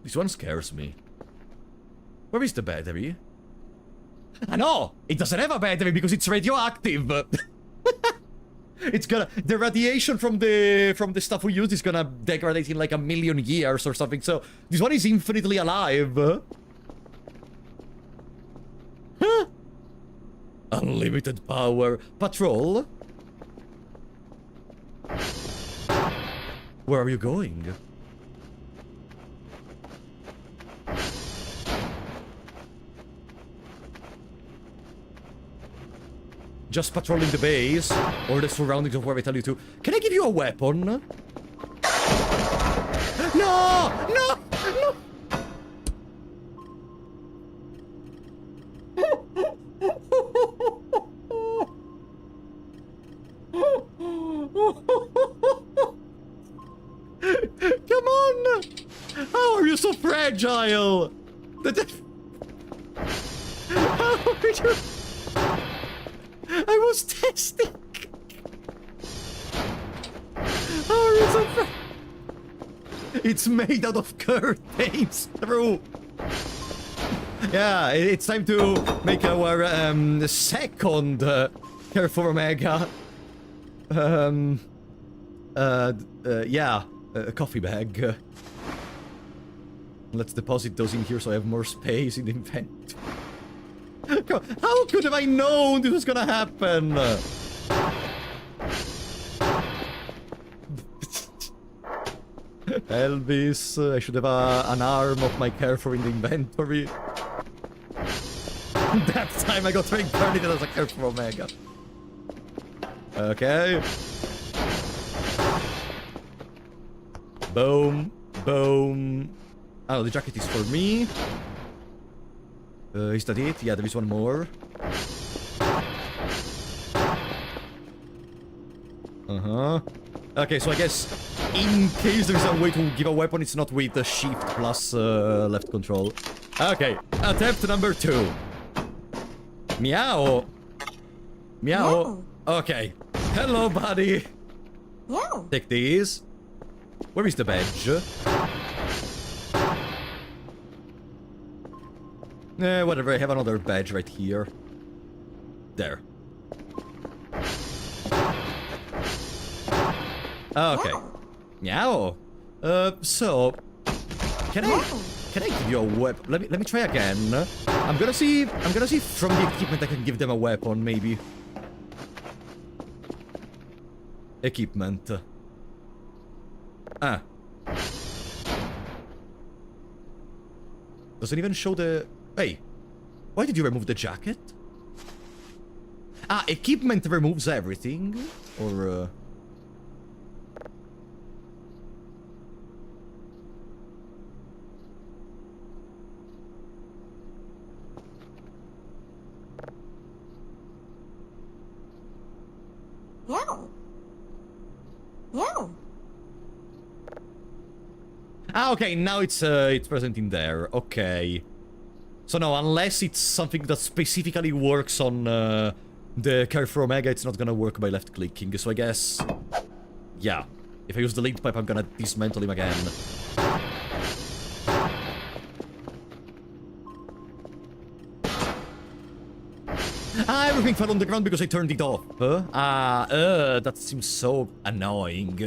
This one scares me. Where is the battery? Ah, no! It doesn't have a battery because it's radioactive! It's gonna... The radiation from the stuff we use is gonna degrade in like 1,000,000 years or something, so... This one is infinitely alive! Huh? Unlimited power. Patrol? Where are you going? Just patrolling the base, or the surroundings of where I tell you to. Can I give you a weapon? No! No! No! Come on! How are you so fragile? How are you... I was testing. How are you so It's made out of curtains, through. Yeah, it's time to make our second KERFUR Mega. Yeah, a coffee bag. Let's deposit those in here so I have more space in the inventory. How could have I known this was gonna happen? Elvis, I should have an arm of my KERFUR in the inventory. That time I got reincarnated as a KERFUR Omega. Okay. Boom. Boom. Oh, the jacket is for me. Is that it? Yeah, there is one more. Uh-huh. Okay, so I guess in case there's a way to give a weapon, it's not with the shift plus left control. Okay, attempt number 2. Meow. Meow. Okay. Hello, buddy. Meow. Take these. Where is the badge? Whatever, I have another badge right here. There. Okay. Meow. So can I give you a weapon? Let me try again. I'm gonna see from the equipment I can give them a weapon, maybe. Equipment. Ah. Doesn't even show the... Hey. Why did you remove the jacket? Ah, equipment removes everything? Or, Meow. Meow. Ah, okay, now it's present in there. Okay. So no, unless it's something that specifically works on the KERFUR Omega, it's not gonna work by left-clicking. So I guess... Yeah. If I use the lead pipe, I'm gonna dismantle him again. Ah, everything fell on the ground because I turned it off. That seems so annoying.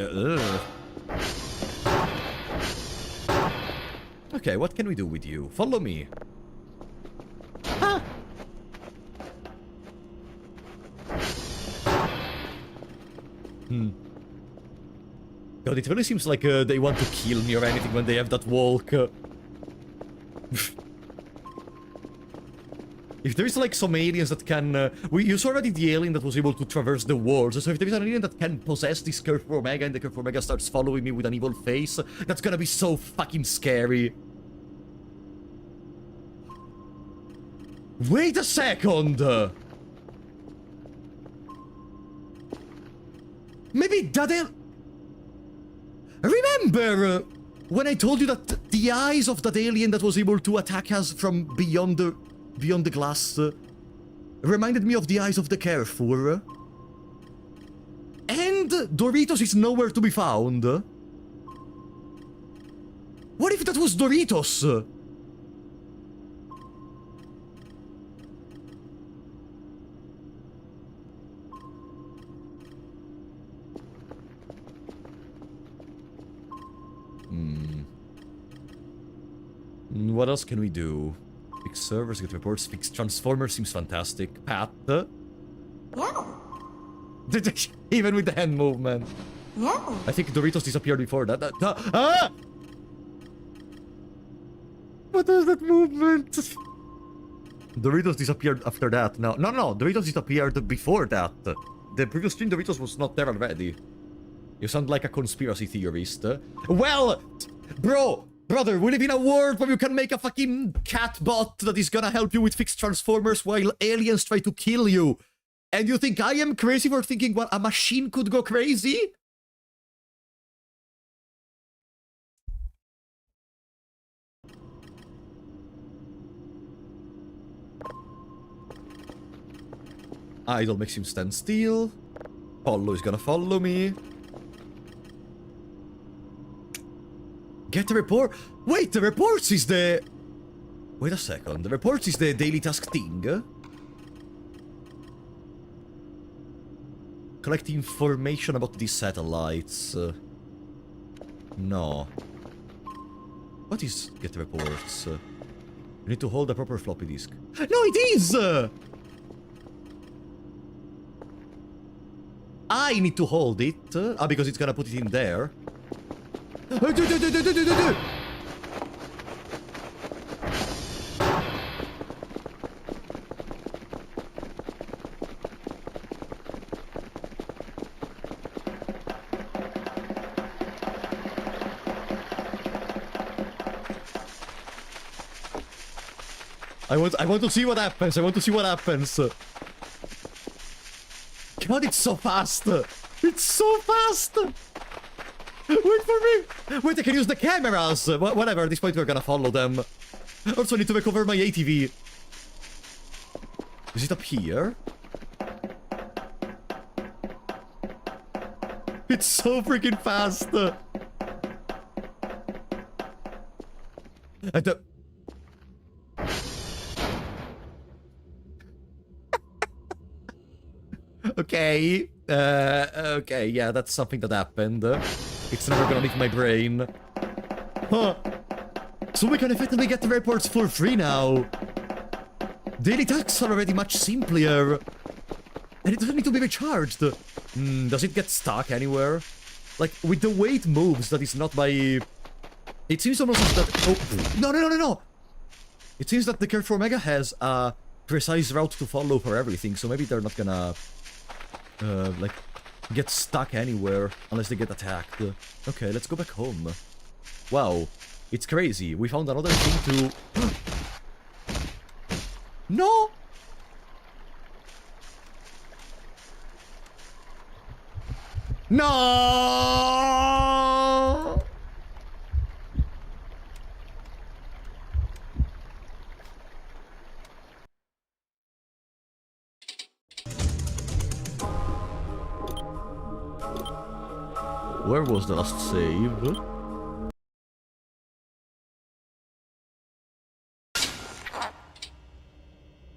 Okay, what can we do with you? Follow me. Ah! God, it really seems like they want to kill me or anything when they have that walk. If there is like some aliens that can... you saw already the alien that was able to traverse the walls, so if there is an alien that can possess this KERFUR Omega and the KERFUR Omega starts following me with an evil face, that's gonna be so fucking scary. Wait a second! Maybe that... Remember when I told you that the eyes of that alien that was able to attack us from beyond the glass reminded me of the eyes of the KERFUR? And Doritos is nowhere to be found. What if that was Doritos? What else can we do? Fix servers, get reports, fix transformers seems fantastic. Pat? Meow. Even with the hand movement. Meow. I think Doritos disappeared before that. Ah! What was that movement? Doritos disappeared after that. No, Doritos disappeared before that. The previous stream Doritos was not there already. You sound like a conspiracy theorist. Well, brother, we live in a world where you can make a fucking cat bot that is gonna help you with fixed transformers while aliens try to kill you. And you think I am crazy for thinking what a machine could go crazy? Idle makes him stand still. Follow is gonna follow me. Get the report. Wait, the reports is the... Wait a second. The reports is the daily task thing. Collect information about these satellites. No. What is get reports? You need to hold a proper floppy disk. No, it is! I need to hold it. Because it's gonna put it in there. I want to see what happens. I want to see what happens. God, it's so fast. It's so fast! Wait for me! Wait, I can use the cameras! Whatever, at this point we're gonna follow them. Also, I need to recover my ATV. Is it up here? It's so freaking fast! I don't... Okay. Okay, yeah, that's something that happened. It's never gonna leave my brain. Huh. So we can effectively get the reports for free now. Daily tasks are already much simpler. And it doesn't need to be recharged. Does it get stuck anywhere? Like, with the way it moves, that is not by... It seems almost as that... Oh, no! It seems that the KERFUR Omega has a precise route to follow for everything, so maybe they're not gonna... like, get stuck anywhere unless they get attacked. Okay, let's go back home. Wow, it's crazy. We found another thing to... No! No! Where was the last save?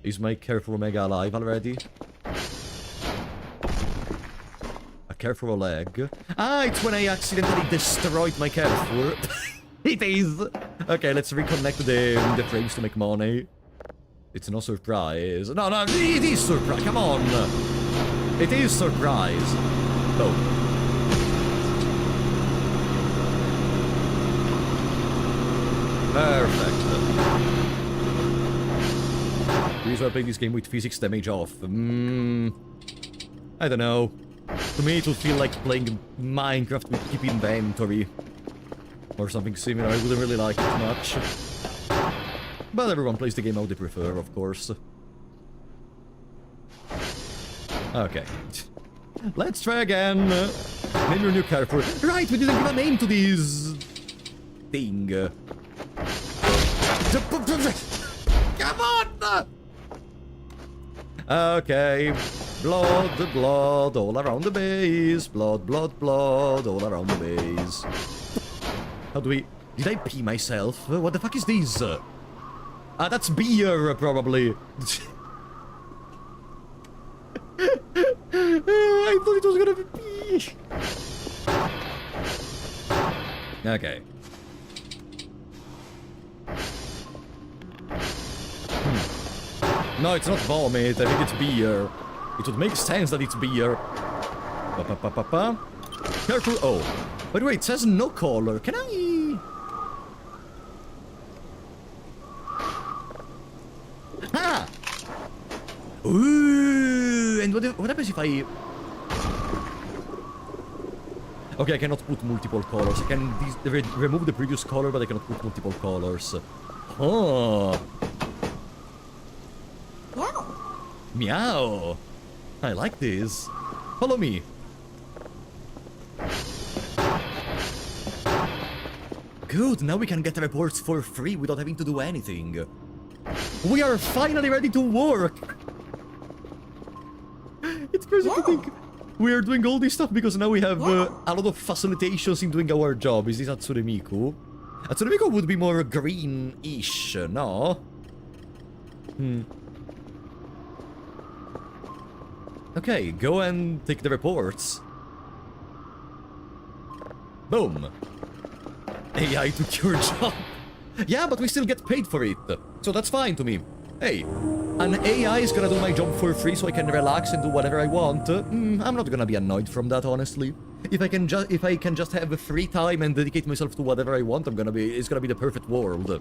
Is my KERFUR Omega alive already? A KERFUR leg? Ah, it's when I accidentally destroyed my KERFUR. It is! Okay, let's reconnect the frames to make money. It's no surprise. No, it is surprise. Come on! It is surprise. Oh. Perfect. Please I play this game with physics damage off. I don't know. To me it would feel like playing Minecraft with keep inventory. Or something similar. I wouldn't really like it much. But everyone plays the game how they prefer, of course. Okay. Let's try again. Name your new character. Right, we didn't give a name to this... thing. Come on! Okay. Blood all around the base. Blood all around the base. How do we... Did I pee myself? What the fuck is this? Ah, that's beer, probably. I thought it was gonna be pee. Okay. No, it's not vomit. I think it's beer. It would make sense that it's beer. Careful. Oh. By the way, it says no color. Can I... Ah! Ooh! And what happens if I... Okay, I cannot put multiple colors. I can remove the previous color, but I cannot put multiple colors. Oh. Meow. Meow. I like this. Follow me. Good, now we can get reports for free without having to do anything. We are finally ready to work. It's crazy to think we are doing all this stuff because now we have a lot of facilitations in doing our job. Is this Atsuremiku? Atsuremiku would be more green-ish, no? Okay, go and take the reports. Boom. AI took your job. Yeah, but we still get paid for it. So that's fine to me. Hey, an AI is gonna do my job for free so I can relax and do whatever I want. I'm not gonna be annoyed from that, honestly. If I can just have a free time and dedicate myself to whatever I want, it's gonna be the perfect world.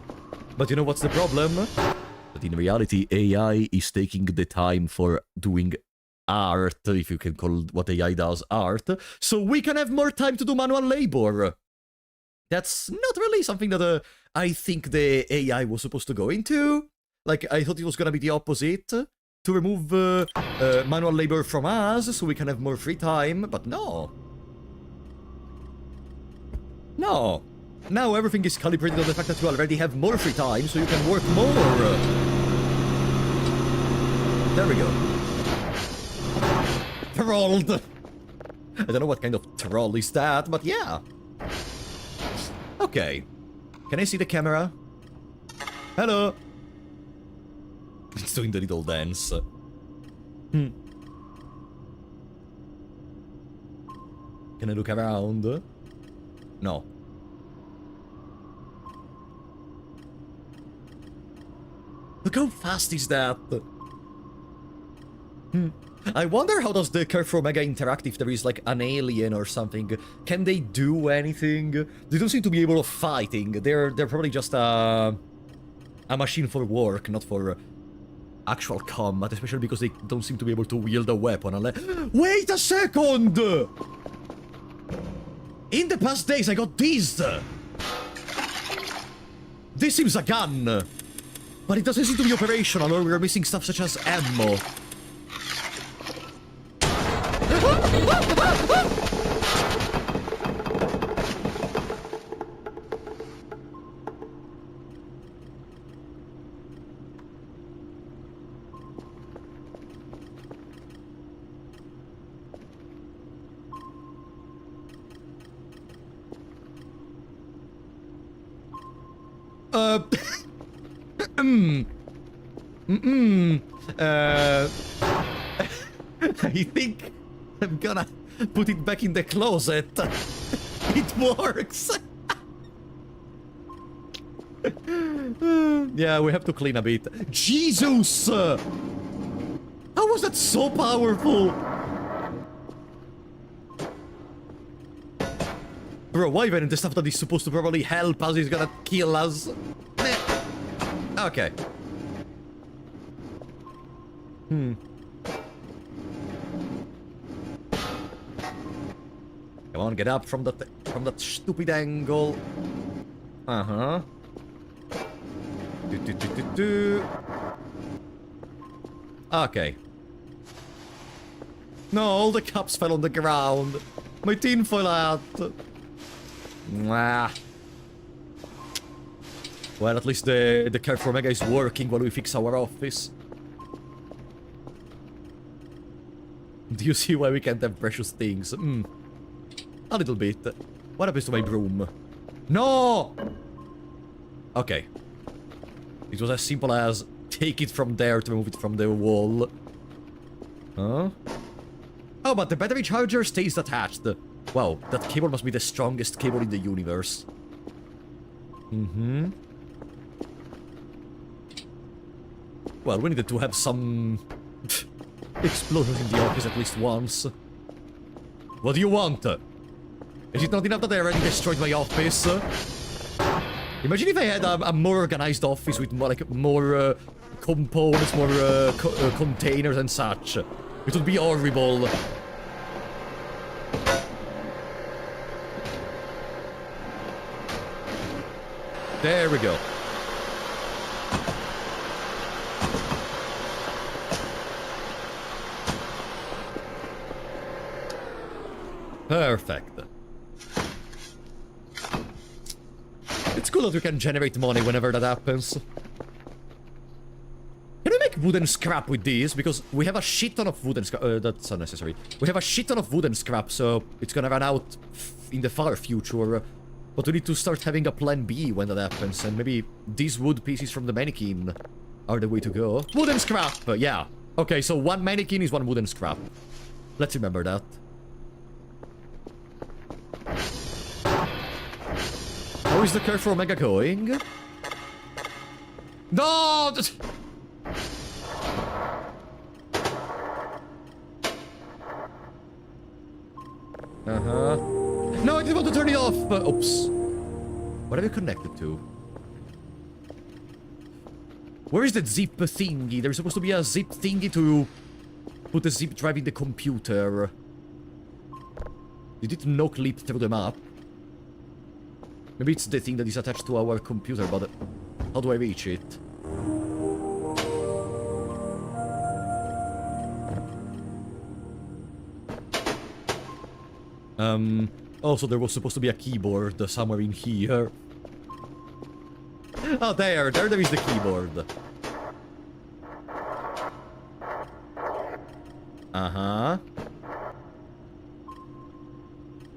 But you know what's the problem? That in reality, AI is taking the time for doing art, if you can call what AI does art, so we can have more time to do manual labor. That's not really something that I think the AI was supposed to go into. Like, I thought it was gonna be the opposite. to remove manual labor from us so we can have more free time, but no. No. Now everything is calibrated on the fact that you already have more free time, so you can work more. There we go. Trolled. I don't know what kind of troll is that, but yeah. Okay. Can I see the camera? Hello. It's doing the little dance. Can I look around? No. Look how fast is that? I wonder how does the KERFUR Omega interact if there is like an alien or something. Can they do anything? They don't seem to be able of fighting. They're probably just a machine for work, not for actual combat, especially because they don't seem to be able to wield a weapon unless... Wait a second! In the past days I got this! This seems a gun! But it doesn't seem to be operational, or we're missing stuff such as ammo. I think I'm gonna put it back in the closet. It works. Yeah, we have to clean a bit. Jesus! How was that so powerful? Bro, why even the stuff that is supposed to probably help us is gonna kill us? Okay. Come on, get up from that stupid angle. Uh-huh. Okay. No, all the cups fell on the ground. My tinfoil hat. Mwah. Well, at least the KERFUR Omega is working while we fix our office. Do you see why we can't have precious things? A little bit. What happens to my broom? No! Okay. It was as simple as take it from there to remove it from the wall. Huh? Oh, but the battery charger stays attached. Wow, that cable must be the strongest cable in the universe. Well, we needed to have some explosions in the office at least once. What do you want? Is it not enough that I already destroyed my office? Imagine if I had a more organized office with more, like, more components, more containers and such. It would be horrible. There we go. Perfect. It's cool that we can generate money whenever that happens. Can we make wooden scrap with these? Because we have a shit ton of wooden scrap. That's unnecessary. We have a shit ton of wooden scrap, so it's gonna run out in the far future. But we need to start having a plan B when that happens, and maybe these wood pieces from the mannequin are the way to go. Wooden scrap! Yeah. Okay, so one mannequin is one wooden scrap. Let's remember that. How is the KERFUR Omega going? No! Uh-huh. No, I didn't want to turn it off! Oops. What are you connected to? Where is the zip thingy? There's supposed to be a zip thingy to put the zip drive in the computer. Did it no-clip through the map? Maybe it's the thing that is attached to our computer, but how do I reach it? Also, there was supposed to be a keyboard somewhere in here. Oh, there is the keyboard. Uh-huh.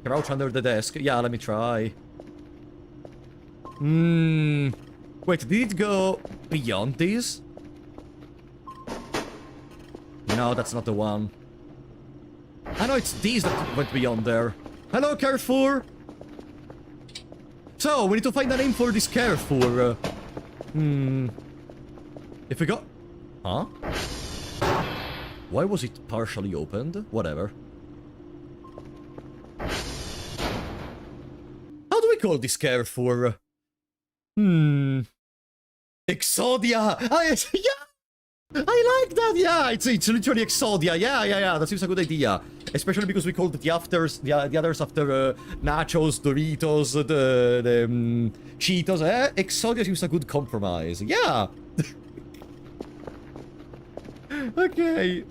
Crouch under the desk. Yeah, let me try. Wait, did it go beyond this? No, that's not the one. I know it's these that went beyond there. Hello, KERFUR! So, we need to find a name for this KERFUR. If we go... Huh? Why was it partially opened? Whatever. How do we call this KERFUR? Exodia! Yeah! I like that! Yeah, it's literally Exodia. Yeah. That seems a good idea. Especially because we called the others after Nachos, Doritos, the Cheetos. Exodia seems a good compromise. Yeah! Okay.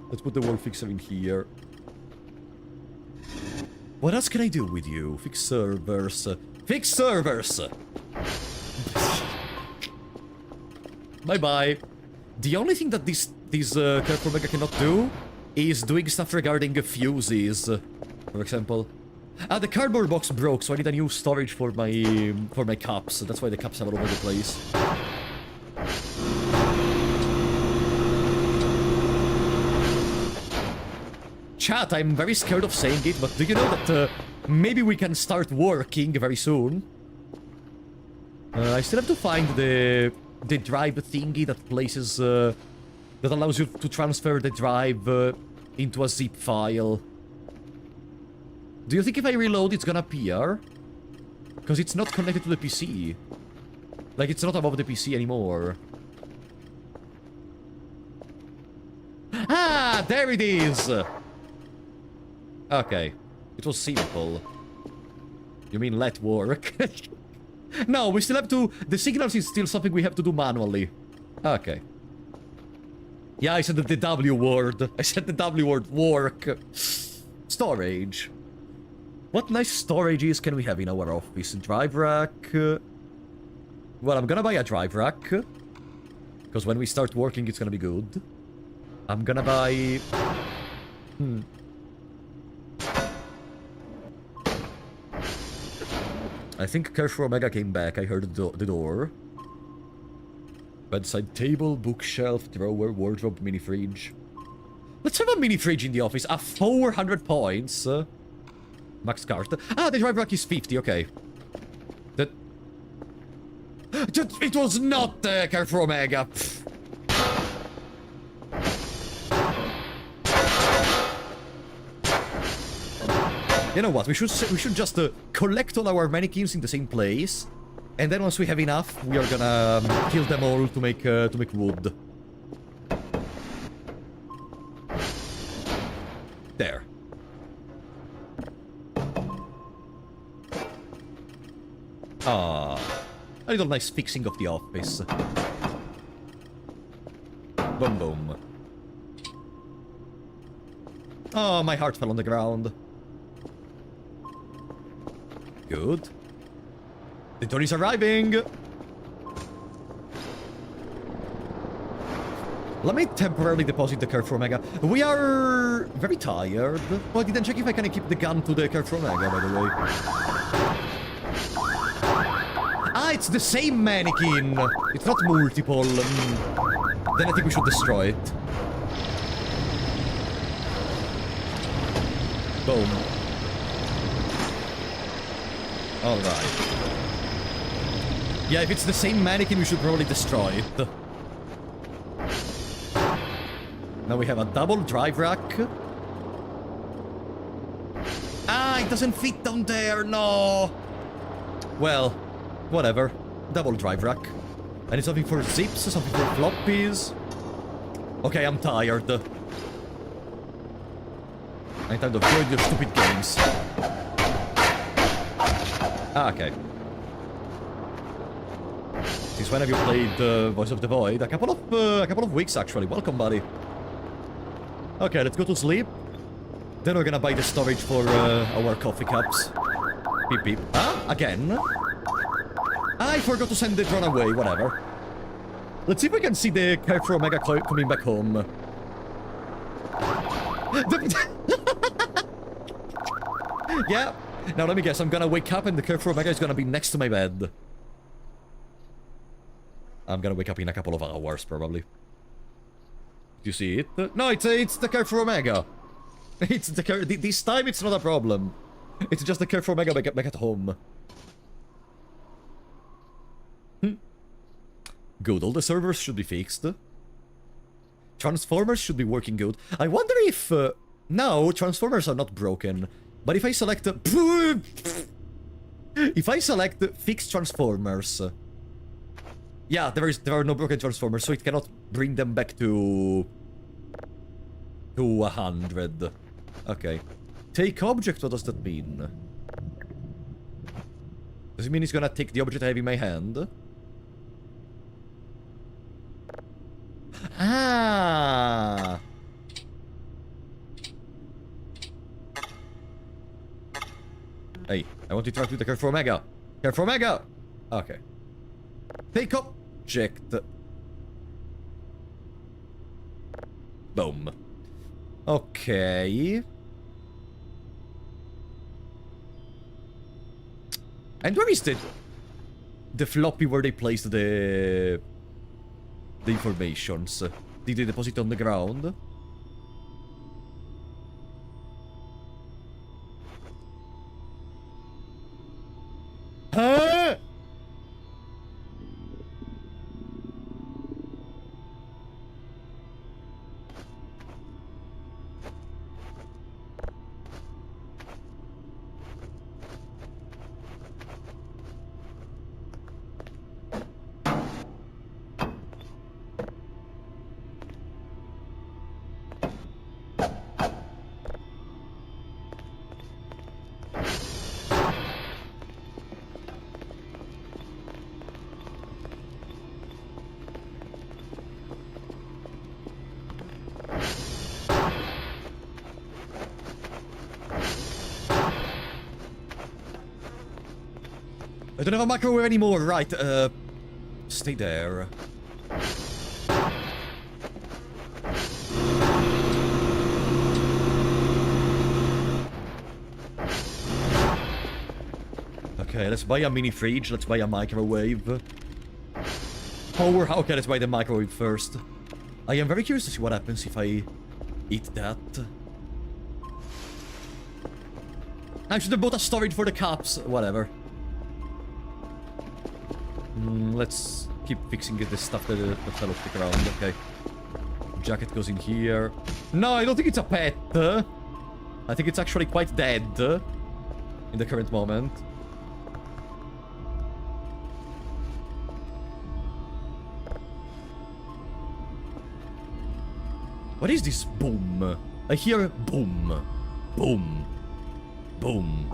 Let's put the wall fixer in here. What else can I do with you? Fix servers. Fix servers! Bye-bye. The only thing that this KERFUR Mega cannot do is doing stuff regarding fuses, for example. The cardboard box broke, so I need a new storage for my cups. That's why the cups are all over the place. Chat, I'm very scared of saying it, but do you know that maybe we can start working very soon? I still have to find the drive thingy that places, that allows you to transfer the drive into a zip file. Do you think if I reload it's gonna appear? Because it's not connected to the PC. Like, it's not above the PC anymore. Ah, there it is! Okay. It was simple. You mean let work? No, we still have to... The signals is still something we have to do manually. Okay. Yeah, I said the W word. I said the W word. Work. Storage. What nice storages can we have in our office? Drive rack. Well, I'm gonna buy a drive rack. Because when we start working, it's gonna be good. I'm gonna buy... I think KERFUR Omega came back. I heard the door. Bedside table, bookshelf, drawer, wardrobe, mini fridge. Let's have a mini fridge in the office. 400 points. Max cart. Ah, the drive rack is 50. Okay. That... It was not KERFUR Omega. Pfft. You know what? We should just collect all our mannequins in the same place, and then once we have enough, we are gonna kill them all to make wood. There. Ah, a little nice fixing of the office. Boom boom. Oh, my heart fell on the ground. Good. The door is arriving! Let me temporarily deposit the KERFUR Omega. We are very tired. Oh, I didn't check if I can equip the gun to the KERFUR Omega, by the way. Ah, it's the same mannequin! It's not multiple. Then I think we should destroy it. Boom. Alright. Yeah, if it's the same mannequin, we should probably destroy it. Now we have a double drive rack. Ah, it doesn't fit down there, no! Well, whatever. Double drive rack. I need something for zips, something for floppies. Okay, I'm tired. I'm tired of doing your stupid games. Ah, okay. Since when have you played Voice of the Void? A couple of weeks, actually. Welcome, buddy. Okay, let's go to sleep. Then we're gonna buy the storage for our coffee cups. Beep beep. Ah, again? I forgot to send the drone away, whatever. Let's see if we can see the KERFUR Omega coming back home. Yeah. Now let me guess, I'm gonna wake up and the KERFUR Omega is gonna be next to my bed. I'm gonna wake up in a couple of hours, probably. Do you see it? No, it's the KERFUR Omega. It's the this time it's not a problem. It's just the KERFUR Omega back at home. Good, all the servers should be fixed. Transformers should be working good. I wonder if... no, transformers are not broken. But if I select... if I select fixed transformers... yeah, there are no broken transformers, so it cannot bring them back to 100. Okay. Take object, what does that mean? Does it mean it's gonna take the object I have in my hand? Ah! Hey, I want to interact with the KERFUR Omega. KERFUR Omega! Okay. Take object. Boom. Okay. And where is the floppy where they placed the informations? Did they deposit it on the ground? Huh? I don't have a microwave anymore, right, stay there. Okay, let's buy a mini fridge, let's buy a microwave. Power, okay, let's buy the microwave first. I am very curious to see what happens if I eat that. I should have bought a storage for the cups, whatever. Let's keep fixing this stuff that fell off the ground. Okay. Jacket goes in here. No, I don't think it's a pet. I think it's actually quite dead in the current moment. What is this boom? I hear boom. Boom. Boom.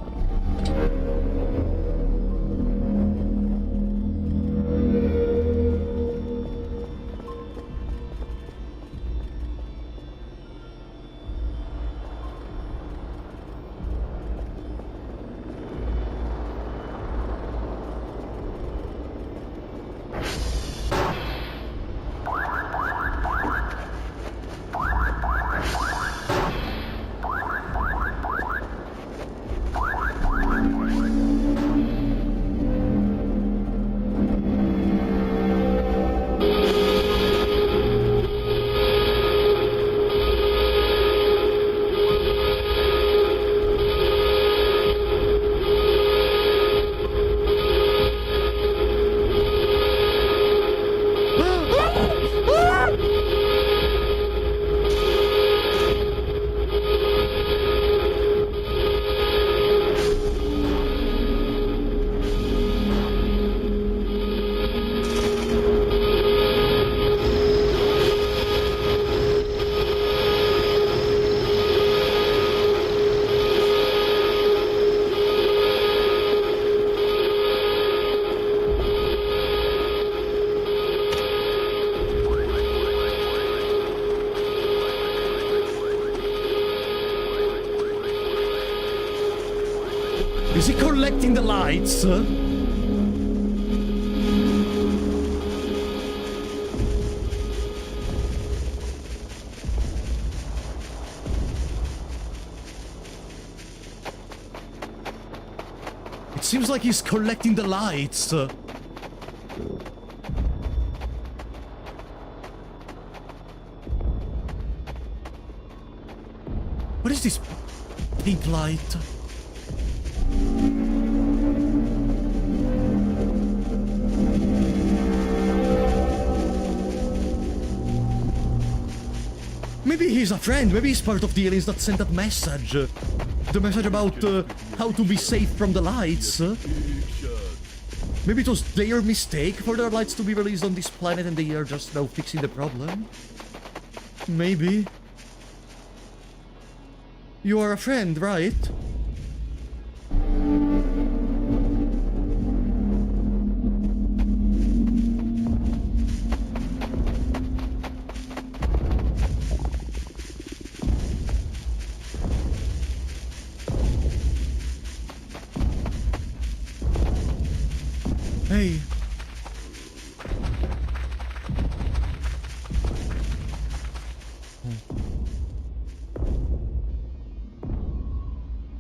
Is he collecting the lights? It seems like he's collecting the lights. What is this pink light? Maybe he's a friend, maybe he's part of the aliens that sent that message. The message about how to be safe from the lights. Maybe it was their mistake for their lights to be released on this planet and they are just now fixing the problem. Maybe. You are a friend, right? Hey.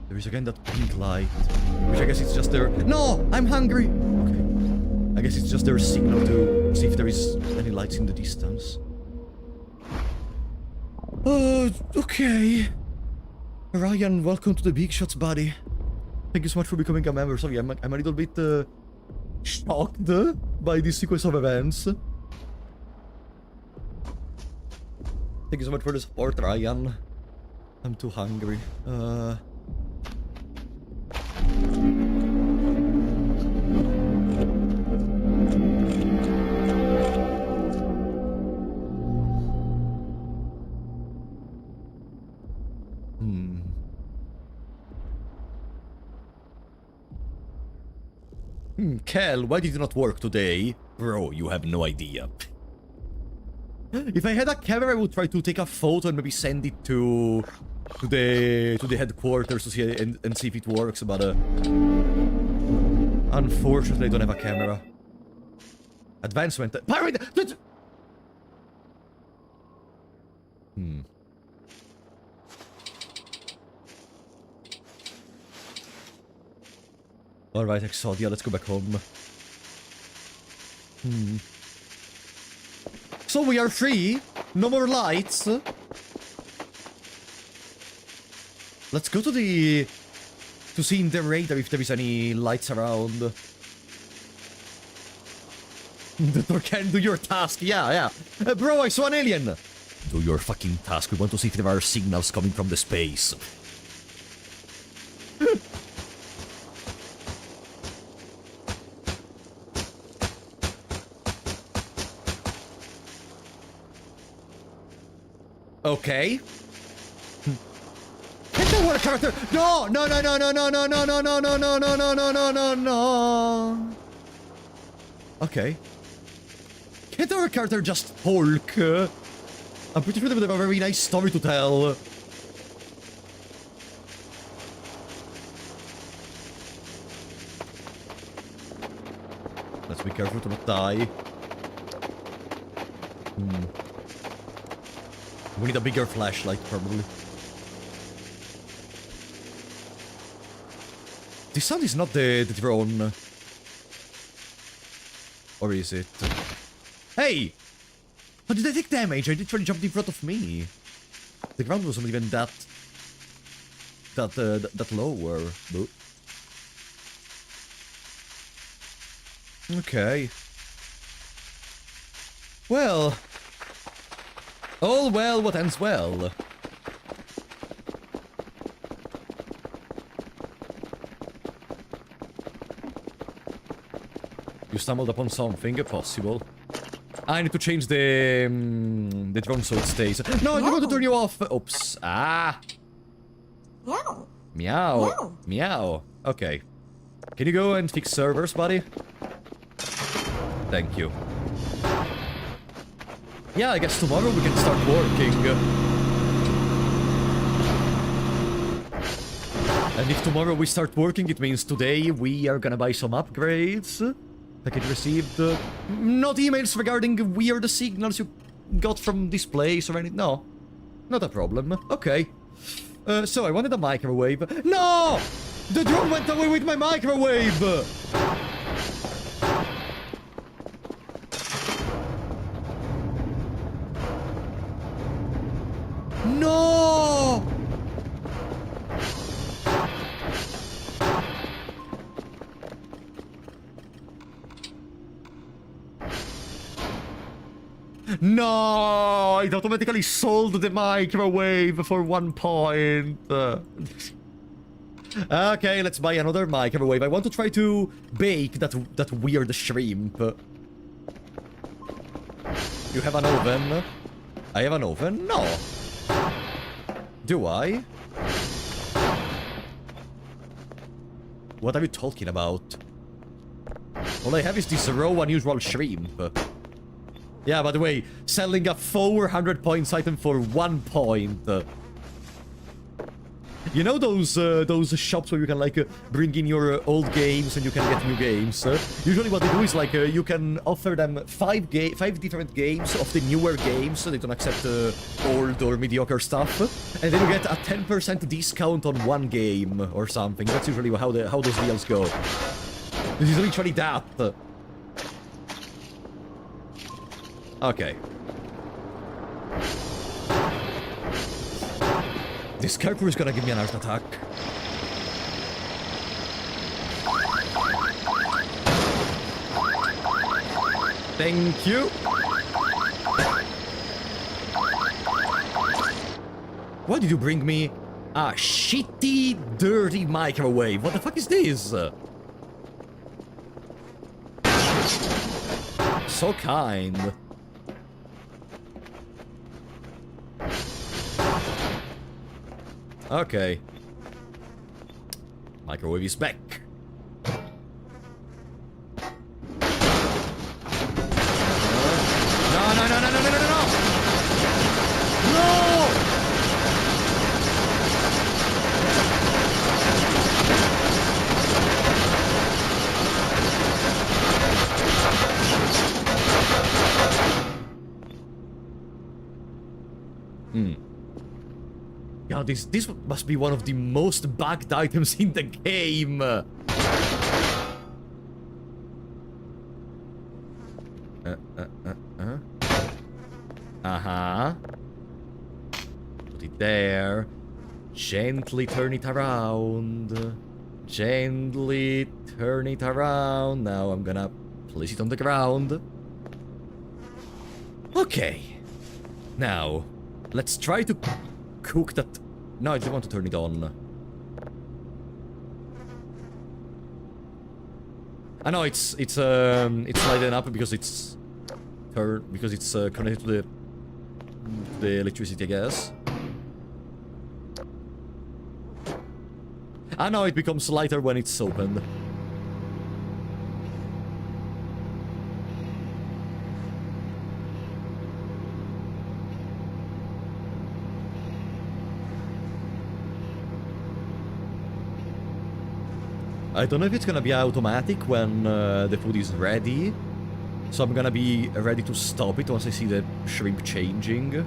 There is again that pink light, which I guess it's just their... No! I'm hungry! Okay. I guess it's just their signal to see if there is any lights in the distance. Okay. Ryan, welcome to the Big Shots, buddy. Thank you so much for becoming a member. Sorry, I'm a little bit shocked by this sequence of events. Thank you so much for the support, Ryan. I'm too hungry. Kel, why did you not work today? Bro, you have no idea. If I had a camera, I would try to take a photo and maybe send it to the headquarters to see and see if it works, but unfortunately I don't have a camera. Advancement. Pirate! Alright, Exodia, let's go back home. So we are free. No more lights. Let's go to the... to see in the radar if there is any lights around. The door can do your task, yeah. Bro, I saw an alien! Do your fucking task, we want to see if there are signals coming from the space. Okay. Get the water character! No! No! Okay. Can't our character just talk? I'm pretty sure they would have a very nice story to tell. Let's be careful to not die. We need a bigger flashlight, probably. This sound is not the drone. Or is it? Hey! How did I take damage? I literally jumped in front of me. The ground wasn't even that lower. Okay. Well... all well, what ends well. You stumbled upon something possible. I need to change the drone so it stays. No, you want to turn you off. Oops. Ah. Meow. Meow. Meow. Okay. Can you go and fix servers, buddy? Thank you. Yeah, I guess tomorrow we can start working. And if tomorrow we start working, it means today we are gonna buy some upgrades. Package received. Not emails regarding weird signals you got from this place or anything. No. Not a problem. Okay. So I wanted a microwave. No! The drone went away with my microwave! No! No! It automatically sold the microwave for 1 point. Okay, let's buy another microwave. I want to try to bake that weird shrimp. You have an oven? I have an oven? No. Do I? What are you talking about? All I have is this raw unusual shrimp. Yeah, by the way, selling a 400 points item for 1 point. You know those shops where you can like bring in your old games and you can get new games? Usually what they do is like you can offer them 5 different games of the newer games, so they don't accept old or mediocre stuff, and then you get a 10% discount on 1 game or something. That's usually how those deals go. This is literally that. Okay. This KERFUR is gonna give me an heart attack. Thank you. Why did you bring me a shitty, dirty microwave? What the fuck is this? So kind. Okay. Microwave is back. No! God, this must be one of the most bugged items in the game. Put it there. Gently turn it around. Gently turn it around. Now I'm gonna place it on the ground. Okay. Now, let's try to cook that. No, I just want to turn it on. I know it's lighting up because it's connected to the electricity, I guess. I know it becomes lighter when it's opened. I don't know if it's gonna be automatic when the food is ready. So I'm gonna be ready to stop it once I see the shrimp changing.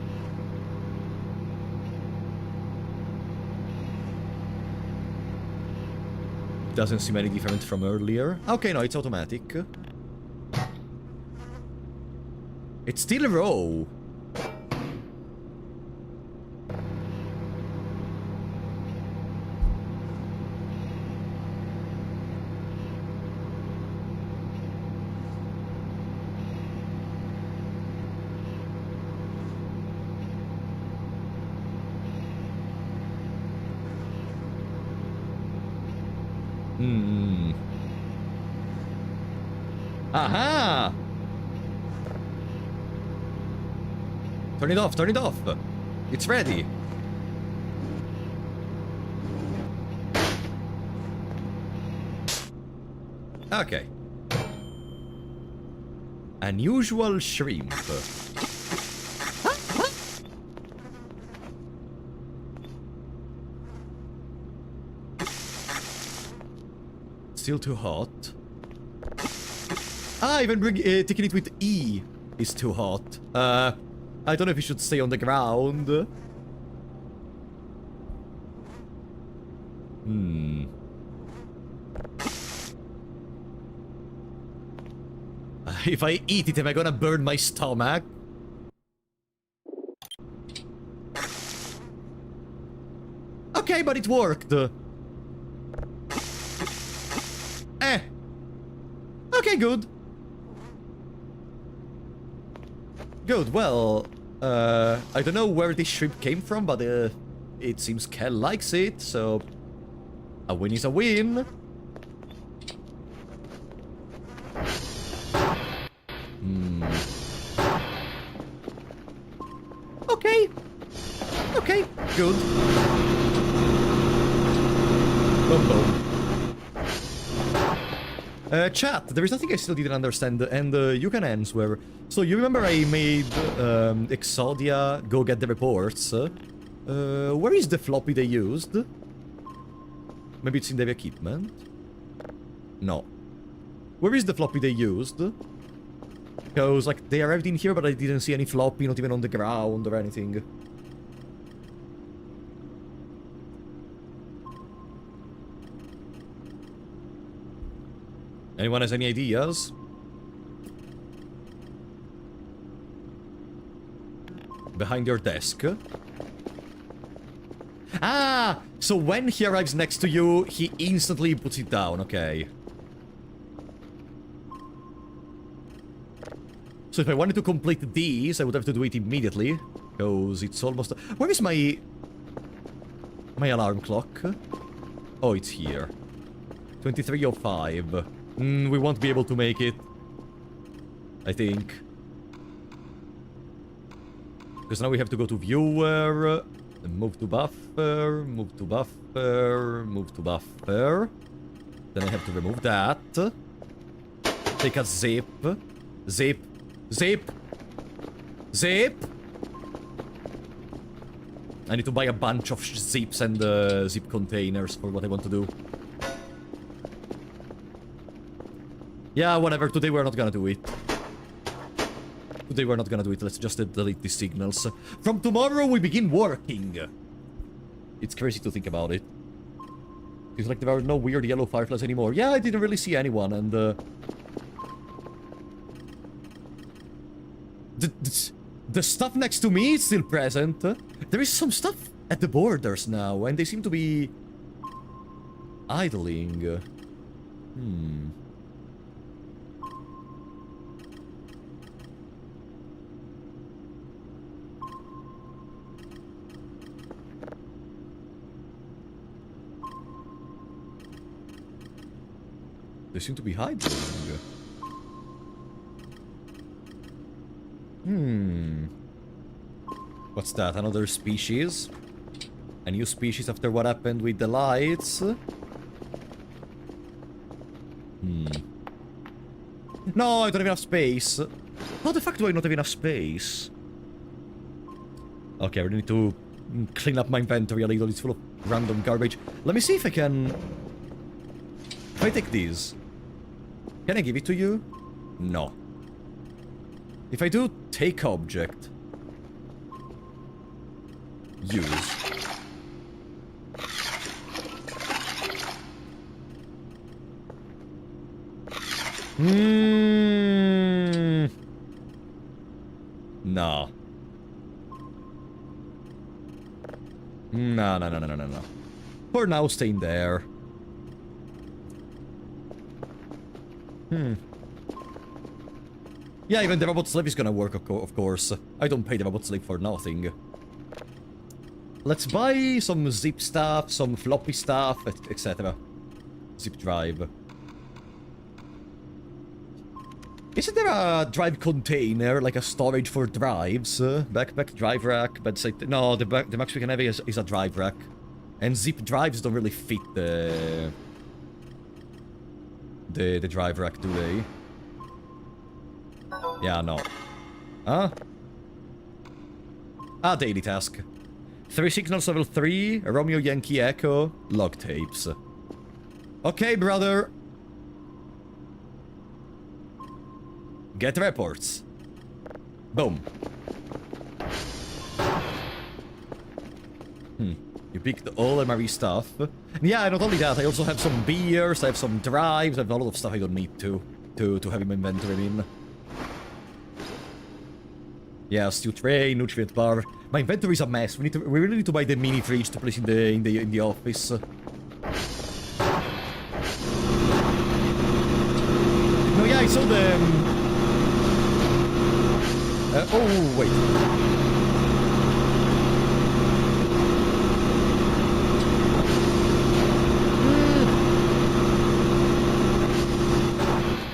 Doesn't seem any different from earlier. Okay, no, it's automatic. It's still raw. Aha! Turn it off, turn it off. It's ready. Okay. Unusual shrimp. Still too hot. Ah, even taking it with E is too hot. I don't know if you should stay on the ground. Hmm. If I eat it, am I gonna burn my stomach? Okay, but it worked. Eh. Okay, good. Good, well, I don't know where this shrimp came from, but it seems Kel likes it, so a win is a win. Okay. Okay, good. Boom, boom. Chat, there is nothing I still didn't understand, and you can answer. So, you remember I made Exodia go get the reports? Where is the floppy they used? Maybe it's in their equipment? No. Where is the floppy they used? Because, like, they arrived in here, but I didn't see any floppy, not even on the ground or anything. Anyone has any ideas? Behind your desk. Ah! So when he arrives next to you, he instantly puts it down, okay. So if I wanted to complete these, I would have to do it immediately. Because it's almost... Where is my alarm clock? Oh, it's here. 23:05. We won't be able to make it. I think. Because now we have to go to viewer, move to buffer, move to buffer, move to buffer. Then I have to remove that. Take a zip. Zip. Zip. Zip. I need to buy a bunch of zips and zip containers for what I want to do. Yeah, whatever. Today we're not gonna do it. Today we're not gonna do it. Let's just delete these signals. From tomorrow we begin working. It's crazy to think about it. It's like there are no weird yellow fireflies anymore. Yeah, I didn't really see anyone, and the stuff next to me is still present. There is some stuff at the borders now, and they seem to be idling. They seem to be hiding. What's that? Another species? A new species after what happened with the lights? No, I don't have enough space. How the fuck do I not have enough space? Okay, I really need to clean up my inventory a little. It's full of random garbage. Let me see if I can... If I take these, can I give it to you? No. If I do take object, use. No. No. For now, staying there. Yeah, even the robot slave is gonna work, of course. I don't pay the robot slave for nothing. Let's buy some zip stuff, some floppy stuff, etc. Zip drive. Isn't there a drive container, like a storage for drives? Backpack, drive rack, bedside... No, the max we can have is a drive rack. And zip drives don't really fit the drive rack, do they? Yeah, no. Huh? Ah, daily task. 3 signals level 3, Romeo Yankee Echo, log tapes. Okay, brother. Get reports. Boom. You picked all MRE stuff. Yeah, not only that, I also have some beers, I have some drives, I have a lot of stuff I don't need to have in my inventory, I mean. Yeah, stew tray, nutrient bar. My inventory is a mess. We really need to buy the mini fridge to place in the office. No, yeah, I saw the. Oh wait.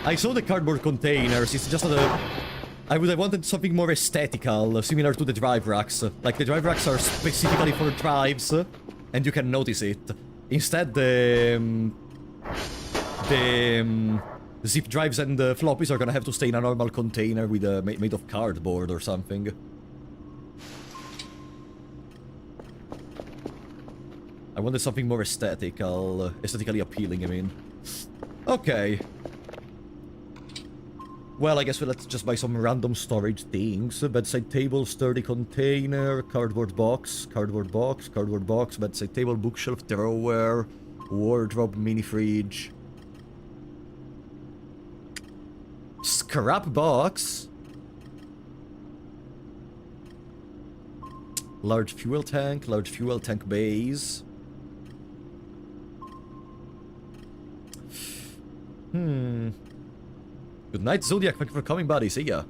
I saw the cardboard containers. It's just that. I would have wanted something more aesthetical, similar to the drive racks. Like, the drive racks are specifically for drives, and you can notice it. Instead, the zip drives and the floppies are gonna have to stay in a normal container with made of cardboard or something. I wanted something more aesthetically appealing, I mean. Okay. Well, I guess let's just buy some random storage things. Bedside table, sturdy container, cardboard box, bedside table, bookshelf, drawer, wardrobe, mini fridge. Scrap box. Large fuel tank base. Good night, Zodiac. Thank you for coming, buddy. See ya.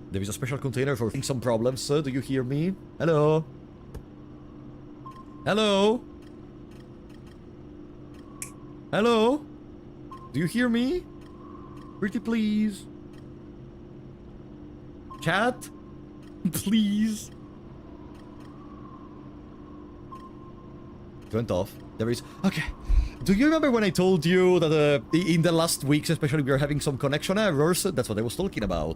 There is a special container for some problems. Do you hear me? Hello? Hello? Hello? Do you hear me? Pretty please. Chat? Please. It went off. There is... Okay. Do you remember when I told you that in the last weeks, especially, we are having some connection errors? That's what I was talking about.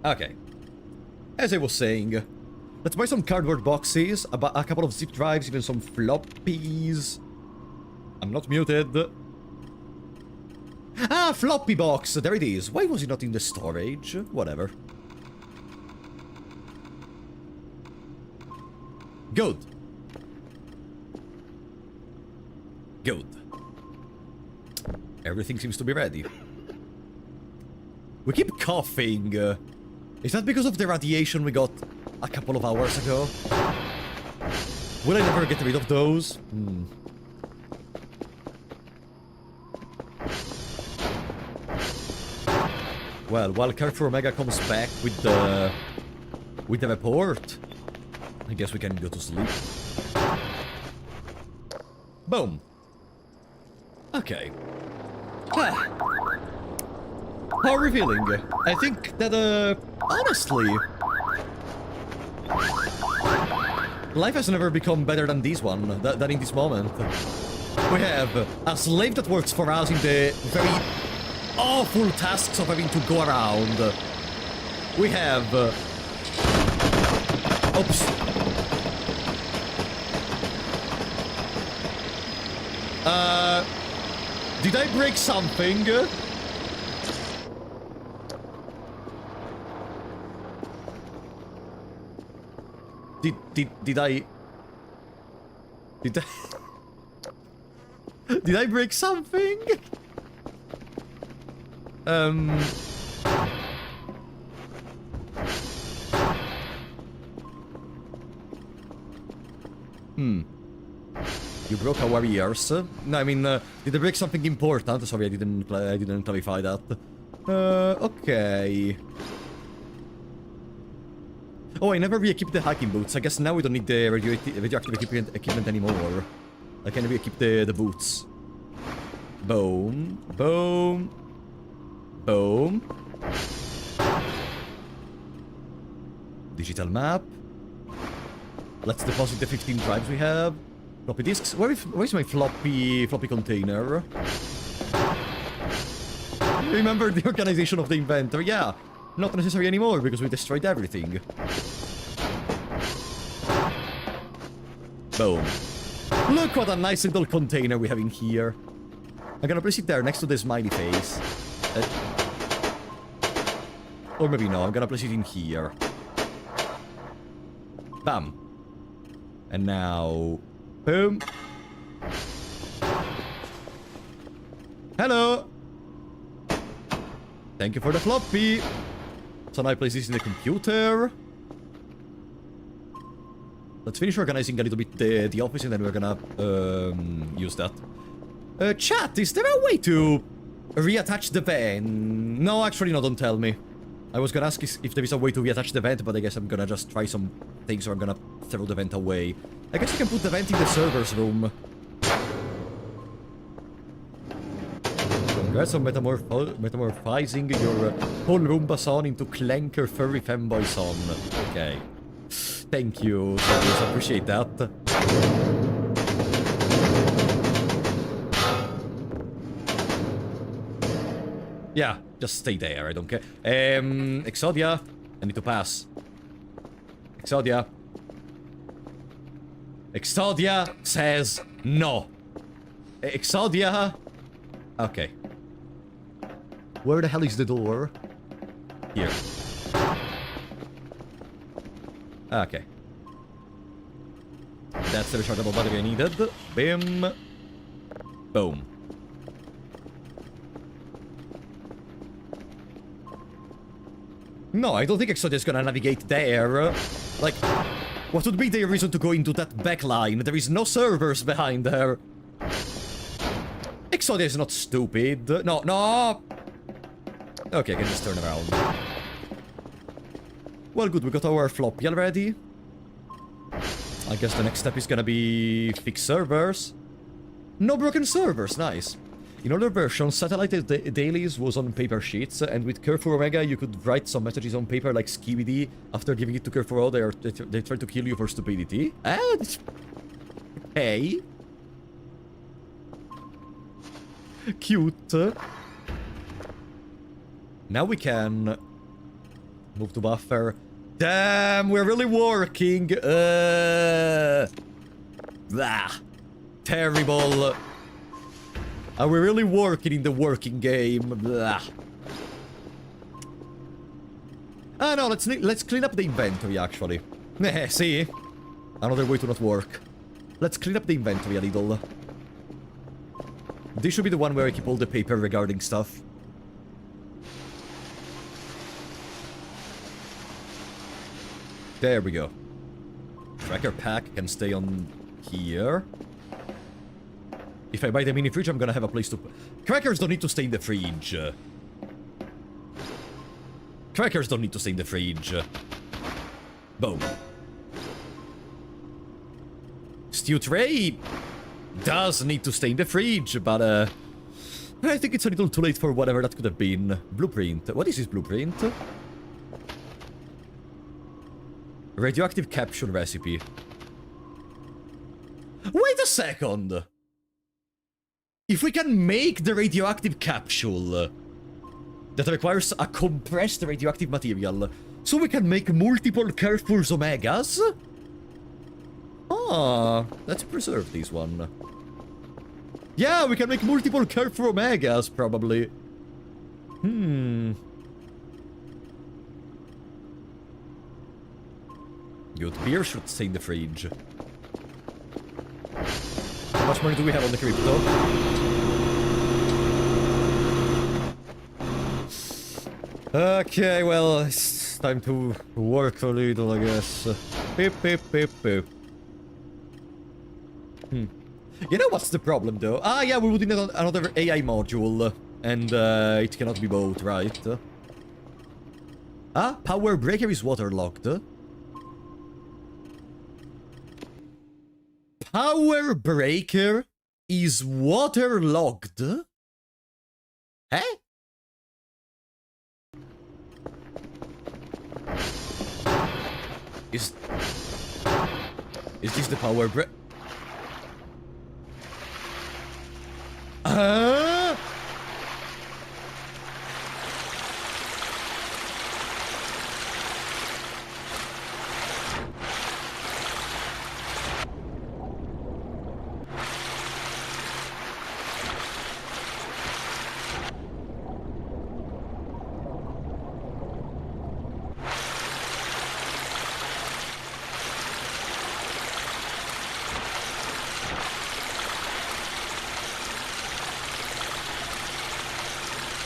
Okay. As I was saying, let's buy some cardboard boxes, a couple of zip drives, even some floppies. I'm not muted. Ah, floppy box! There it is. Why was it not in the storage? Whatever. Good. Good. Everything seems to be ready. We keep coughing. Is that because of the radiation we got a couple of hours ago? Will I never get rid of those? Well, while KERFUR Omega comes back with the report, I guess we can go to sleep. Boom. Okay. How are we feeling? I think that, honestly, life has never become better than this one, than in this moment. We have a slave that works for us in the very awful tasks of having to go around. We have... Oops. Did I break something? Did I... Did I break something? You broke our ears. No, I mean, did I break something important? Sorry, I didn't clarify that. Okay. Oh, I never re-equipped the hiking boots. I guess now we don't need the radioactive equipment anymore. I can re-equip the boots. Boom. Boom. Boom. Digital map. Let's deposit the 15 drives we have. Floppy disks. Where is my floppy container? Remember the organization of the inventory? Yeah. Not necessary anymore because we destroyed everything. Boom. Look what a nice little container we have in here. I'm gonna place it there next to the smiley face. Or maybe no, I'm gonna place it in here. Bam. And now... Boom. Hello! Thank you for the floppy! So now I place this in the computer. Let's finish organizing a little bit the office and then we're gonna use that. Chat, is there a way to reattach the van? No, actually no, don't tell me. I was gonna ask if there is a way to reattach the vent, but I guess I'm gonna just try some things or I'm gonna throw the vent away. I guess you can put the vent in the server's room. Congrats on metamorphizing your whole Roomba son into clanker furry femboy son. Okay. Thank you, Serious, I appreciate that. Yeah, just stay there, I don't care. Exodia, I need to pass. Exodia. Exodia says no. Exodia. Okay. Where the hell is the door? Here. Okay. That's the rechargeable battery I needed. Bim. Boom. No, I don't think Exodia is gonna navigate there. Like, what would be the reason to go into that back line? There is no servers behind there. Exodia is not stupid. No, no! Okay, I can just turn around. Well, good, we got our floppy already. I guess the next step is gonna be fix servers. No broken servers, nice. In older versions, satellite dailies was on paper sheets, and with KERFUR Omega you could write some messages on paper like Skibidi. After giving it to KERFUR, they try to kill you for stupidity. And... hey. Cute. Now we can... move to buffer. Damn, we're really working. Blah. Terrible. Are we really working in the working game? Blah. Ah, no, let's clean up the inventory, actually. See? Another way to not work. Let's clean up the inventory a little. This should be the one where I keep all the paper regarding stuff. There we go. Tracker pack can stay on here. If I buy the mini fridge, I'm gonna have a place to... Crackers don't need to stay in the fridge. Crackers don't need to stay in the fridge. Boom. Stew tray does need to stay in the fridge, but I think it's a little too late for whatever that could have been. Blueprint. What is this blueprint? Radioactive capsule recipe. Wait a second! If we can make the radioactive capsule that requires a compressed radioactive material, so we can make multiple KERFUR's Omegas? Ah, let's preserve this one. Yeah, we can make multiple KERFUR Omegas, probably. Good, beer should stay in the fridge. How much money do we have on the crypto? Okay, well, it's time to work a little, I guess. Beep, beep, beep, beep. You know what's the problem, though? Ah, yeah, we would need another AI module. And, it cannot be both, right? Ah, power breaker is waterlocked. Power breaker is waterlogged? Eh? Is this the power break?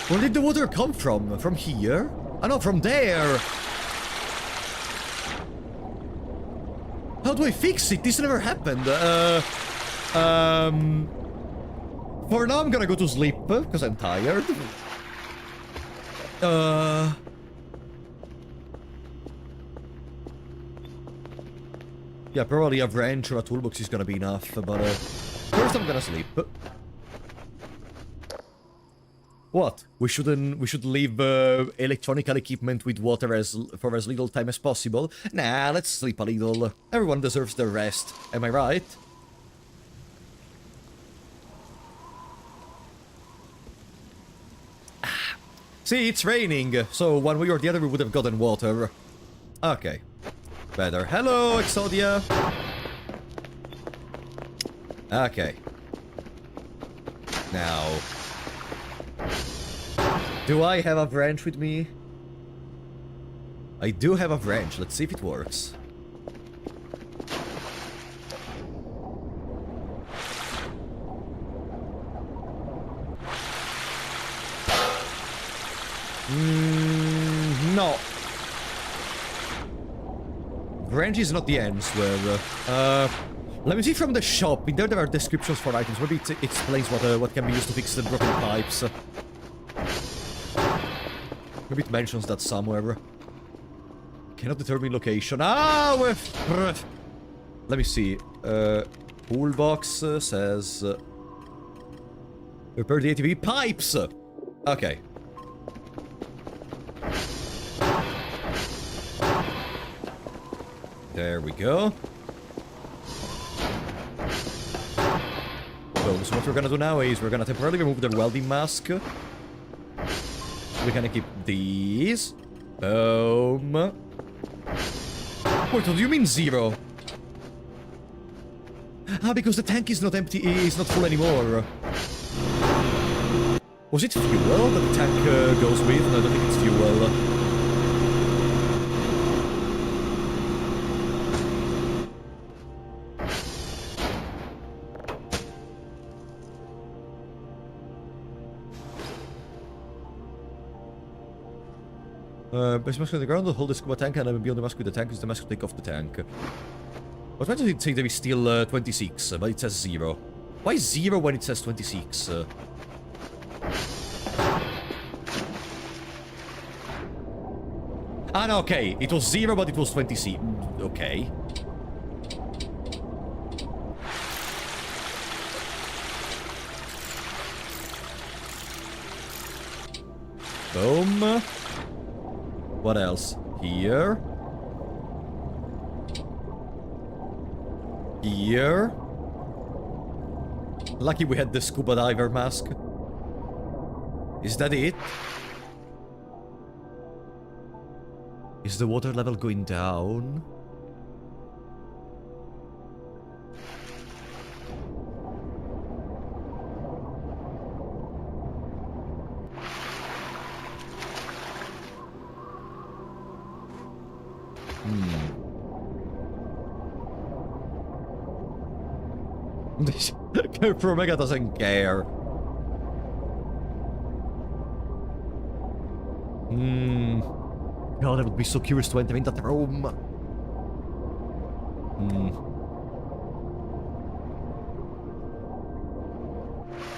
Where did the water come from? From here? Oh no, from there! How do I fix it? This never happened. For now I'm gonna go to sleep, because I'm tired. Yeah, probably a wrench or a toolbox is gonna be enough, but first I'm gonna sleep. What? We should leave electronical equipment with water for as little time as possible? Nah, let's sleep a little. Everyone deserves their rest. Am I right? See, it's raining, so one way or the other we would have gotten water. Okay. Better. Hello, Exodia! Okay. Now... do I have a wrench with me? I do have a wrench. Let's see if it works. No. Wrench is not the answer. Let me see from the shop. In there are descriptions for items. Maybe it explains what can be used to fix the broken pipes. Maybe it mentions that somewhere. Cannot determine location. Ah! Let me see. Toolbox says... repair the ATV pipes! Okay. There we go. So what we're gonna do now is we're gonna temporarily remove the welding mask. We're gonna keep these. Boom. Wait, what do you mean 0? Ah, because the tank is not empty, is not full anymore. Was it fuel that the tank goes with? No, I don't think it's fuel. Base mask on the ground, hold the scuba tank, and I will be on the mask with the tank, use the mask to take off the tank. I was trying to say there is still 26, but it says 0. Why 0 when it says 26? Ah, no, okay. It was 0, but it was 26. Okay. Boom. What else? Here. Here. Lucky we had the scuba diver mask. Is that it? Is the water level going down? KERFUR Omega doesn't care. God, I would be so curious to enter in that room.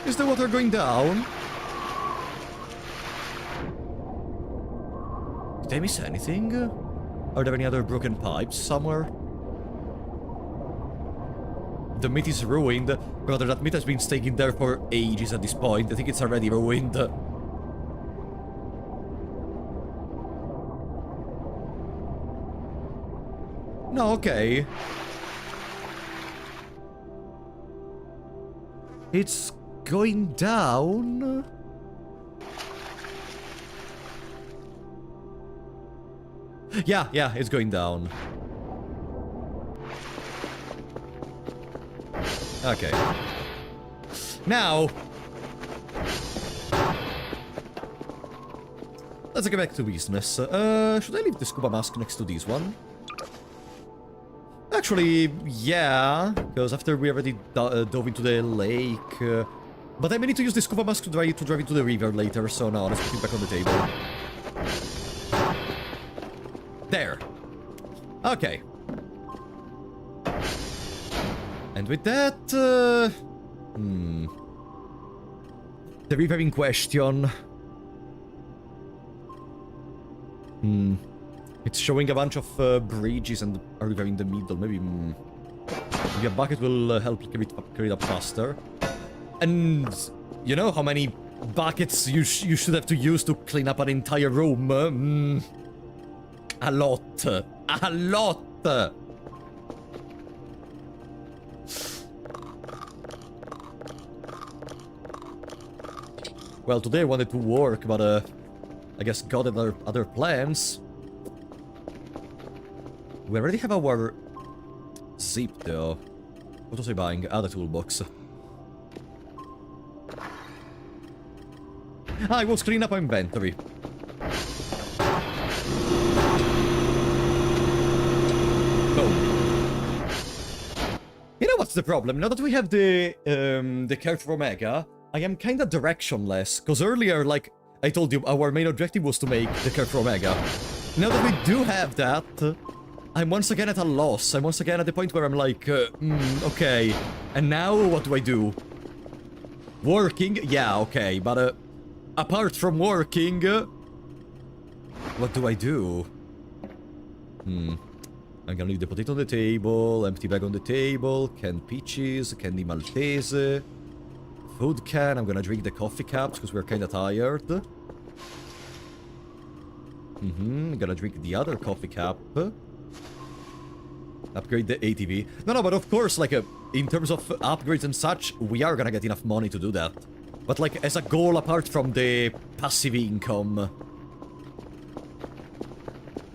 Is the water going down? Did I miss anything? Are there any other broken pipes somewhere? The meat is ruined. Brother, that meat has been staying there for ages at this point. I think it's already ruined. No, okay. It's going down. Yeah, it's going down. Okay. Now... let's get back to business. Should I leave the scuba mask next to this one? Actually, yeah, because after we already dove into the lake, But I may need to use the scuba mask to drive into the river later, so no, let's put it back on the table. There. Okay. And with that, the river in question. It's showing a bunch of bridges and a river in the middle. Maybe a bucket will help carry it up faster. And you know how many buckets you should have to use to clean up an entire room? A lot. A lot. Well, today I wanted to work, but I guess got other plans. We already have our zip, though. What was I buying? Ah, the toolbox. I was cleaning up our inventory. Boom. You know what's the problem? Now that we have the KERFUR Omega, I am kinda directionless. Cause earlier, like I told you, our main objective was to make the KERFUR Omega. Now that we do have that, I'm once again at a loss. I'm once again at the point where I'm like, okay. And now what do I do? Working? Yeah, okay, but apart from working, what do I do? I'm gonna leave the potato on the table, empty bag on the table, canned peaches, candy Maltese, food can. I'm gonna drink the coffee cups because we're kinda tired. I'm gonna drink the other coffee cup. Upgrade the ATV. No, but of course, like, in terms of upgrades and such, we are gonna get enough money to do that. But, like, as a goal apart from the passive income.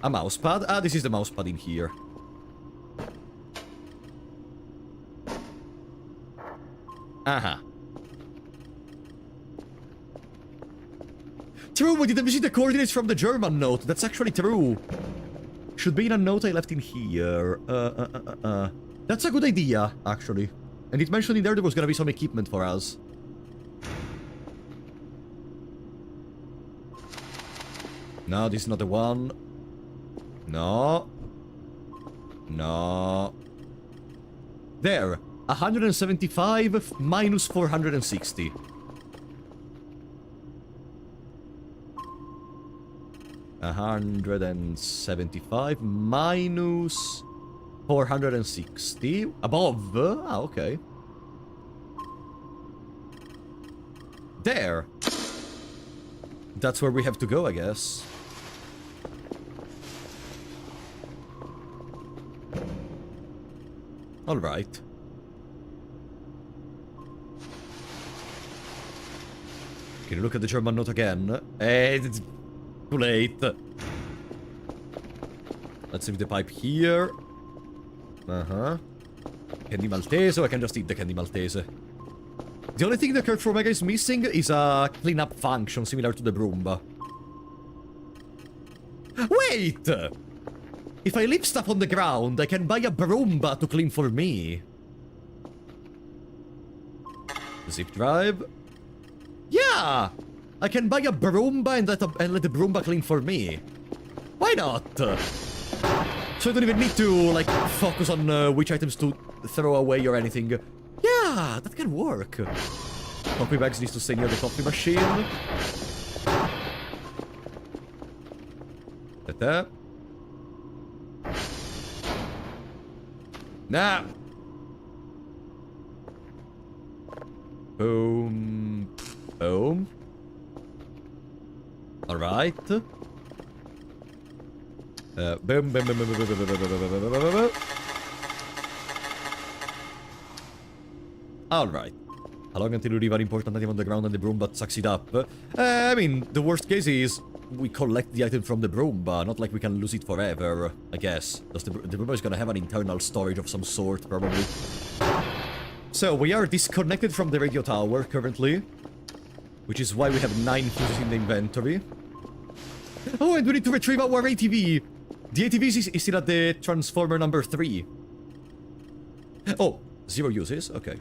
A mousepad? Ah, this is the mousepad in here. Aha. True, we didn't visit the coordinates from the German note. That's actually true. Should be in a note I left in here. That's a good idea, actually. And it mentioned in there was gonna be some equipment for us. No, this is not the one. No. No. There. 175 minus 460. $175 minus 460. Above? Ah, okay. There. That's where we have to go, I guess. Alright. Can you look at the German note again? It's too late. Let's leave the pipe here. Candy Maltese, I can just eat the Candy Maltese. The only thing the KERFUR Omega is missing is a cleanup function similar to the Broomba. Wait! If I leave stuff on the ground, I can buy a Broomba to clean for me. Zip drive. Yeah! I can buy a Broomba and let the Broomba clean for me. Why not? So I don't even need to, like, focus on which items to throw away or anything. Yeah, that can work. Coffee bags needs to stay near the coffee machine. Ta-ta. Nah. Boom. Boom. Alright. Boom, boom, boom, boom, boom, boom, boom, boom, boom, boom, boom. Alright. How long until we leave an important item on the ground and the Broomba sucks it up? I mean, the worst case is we collect the item from the Broomba, not like we can lose it forever, I guess. Because the Broomba is gonna have an internal storage of some sort, probably. So, we are disconnected from the radio tower, currently. Which is why we have 9 fuses in the inventory. Oh, and we need to retrieve our ATV! The ATV is still at the transformer number 3. Oh, 0 uses? Okay.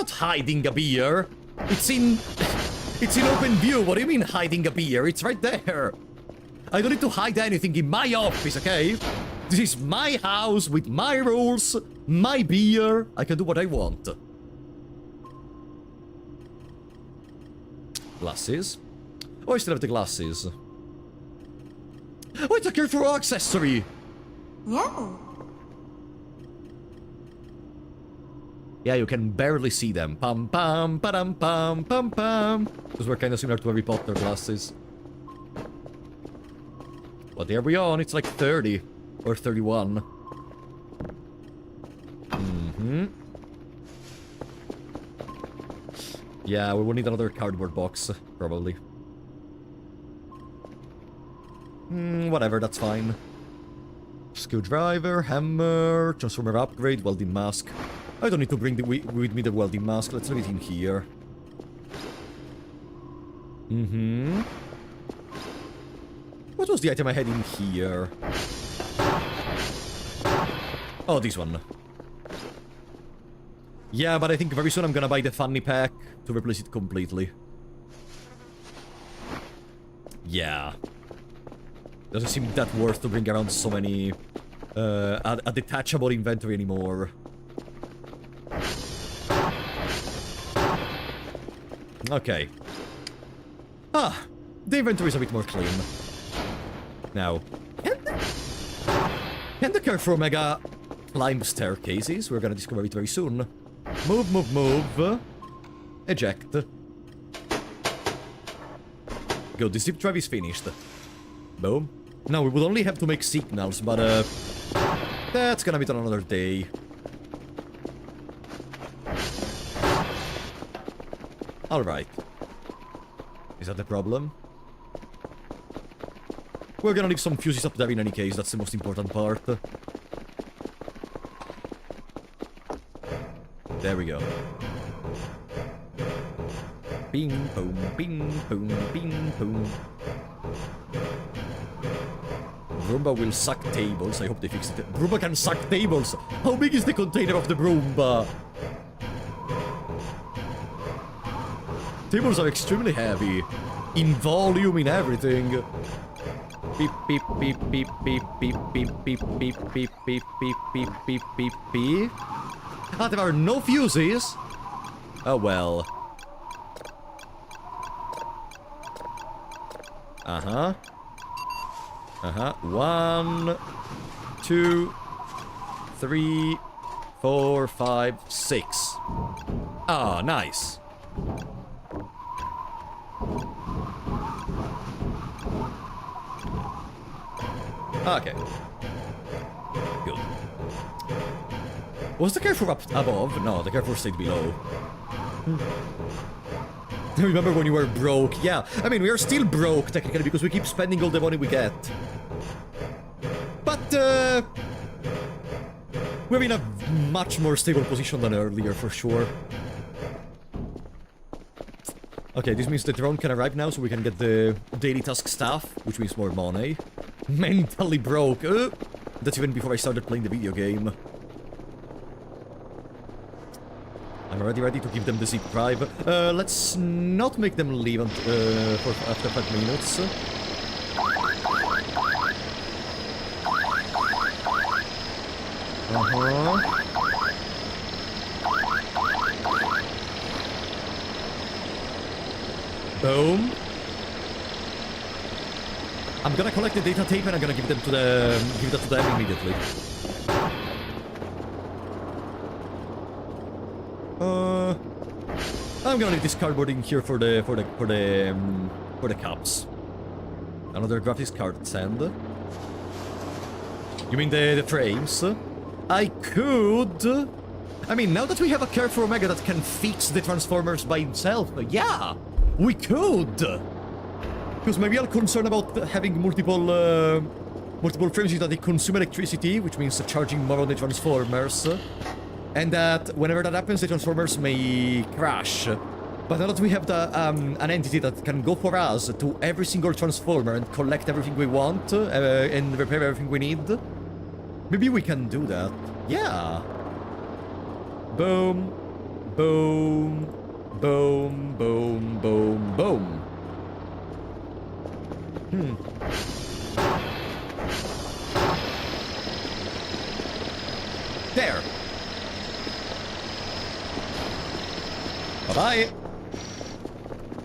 not hiding a beer. It's in... It's in open view. What do you mean hiding a beer? It's right there. I don't need to hide anything in my office, okay? This is my house with my rules, my beer. I can do what I want. Glasses. Oh, I still have the glasses. Oh, it's a KERFUR accessory. Yeah. Yeah, you can barely see them. Pam pam padam pam pam pam. Those were kind of similar to Harry Potter glasses. But there we are, it's like 30 or 31. Yeah, we will need another cardboard box, probably. Whatever, that's fine. Screwdriver, hammer, transformer upgrade, welding mask. I don't need to bring with me the welding mask. Let's leave it in here. What was the item I had in here? Oh, this one. Yeah, but I think very soon I'm gonna buy the funny pack to replace it completely. Yeah. Doesn't seem that worth to bring around so many... a detachable inventory anymore. Okay. Ah, the inventory is a bit more clean. Now, can the KERFUR Omega climb staircases? We're gonna discover it very soon. Move, move, move. Eject. Good, the zip drive is finished. Boom. Now, we would only have to make signals, but, that's gonna be on another day. Alright. Is that the problem? We're gonna leave some fuses up there in any case, that's the most important part. There we go. Bing, boom, bing, boom, bing, boom. Broomba will suck tables, I hope they fixed it. Broomba can suck tables! How big is the container of the Broomba? Tables are extremely heavy. In volume, in everything. Beep, beep, beep, beep, beep, beep, beep, beep, beep, beep, beep, beep, beep, beep, beep, beep. Ah, there are no fuses? Oh well. Uh-huh. Uh-huh. 1, 2, 3, 4, 5, 6. Ah, nice. Okay. Good. Was the KERFUR up above? No, the KERFUR stayed below. Remember when you were broke? Yeah, I mean, we are still broke, technically, because we keep spending all the money we get. But, we're in a much more stable position than earlier, for sure. Okay, this means the drone can arrive now, so we can get the daily task stuff, which means more money. Mentally broke. That's even before I started playing the video game. I'm already ready to give them the zip drive. Let's not make them leave after 5 minutes. Uh-huh. Boom. I'm gonna collect the data tape and I'm gonna give that to them immediately. I'm gonna leave this cardboard in here for the cups. Another graphics card send. You mean the frames? I could. I mean, now that we have a KERFUR Omega that can fix the transformers by himself, yeah, we could. Because my real concern about having multiple frames is that they consume electricity, which means charging more on the transformers. And that whenever that happens, the transformers may crash. But now that we have an entity that can go for us to every single transformer and collect everything we want and repair everything we need, maybe we can do that. Yeah. Boom. Boom. Boom, boom, boom, boom. There. Bye-bye.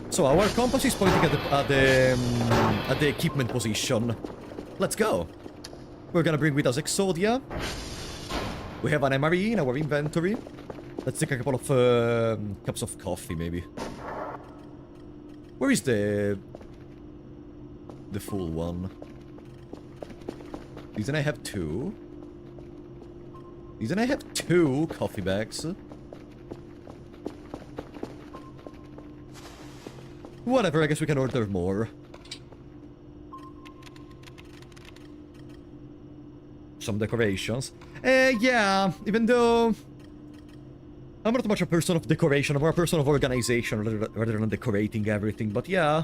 So our compass is pointing at the equipment position. Let's go. We're gonna bring with us Exodia. We have an MRE in our inventory. Let's take a couple of cups of coffee, maybe. Where is the full one? Didn't I have two? Didn't I have two coffee bags? Whatever, I guess we can order more. Some decorations. Yeah, even though I'm not much a person of decoration, I'm more a person of organization rather than decorating everything, but yeah.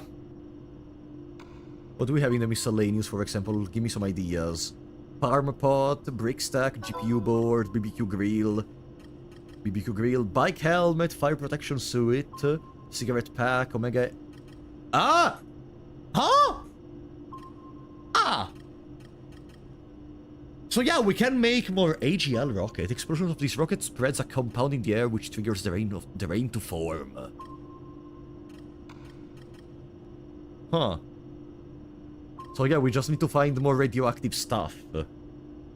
What do we have in the miscellaneous, for example? Give me some ideas. Parma pot, brick stack, GPU board, BBQ grill, bike helmet, fire protection suit, cigarette pack, Omega... Ah! Huh? Ah! So yeah, we can make more AGL rocket. Explosion of this rocket spreads a compound in the air which triggers the rain to form. Huh. So yeah, we just need to find more radioactive stuff.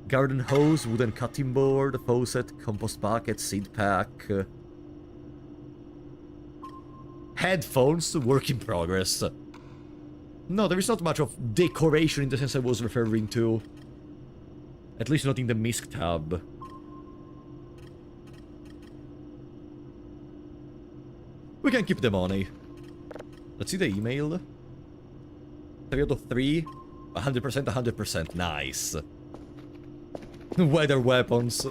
Garden hose, wooden cutting board, faucet, compost bucket, seed pack. Headphones, work in progress. No, there is not much of decoration in the sense I was referring to. At least not in the MISC tab. We can keep the money. Let's see the email. 3 out of 3. 100%, 100%. Nice. Weather weapons.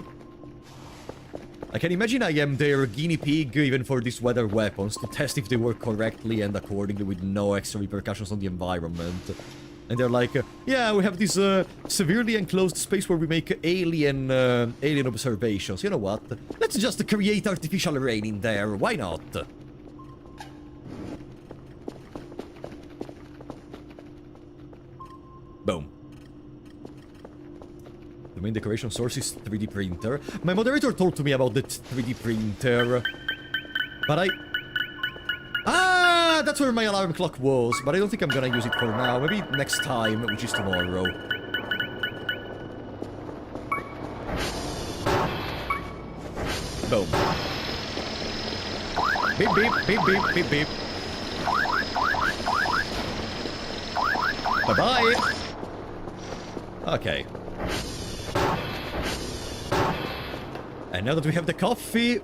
I can imagine I am their guinea pig even for these weather weapons to test if they work correctly and accordingly with no extra repercussions on the environment. And they're like, yeah, we have this severely enclosed space where we make alien observations. You know what? Let's just create artificial rain in there. Why not? Boom. The main decoration source is 3D printer. My moderator told to me about the 3D printer. But I... Ah, that's where my alarm clock was. But I don't think I'm gonna use it for now. Maybe next time, which is tomorrow. Boom. Beep, beep, beep, beep, beep, beep. Bye-bye. Okay. And now that we have the coffee...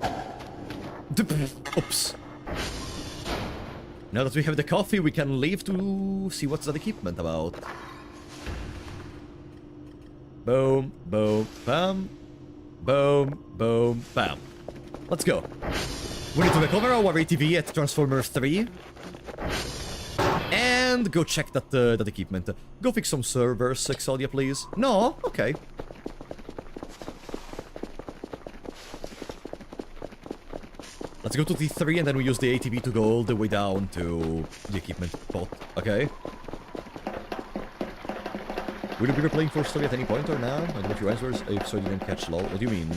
Oops. Now that we have the coffee, we can leave to see what's that equipment about. Boom, boom, bam. Boom, boom, bam. Let's go. We need to recover our ATV at Transformers 3. And go check that equipment. Go fix some servers, Exodia, please. No? Okay. Let's go to T3 and then we use the ATV to go all the way down to the equipment pot. Okay. Will you be replaying for story at any point or now? And what your answers if so you didn't catch lol. What do you mean?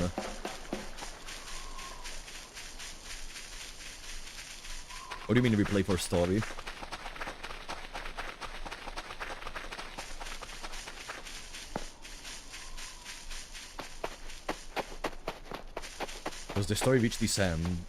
What do you mean replay for story? Does the story reach this end?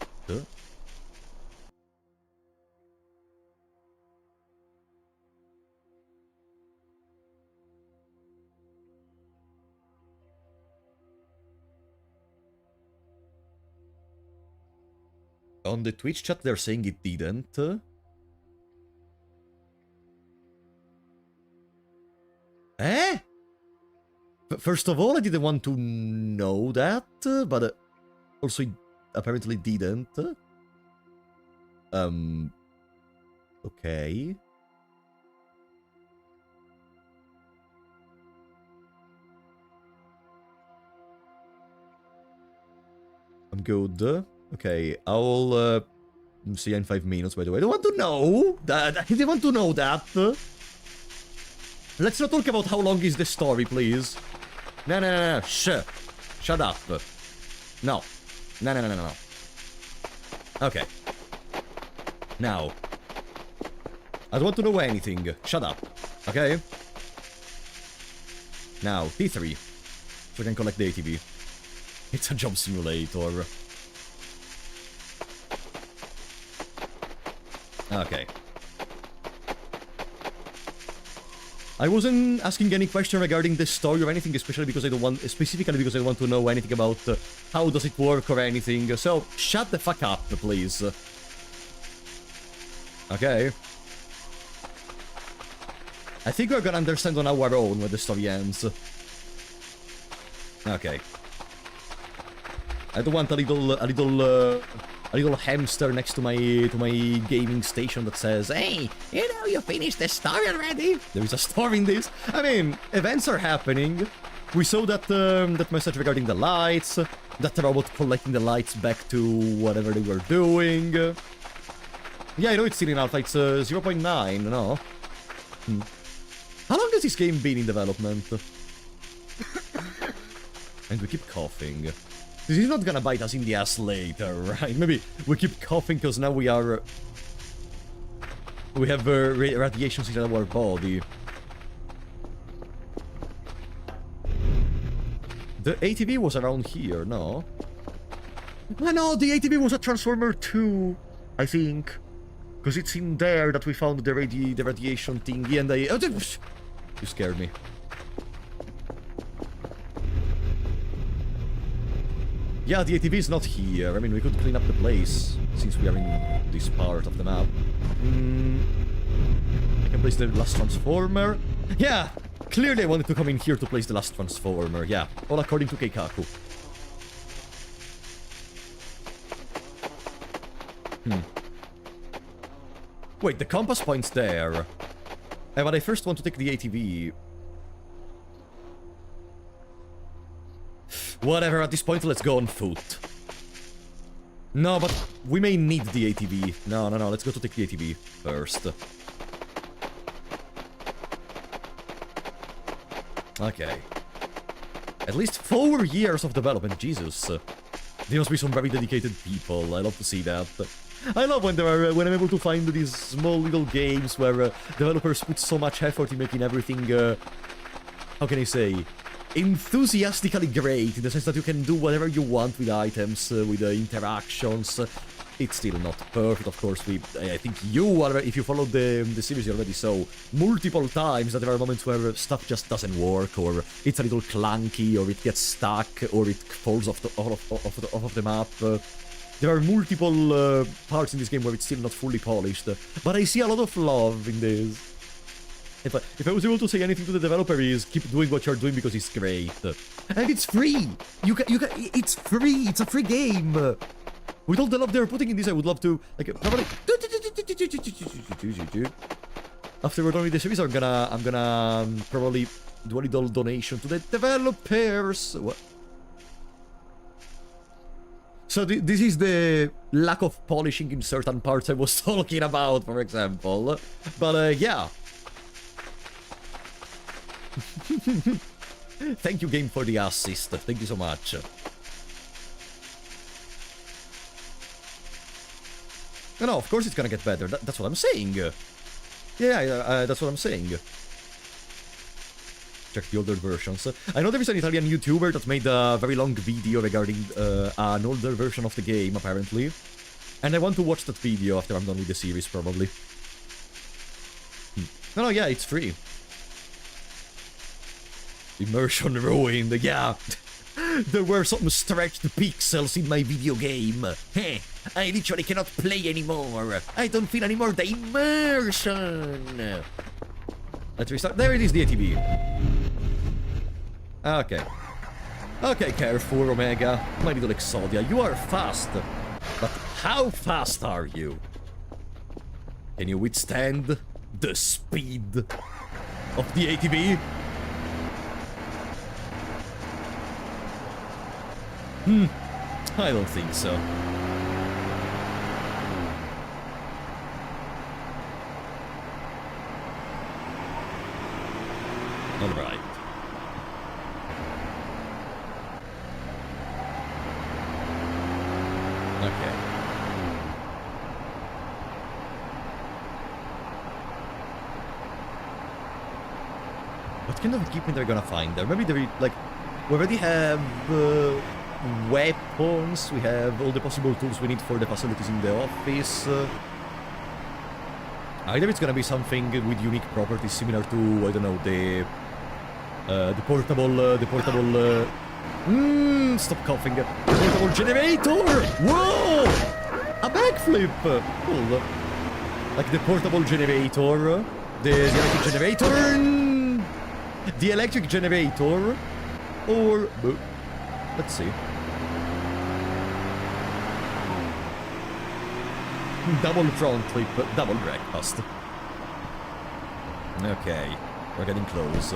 On the Twitch chat, they're saying it didn't. Eh? First of all, I didn't want to know that, but also it apparently didn't. Okay. I'm good. Okay, I'll see you in 5 minutes, by the way. I don't want to know that. I didn't want to know that. Let's not talk about how long is the story, please. No. Shut up. No. No. Okay. Now. I don't want to know anything. Shut up. Okay? Now, T3. So I can collect the ATV. It's a job simulator. Okay. I wasn't asking any question regarding the story or anything, especially because I don't want, specifically because I don't want to know anything about how does it work or anything. So shut the fuck up, please. Okay. I think we're gonna understand on our own when the story ends. Okay. I don't want a little hamster next to my gaming station that says, "Hey, you know, you finished the story already." There is a story in this. I mean, events are happening. We saw that that message regarding the lights, that robot collecting the lights back to whatever they were doing. Yeah, I know it's still in alpha. It's 0.9. No. How long has this game been in development? And we keep coughing. This is not gonna bite us in the ass later, right? Maybe we keep coughing because now we are... we have radiations in our body. The ATV was around here, no? Oh, no, the ATV was a Transformer 2, I think. Because it's in there that we found the radiation thingy and I... Oh, you scared me. Yeah, the ATV is not here. I mean, we could clean up the place, since we are in this part of the map. I can place the last transformer. Yeah! Clearly I wanted to come in here to place the last transformer. Yeah, all according to Keikaku. Wait, the compass point's there. But I first want to take the ATV. Whatever, at this point, let's go on foot. No, but we may need the ATV. No, let's go to take the ATV first. Okay. At least 4 years of development, Jesus. There must be some very dedicated people, I love to see that. I love when when I'm able to find these small little games where developers put so much effort in making everything, how can I say, enthusiastically great, in the sense that you can do whatever you want with items, with interactions. It's still not perfect, of course. I think if you followed the series, you already saw multiple times that there are moments where stuff just doesn't work, or it's a little clunky, or it gets stuck, or it falls off the map. There are multiple parts in this game where it's still not fully polished, but I see a lot of love in this. If I was able to say anything to the developer, is keep doing what you're doing because it's great. And it's free! It's free! It's a free game! With all the love they're putting in this, I would love to, like, probably... After we're done with the series, I'm gonna probably do a little donation to the developers. What? So this is the lack of polishing in certain parts I was talking about, for example. But, yeah. Thank you, game, for the assist. Thank you so much. No, of course it's gonna get better. That's what I'm saying. Yeah, that's what I'm saying. Check the older versions. I know there is an Italian YouTuber that made a very long video regarding an older version of the game, apparently. And I want to watch that video after I'm done with the series, probably. No, yeah, it's free. Immersion ruined, yeah. There were some stretched pixels in my video game. Heh, I literally cannot play anymore. I don't feel anymore the immersion. Let's restart. There it is, the ATV. Okay. Okay, KERFUR, Omega. My little Exodia, you are fast. But how fast are you? Can you withstand the speed of the ATV? I don't think so. Alright. Okay. What kind of equipment are we gonna find there? Maybe there, like, we already have weapons, we have all the possible tools we need for the facilities in the office. Either it's gonna be something with unique properties similar to, I don't know, the portable, stop coughing. The portable generator! Whoa! A backflip! Cool. Like the portable generator, the electric generator, the electric generator, or... let's see. Double front flip, double breakfast. Okay, we're getting close.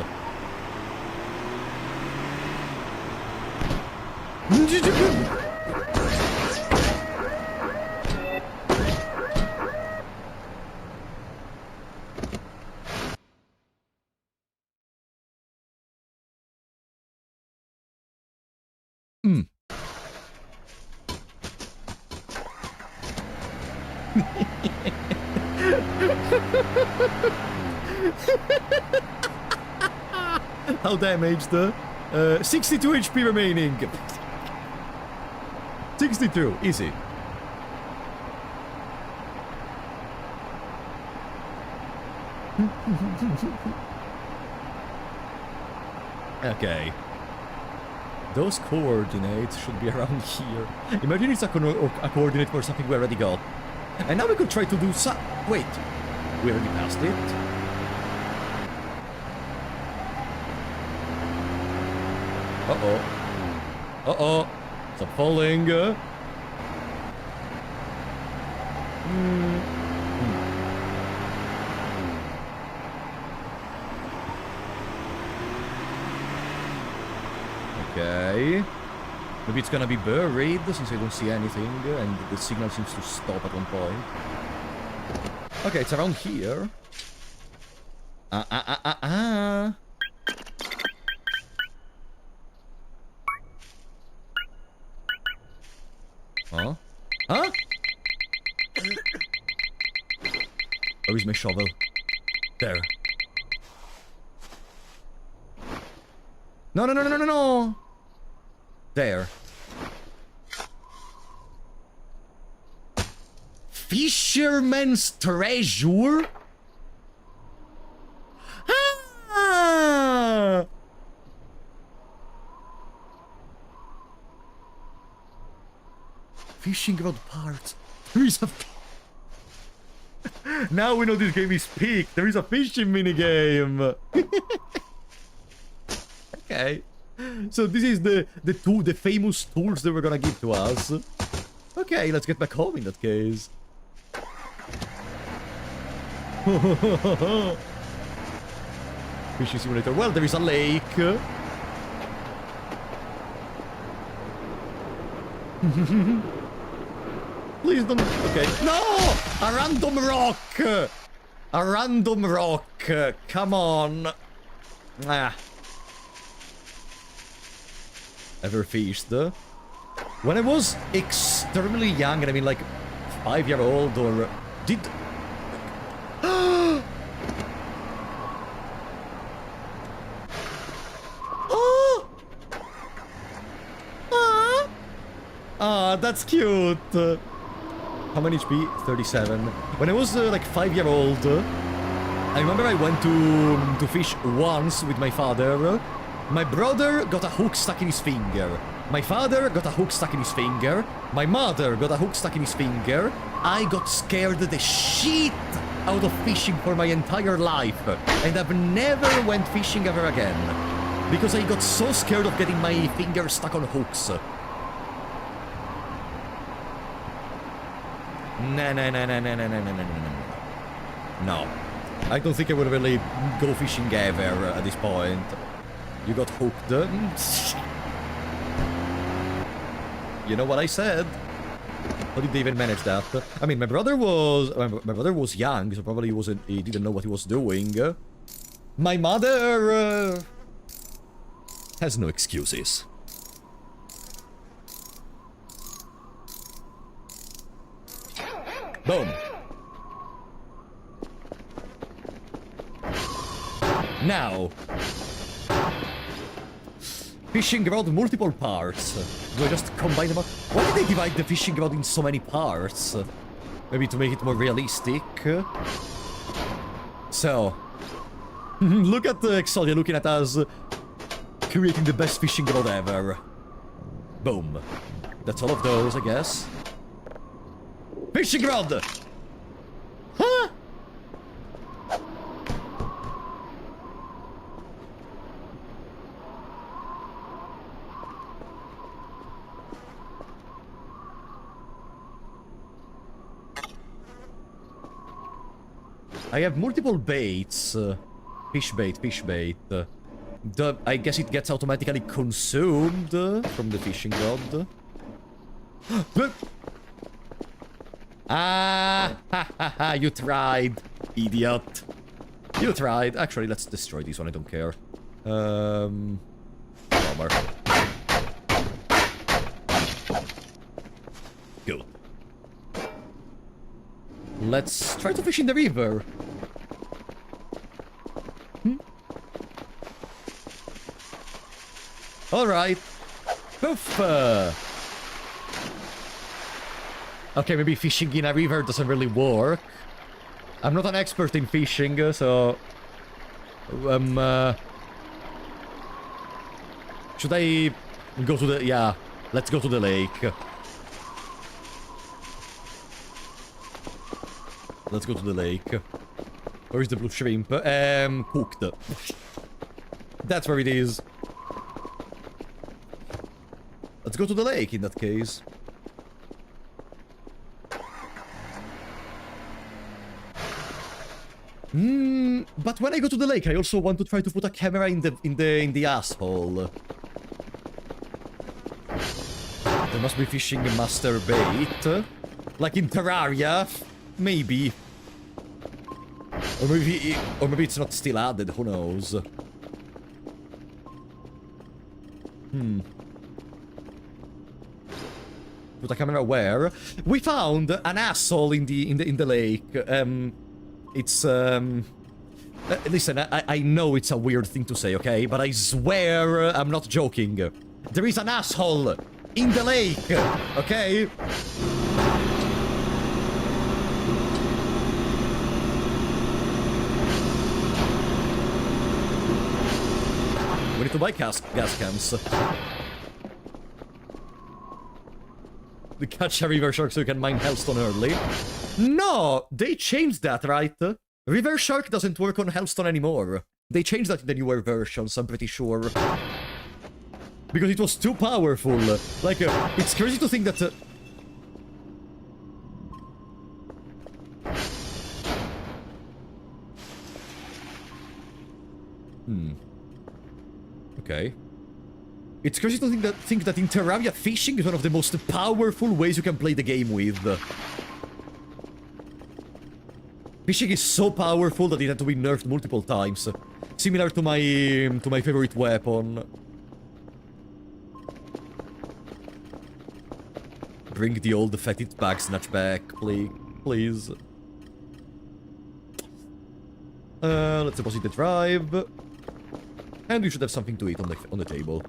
How damaged? 62 HP remaining. 62, easy. Okay. Those coordinates should be around here. Imagine it's a coordinate for something we already got. And now we could try to do some... Wait. We already passed it. Uh-oh. Uh-oh. Stop falling. Okay. Maybe it's gonna be buried since I don't see anything and the signal seems to stop at one point. Okay, it's around here. Huh? Huh? Where is my shovel? There. No, no, no, no, no, no! There. Fisherman's treasure? Ah! Fishing rod parts. There is a... Now we know this game is peak. There is a fishing minigame. Okay. So this is the famous tools they were gonna give to us. Okay, let's get back home in that case. Fishing simulator. Well, there is a lake. Please don't... Okay. No! A random rock! A random rock! Come on! Ah. Ever fished? When I was extremely young, and I mean like 5-year-old or... Did... Oh! Ah, that's cute! How many HP? 37. When I was like 5-year-old, I remember I went to fish once with my father. My brother got a hook stuck in his finger. My father got a hook stuck in his finger. My mother got a hook stuck in his finger. I got scared the shit out of fishing for my entire life. And I've never went fishing ever again. Because I got so scared of getting my finger stuck on hooks. No. I don't think I would really go fishing ever at this point. You got hooked. You know what I said? How did they even manage that? I mean, my brother was young, so probably he didn't know what he was doing. My mother has no excuses. Boom. Now. Fishing rod multiple parts. Do I just combine them up? Why did they divide the fishing rod in so many parts? Maybe to make it more realistic. So. Look at Exodia looking at us creating the best fishing rod ever. Boom. That's all of those, I guess. Fishing rod! Huh? I have multiple baits. Fish bait. I guess it gets automatically consumed from the fishing rod. Ah! Ha ha ha! You tried, idiot. You tried. Actually, let's destroy this one. I don't care. Bummer. Good. Let's try to fish in the river. Alright. Poof! Okay, maybe fishing in a river doesn't really work. I'm not an expert in fishing, so... should I go to the... Yeah, let's go to the lake. Let's go to the lake. Where is the blue shrimp? Cooked. That's where it is. Let's go to the lake in that case. But when I go to the lake, I also want to try to put a camera in the asshole. There must be fishing master bait, like in Terraria, maybe. Or maybe it's not still added. Who knows? Put a camera where? We found an asshole in the lake. It's listen, I know it's a weird thing to say, okay? But I swear I'm not joking. There is an asshole in the lake, okay? We need to buy gas cans. The catch a river shark so you can mine hellstone early. No! They changed that, right? River shark doesn't work on hellstone anymore. They changed that in the newer versions, I'm pretty sure. Because it was too powerful. Like, it's crazy to think that... Okay. It's crazy to think that in Terraria, fishing is one of the most powerful ways you can play the game with. Fishing is so powerful that it had to be nerfed multiple times. Similar to my favorite weapon. Bring the old fetid bag snatch back, please. Let's deposit the drive. And we should have something to eat on the table.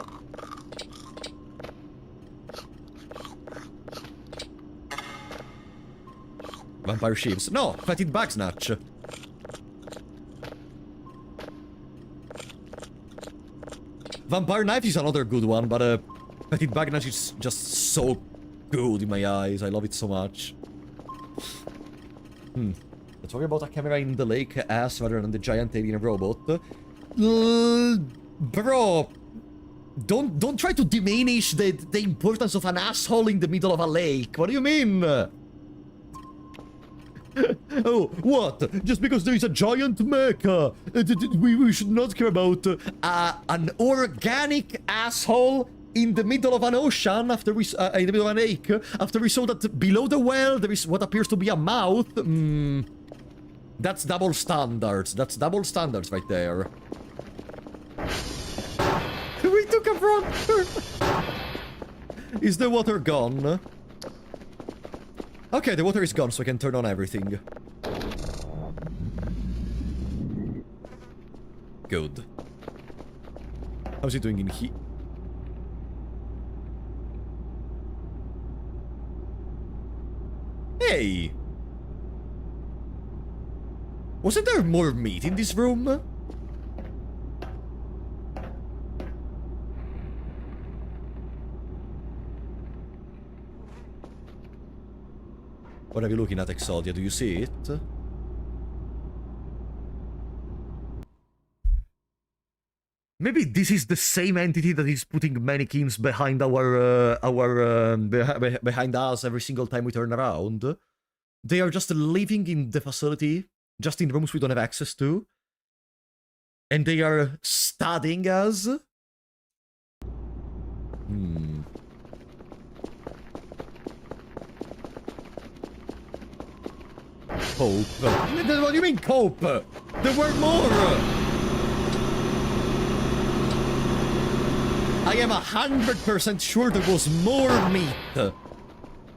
Vampire sheaves. No! Fetid bag snatch. Vampire knife is another good one, but fetid bag snatch is just so good in my eyes. I love it so much. Let's worry about a camera in the lake ass rather than the giant alien robot. Bro, don't try to diminish the importance of an asshole in the middle of a lake. What do you mean? Oh, what? Just because there is a giant mecha, we should not care about an organic asshole in the middle of an ocean after we in the middle of a lake after we saw that below the well there is what appears to be a mouth. That's double standards. That's double standards right there. We took a front. Is the water gone? Okay, the water is gone, so I can turn on everything. Good. How's he doing in heat? Hey! Wasn't there more meat in this room? What are you looking at, Exodia? Do you see it? Maybe this is the same entity that is putting mannequins behind behind us every single time we turn around. They are just living in the facility, just in rooms we don't have access to. And they are studying us. Cope. What do you mean cope? There were more! I am 100% sure there was more meat.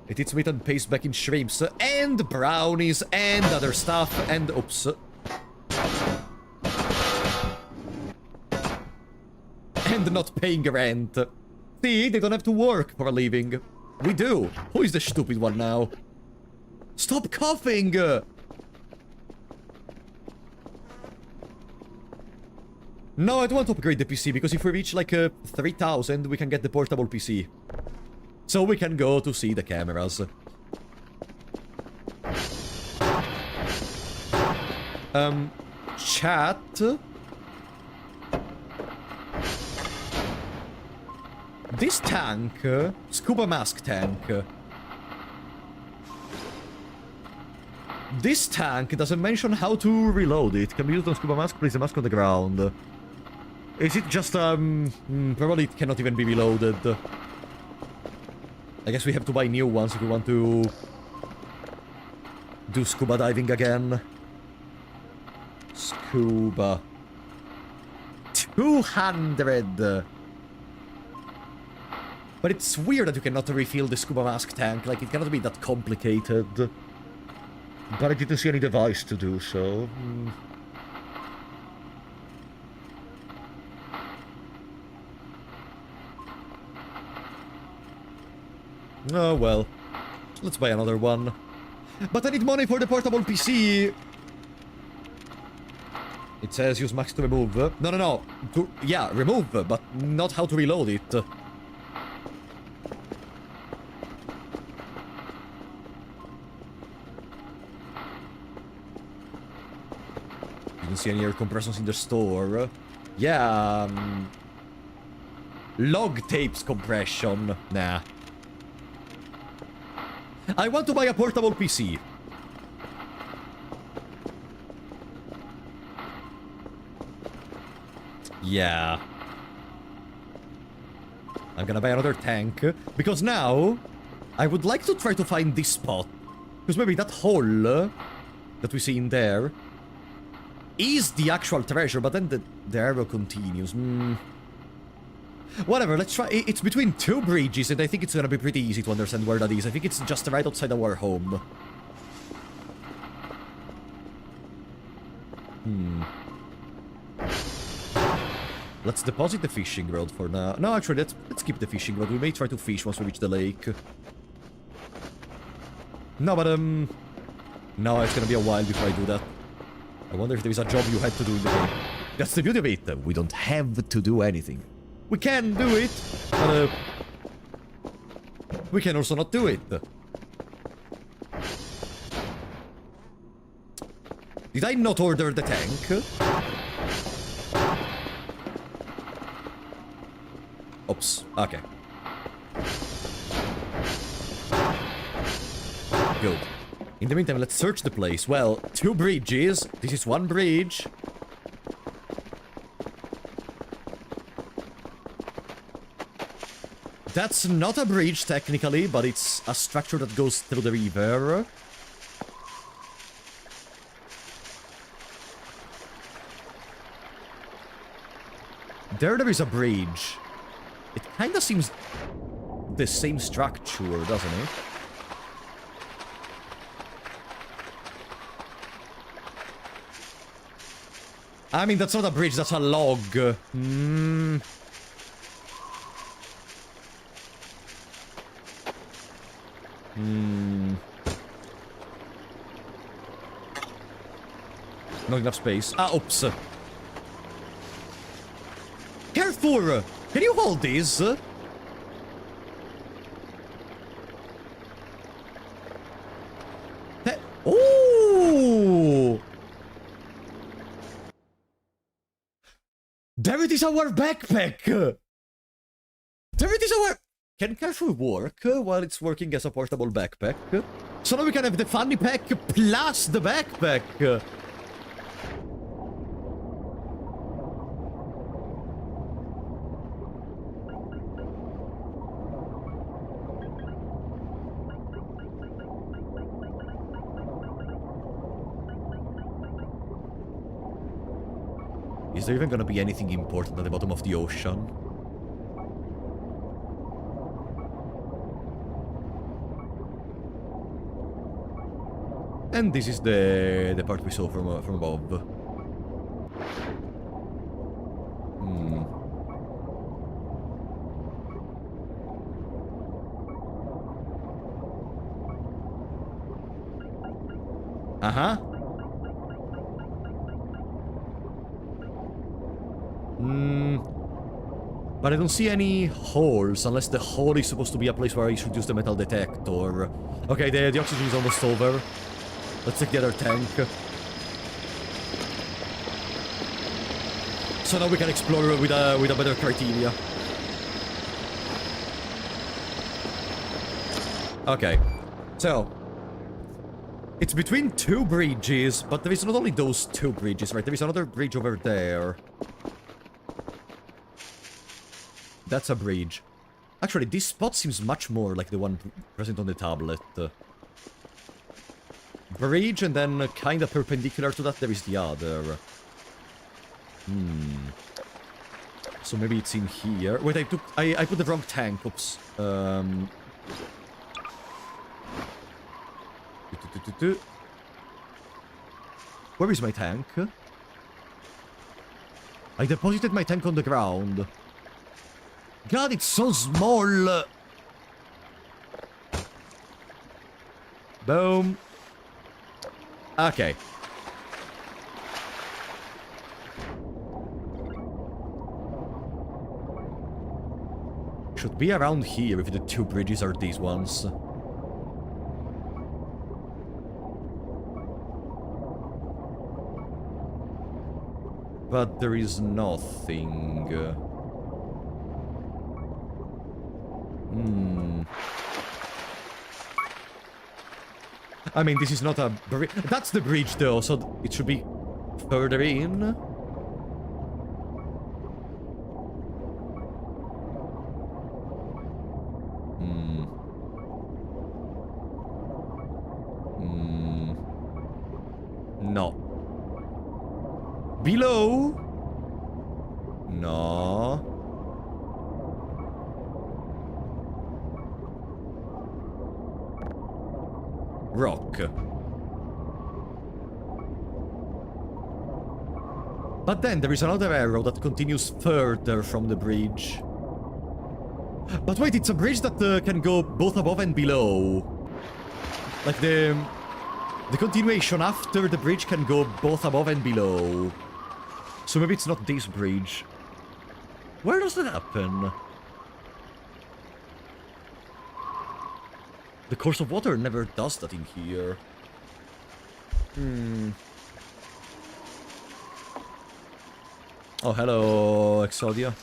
It eats meat and paste back in shrimps, and brownies, and other stuff, and oops. And not paying rent. See, they don't have to work for a living. We do. Who is the stupid one now? Stop coughing! No, I don't want to upgrade the PC, because if we reach like 3,000, we can get the portable PC. So we can go to see the cameras. Chat. This tank, scuba mask tank. This tank doesn't mention how to reload it. Can be used on scuba mask, place the mask on the ground. Is it just, probably it cannot even be reloaded. I guess we have to buy new ones if we want to do scuba diving again. Scuba. 200! But it's weird that you cannot refill the scuba mask tank, like it cannot be that complicated. But I didn't see any device to do so. Oh well. Let's buy another one. But I need money for the portable PC! It says use max to remove. No. Yeah, remove, but not how to reload it. Didn't see any air compressors in the store. Yeah, log tapes compression. Nah. I want to buy a portable PC. Yeah. I'm gonna buy another tank. Because now, I would like to try to find this spot. Because maybe that hole that we see in there is the actual treasure, but then the arrow continues. Whatever, let's try. It's between two bridges, and I think it's gonna be pretty easy to understand where that is. I think it's just right outside our home. Let's deposit the fishing rod for now. No, actually, let's keep the fishing rod. We may try to fish once we reach the lake. No, but, no, it's gonna be a while before I do that. I wonder if there is a job you had to do in the game. That's the beauty of it. We don't have to do anything. We can do it, but, we can also not do it. Did I not order the tank? Oops. Okay. Good. In the meantime, let's search the place. Well, two bridges. This is one bridge. That's not a bridge, technically, but it's a structure that goes through the river. There is a bridge. It kinda seems the same structure, doesn't it? I mean, that's not a bridge, that's a log. Hmm. Hmm. Not enough space. Ah, oops. KERFUR! Can you hold these? Ooh! There it is, our backpack! There it is, our... Can KERFUR work while it's working as a portable backpack? So now we can have the funny pack plus the backpack! Is there even gonna be anything important at the bottom of the ocean? And this is the part we saw from above. Hmm. Uh-huh. Hmm. But I don't see any holes, unless the hole is supposed to be a place where I should use the metal detector. Okay, the oxygen is almost over. Let's take the other tank. So now we can explore with a better criteria. Okay. So it's between two bridges, but there is not only those two bridges, right? There is another bridge over there. That's a bridge. Actually, this spot seems much more like the one present on the tablet. Bridge, and then kind of perpendicular to that, there is the other. Hmm. So maybe it's in here. Wait, I put the wrong tank. Oops. Where is my tank? I deposited my tank on the ground. God, it's so small! Boom. Okay. Should be around here if the two bridges are these ones. But there is nothing. Hmm. I mean, this is not a bridge. That's the bridge, though, so it should be further in. Hmm. Hmm. No. Below? No. Rock. But then there is another arrow that continues further from the bridge. But wait, it's a bridge that can go both above and below. Like the continuation after the bridge can go both above and below. So maybe it's not this bridge. Where does that happen? The course of water never does that in here. Hmm. Oh, hello, Exodia.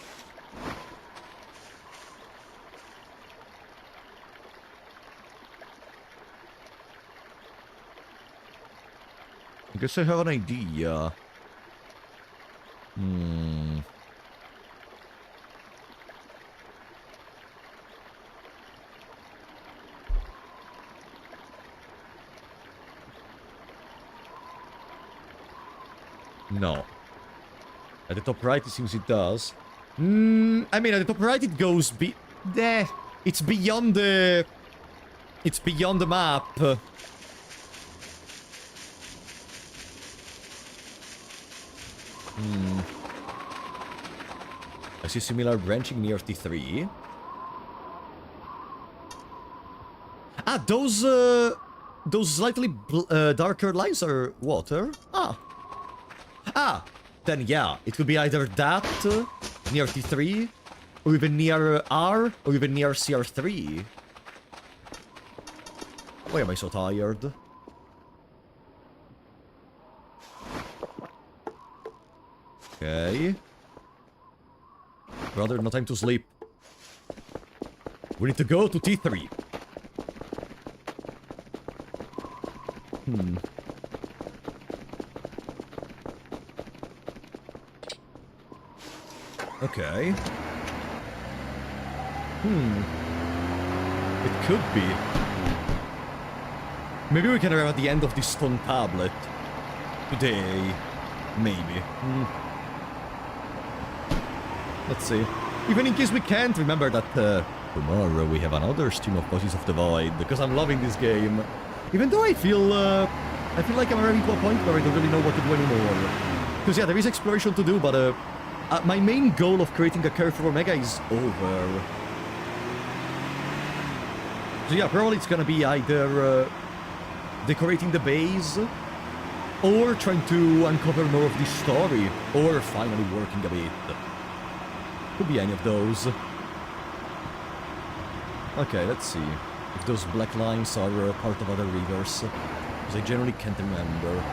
I guess I have an idea. Hmm. No. At the top right, it seems it does. I mean, at the top right it goes it's beyond the... It's beyond the map. I see similar branching near T3. Ah, those slightly darker lines are water. Ah, then yeah, it could be either that near T3, or even near R, or even near CR3. Why am I so tired? Okay. Brother, no time to sleep. We need to go to T3. Okay. It could be. Maybe we can arrive at the end of this stone tablet. Today. Maybe. Let's see. Even in case we can't, remember that tomorrow we have another stream of Voices of the Void, because I'm loving this game. Even though I feel like I'm arriving to a point where I don't really know what to do anymore. Because yeah, there is exploration to do, but my main goal of creating a KERFUR Omega is over. So yeah, probably it's gonna be either decorating the base, or trying to uncover more of this story, or finally working a bit. Could be any of those. Okay, let's see if those black lines are part of other rivers, because I generally can't remember.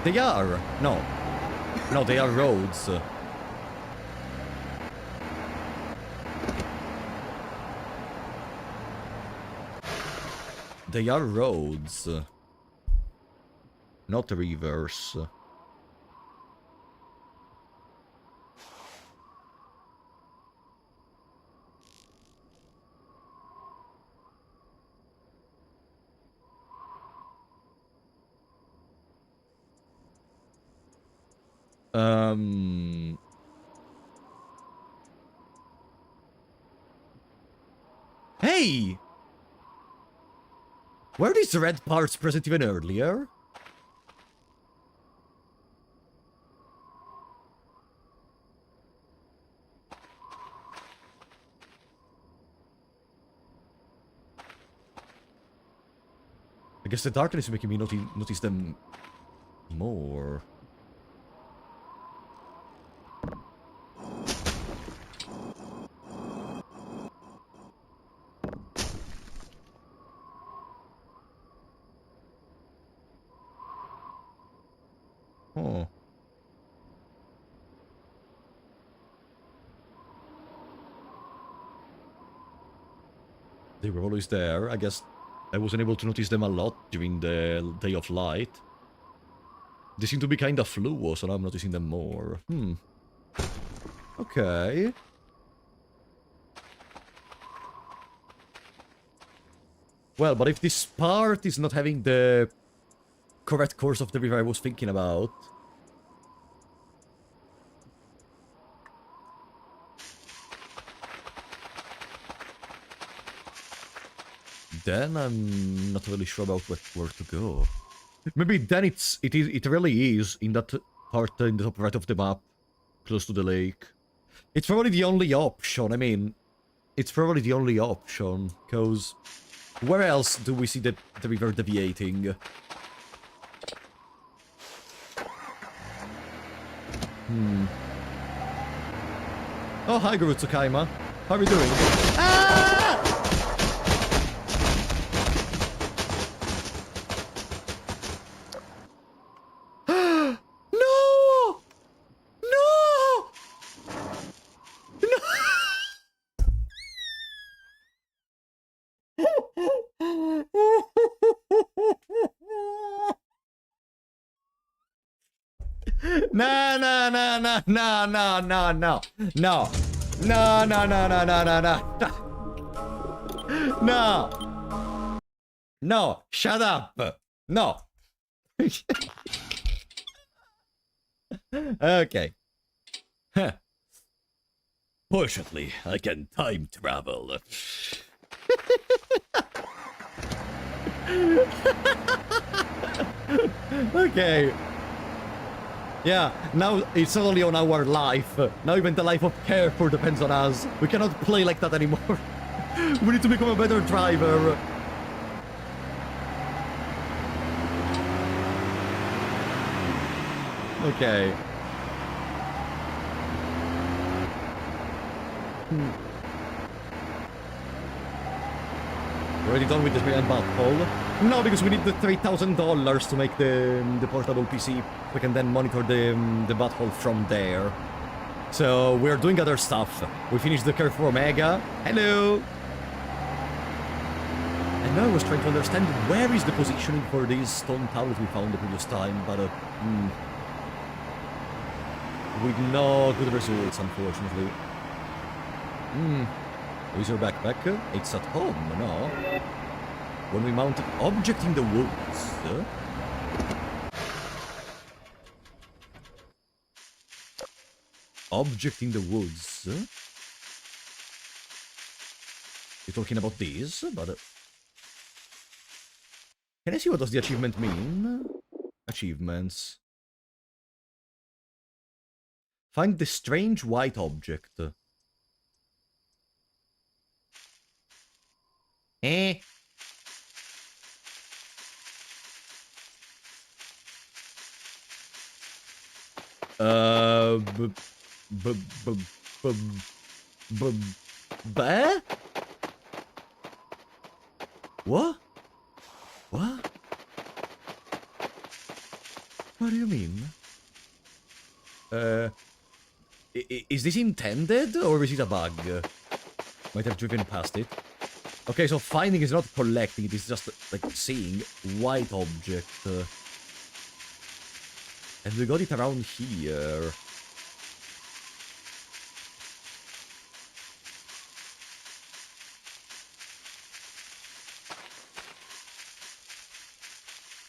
They are! No. No, they are roads. They are roads. Not rivers. Hey! Were these red parts present even earlier? I guess the darkness is making me notice them more. Oh. They were always there. I guess I wasn't able to notice them a lot during the Day of Light. They seem to be kinda fluo, so now I'm noticing them more. Okay. Well, but if this part is not having the correct course of the river I was thinking about... then I'm not really sure about where to go. Maybe then it really is in that part in the top right of the map, close to the lake. It's probably the only option. I mean, it's probably the only option, because where else do we see the river deviating? Oh, hi, Guru Tsukaima. How are you doing? Ah! No, no, no, no, no, no, no, no, no, no, no, no, no, no, no, no, no, no, shut up, no. Okay. Huh. Fortunately, I can time travel. Okay. Yeah, now it's not only on our life. Now even the life of KERFUR depends on us. We cannot play like that anymore. We need to become a better driver. Okay. Already done with this man butthole? No, because we need the $3,000 to make the portable PC. We can then monitor the butthole from there. So we're doing other stuff. We finished the KERFUR Omega. Hello! And now I was trying to understand where is the positioning for these stone towers we found the previous time, but with no good results, unfortunately. Where's your backpack? It's at home, no? When we mounted object in the woods. Object in the woods. You're talking about this, but... Can I see what does the achievement mean? Achievements. Find the strange white object. Eh? B... B... B... B... B... Bah? What? What? What do you mean? Is this intended, or is it a bug? Might have driven past it. Okay, so finding is not collecting, it is just, like, seeing white object. And we got it around here.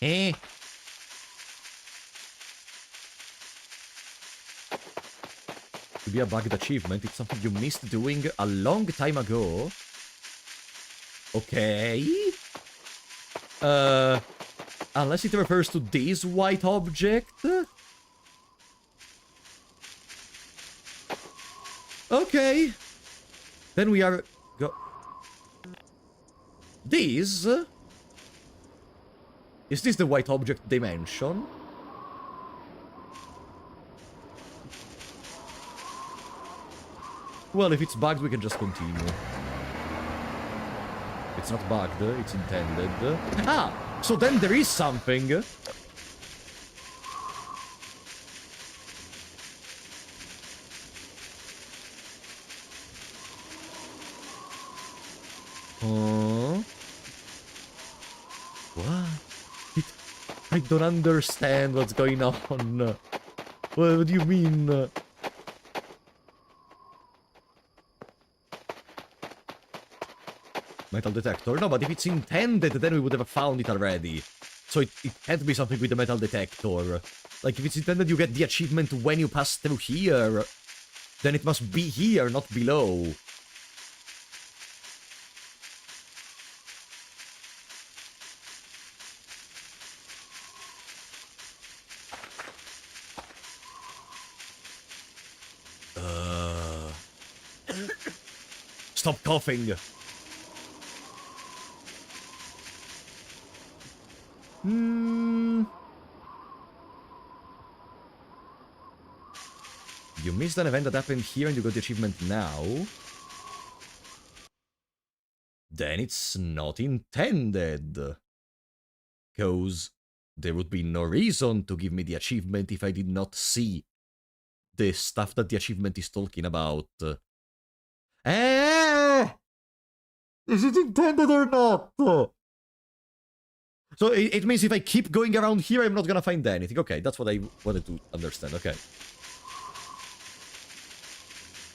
Eh? To be a bugged achievement, it's something you missed doing a long time ago. Okay. Unless it refers to this white object. Okay. Then we are... This? Is this the white object dimension? Well, if it's bugged, we can just continue. It's not bugged, it's intended. Ah! So then there is something. Huh? What? I don't understand what's going on. What do you mean? Metal detector? No, but if it's intended, then we would have found it already. So it can't be something with the metal detector. Like, if it's intended you get the achievement when you pass through here, then it must be here, not below. Stop coughing. You missed an event that happened here and you got the achievement now. Then it's not intended. Because there would be no reason to give me the achievement if I did not see the stuff that the achievement is talking about. Is it intended or not? So it means if I keep going around here, I'm not gonna find anything. Okay, that's what I wanted to understand. Okay.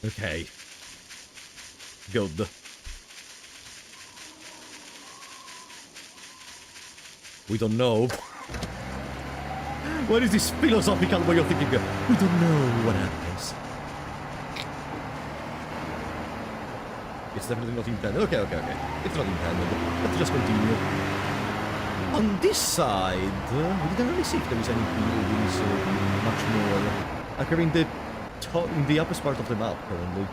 Okay. Good. We don't know. What is this philosophical way of thinking? We don't know what happens. It's definitely not intended. Okay. It's not intended. Let's just continue. On this side, we didn't really see if there is any buildings or much more. Like, we're in the upper part of the map currently.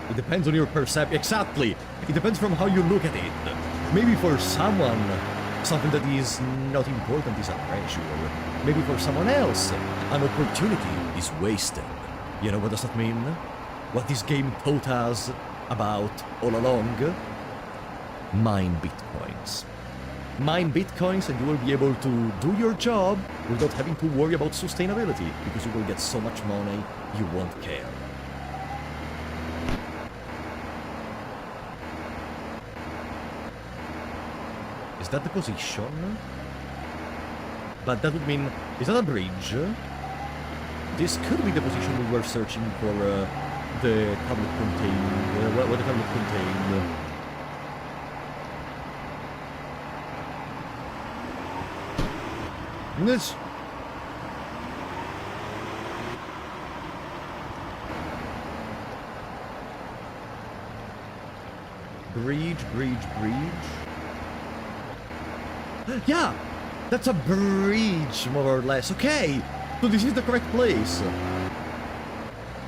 It depends on your perception. Exactly! It depends from how you look at it. Maybe for someone, something that is not important is a treasure. Maybe for someone else, an opportunity is wasted. You know what does that mean? What this game taught us about all along? Mine bitcoins. Mine bitcoins and you will be able to do your job without having to worry about sustainability, because you will get so much money you won't care. Is that the position? But that would mean... Is that a bridge? This could be the position we were searching for the tablet contained... what the tablet contained. This... Bridge. Yeah! That's a bridge, more or less. Okay! So this is the correct place.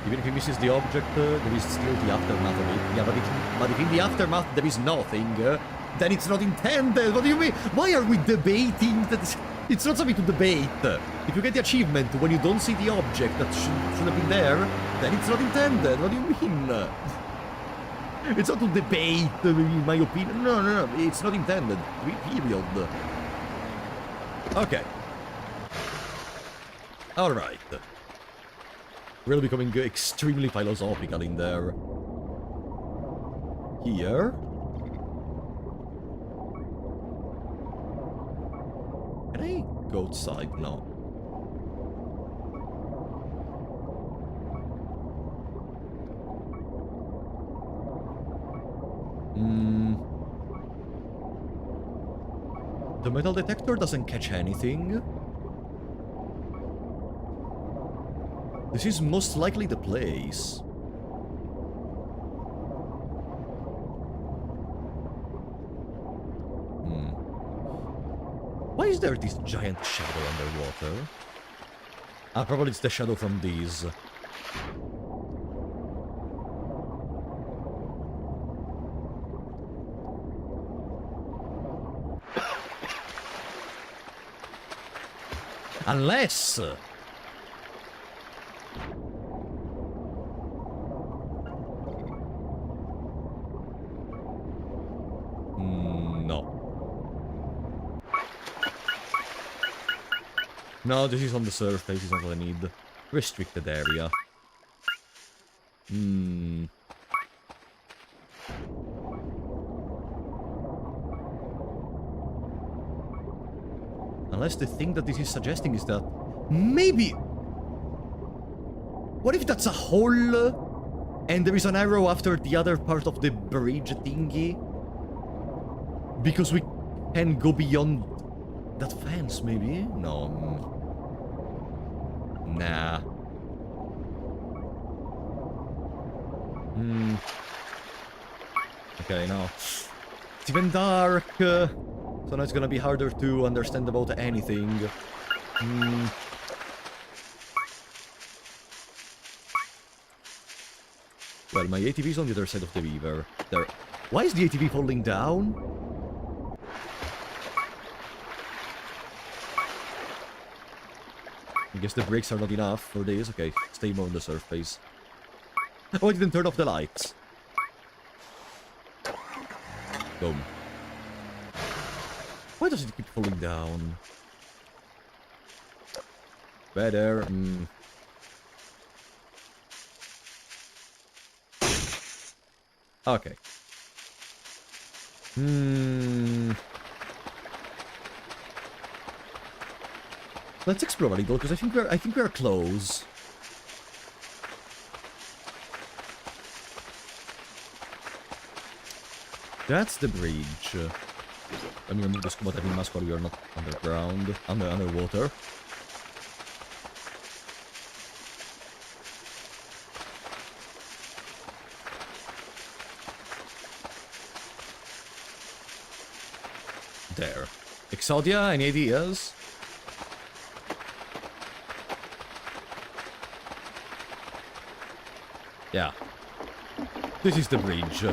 Even if he misses the object, there is still the aftermath of it. Yeah, but if in the aftermath there is nothing, then it's not intended. What do you mean? Why are we debating that? It's not something to debate. If you get the achievement when you don't see the object that should have been there, then it's not intended. What do you mean? It's not to debate, in my opinion. No. It's not intended. Period. Okay. Alright. We're becoming extremely philosophical in there. Here. Can I go outside? No. The metal detector doesn't catch anything. This is most likely the place. Why is there this giant shadow underwater? Ah, probably it's the shadow from these. Unless... No. No, this is on the surface, this is not what I need. Restricted area. Unless the thing that this is suggesting is that... Maybe... What if that's a hole? And there is an arrow after the other part of the bridge thingy? Because we can go beyond that fence, maybe? No. Nah. Okay, no. It's even dark. So now it's gonna be harder to understand about anything. Well, my ATV is on the other side of the river. There. Why is the ATV falling down? I guess the brakes are not enough for this. Okay, stay more on the surface. Oh, I didn't turn off the lights. Boom. Why does it keep falling down? Better. Okay. Let's explore a little, because I think we're close. That's the bridge. Let me remove the scuba diving mask while we are not underground, underwater. There. Exodia, any ideas? Yeah. This is the bridge.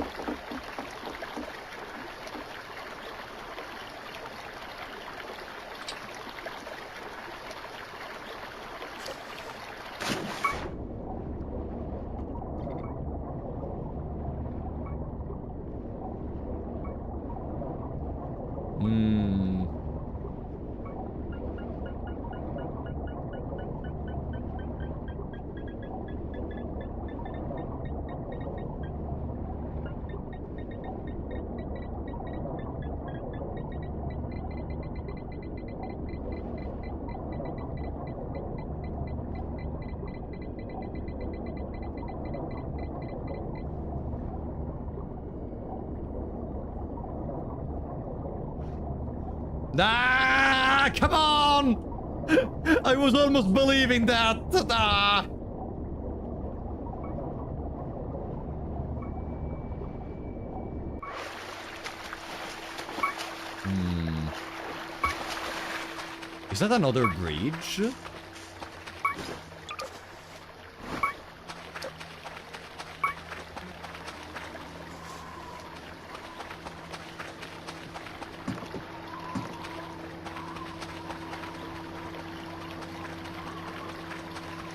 Ah, come on! I was almost believing that. Ah. Is that another bridge?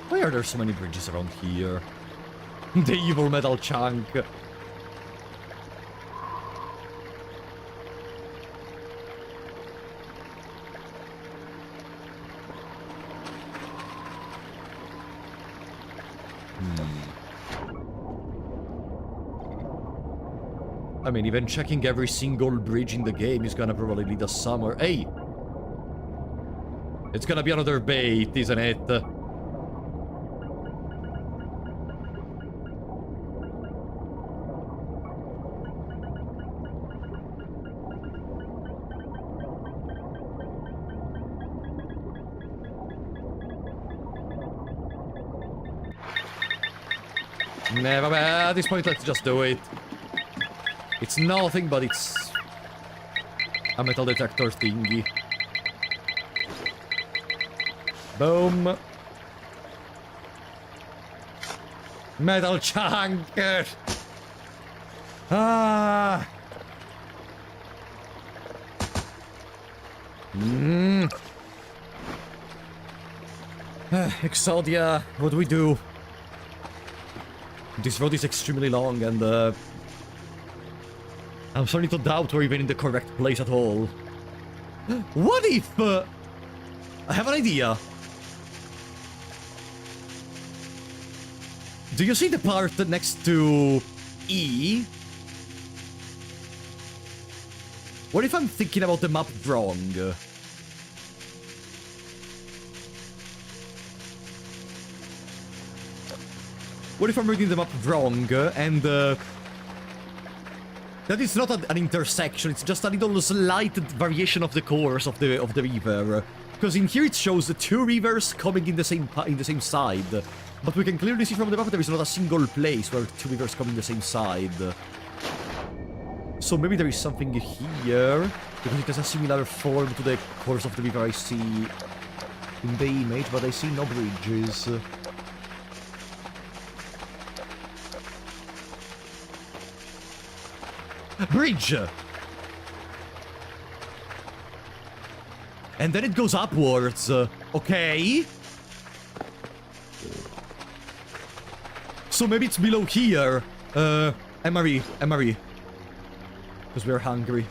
Why are there so many bridges around here? The evil metal chunk. I mean, even checking every single bridge in the game is gonna probably lead us somewhere. Hey! It's gonna be another bait, isn't it? Nah, at this point, let's just do it. It's nothing, but it's a metal detector thingy. Boom. Metal chunk. Ah. Exodia, what do we do? This road is extremely long and I'm starting to doubt we're even in the correct place at all. What if... I have an idea. Do you see the part next to E? What if I'm thinking about the map wrong? What if I'm reading the map wrong and... that is not an intersection, it's just a little slight variation of the course of the river. Because in here it shows the two rivers coming in the same side. But we can clearly see from the map there is not a single place where two rivers come in the same side. So maybe there is something here, because it has a similar form to the course of the river I see in the image, but I see no bridges. Bridge! And then it goes upwards. Okay. So maybe it's below here. MRE. Because we're hungry.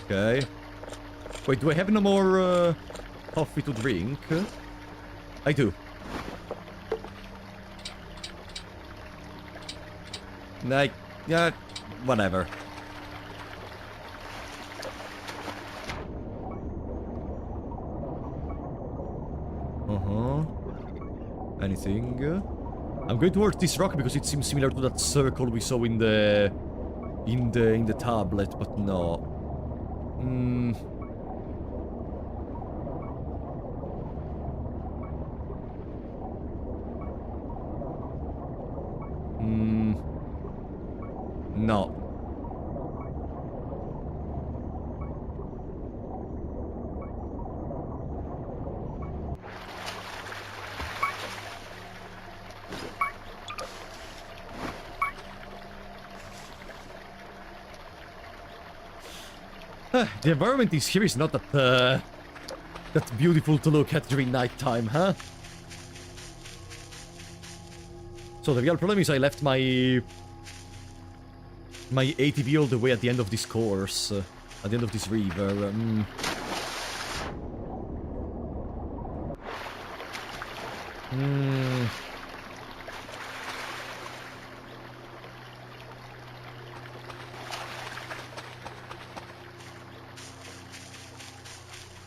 Okay. Wait, do I have no more coffee to drink? I do. Like, yeah, whatever. Uh-huh. Anything? I'm going towards this rock because it seems similar to that circle we saw in the tablet, but no. Hmm. No. The environment here is not that beautiful to look at during nighttime, huh? So the real problem is I left my ATV all the way at the end of this course, at the end of this river.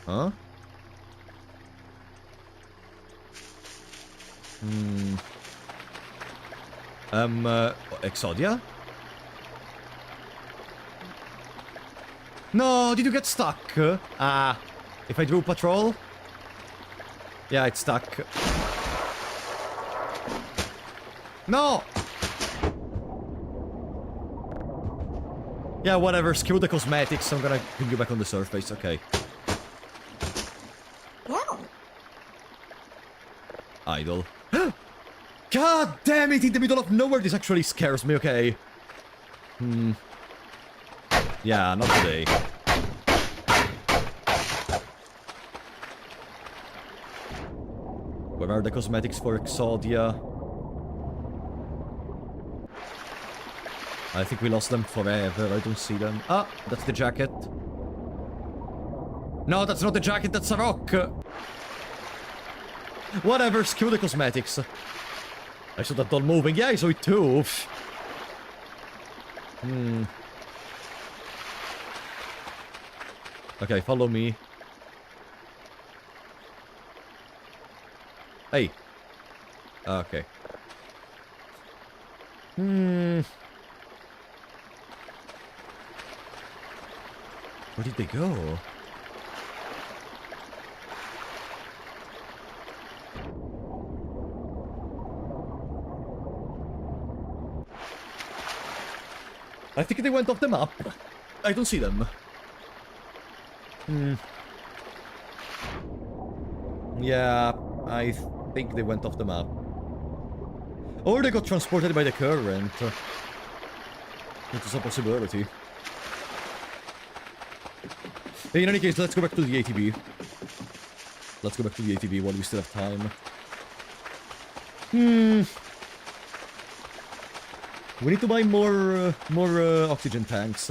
Huh? Exodia? No, did you get stuck? If I drew patrol? Yeah, it's stuck. No! Yeah, whatever, screw the cosmetics, I'm gonna bring you back on the surface, okay. Wow. Idle. God damn it, in the middle of nowhere, this actually scares me, okay. Yeah, not today. Where are the cosmetics for Exodia? I think we lost them forever, I don't see them. Ah, that's the jacket. No, that's not the jacket, that's a rock! Whatever, screw the cosmetics. I saw that doll moving. Yeah, I saw it too. Okay, follow me. Hey. Okay. Where did they go? I think they went off the map. I don't see them. Yeah, I think they went off the map. Or they got transported by the current. It is a possibility. In any case, let's go back to the ATV. Let's go back to the ATV while we still have time. We need to buy more oxygen tanks.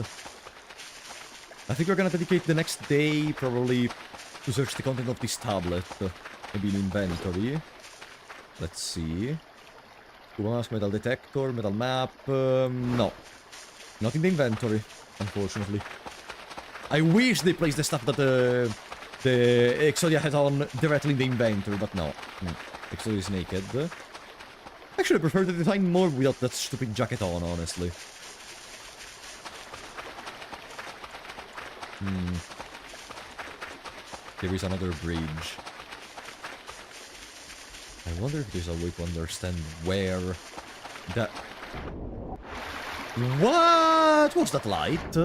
I think we're gonna dedicate the next day, probably, to search the content of this tablet. Maybe in inventory. Let's see. Scuba mask, metal detector, metal map. No. Not in the inventory, unfortunately. I wish they placed the stuff that the Exodia had on directly in the inventory, but no. Exodia is naked. Actually, I prefer the design more without that stupid jacket on, honestly. There is another bridge. I wonder if there's a way to understand where that... What? What's that light?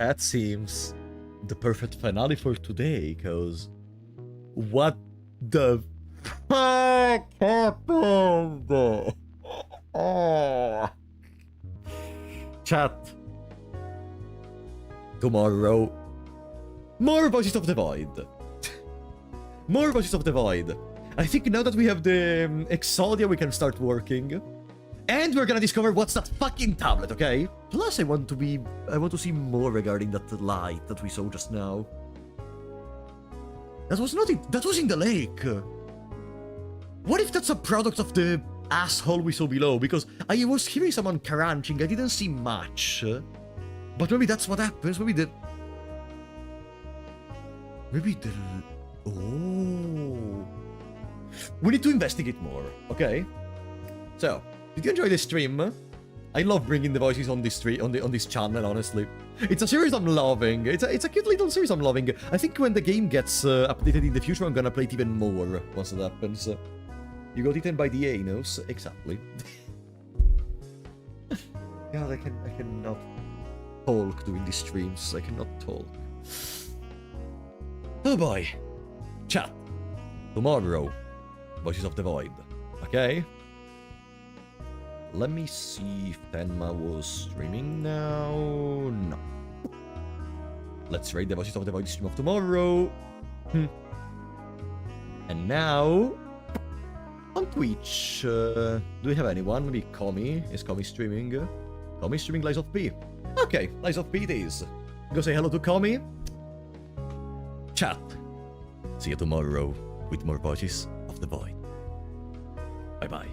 That seems the perfect finale for today, cause what the fuck happened? Oh. Chat. Tomorrow, more Voices of the Void. More Voices of the Void. I think now that we have the Exodia, we can start working. And we're gonna discover what's that fucking tablet, okay? Plus, I want to see more regarding that light that we saw just now. That was not it. That was in the lake. What if that's a product of the asshole we saw below? Because I was hearing someone crunching. I didn't see much. But maybe that's what happens. Maybe the... Oh. We need to investigate more, okay? So, did you enjoy this stream? I love bringing the voices on this on this channel, honestly. It's a series I'm loving. It's a cute little series I'm loving. I think when the game gets updated in the future, I'm gonna play it even more once that happens. You got eaten by the anus, exactly. God, I cannot talk during these streams. I cannot talk. Oh boy. Chat. Tomorrow, Voices of the Void. Okay? Let me see if Tenma was streaming now. No. Let's raid the Voices of the Void stream of tomorrow. And now, on Twitch, do we have anyone? Maybe Komi? Is Komi streaming? Komi streaming Lies of P. Okay, Lies of P it is. Go say hello to Komi. Chat. See you tomorrow with more Voices of the Void. Bye bye.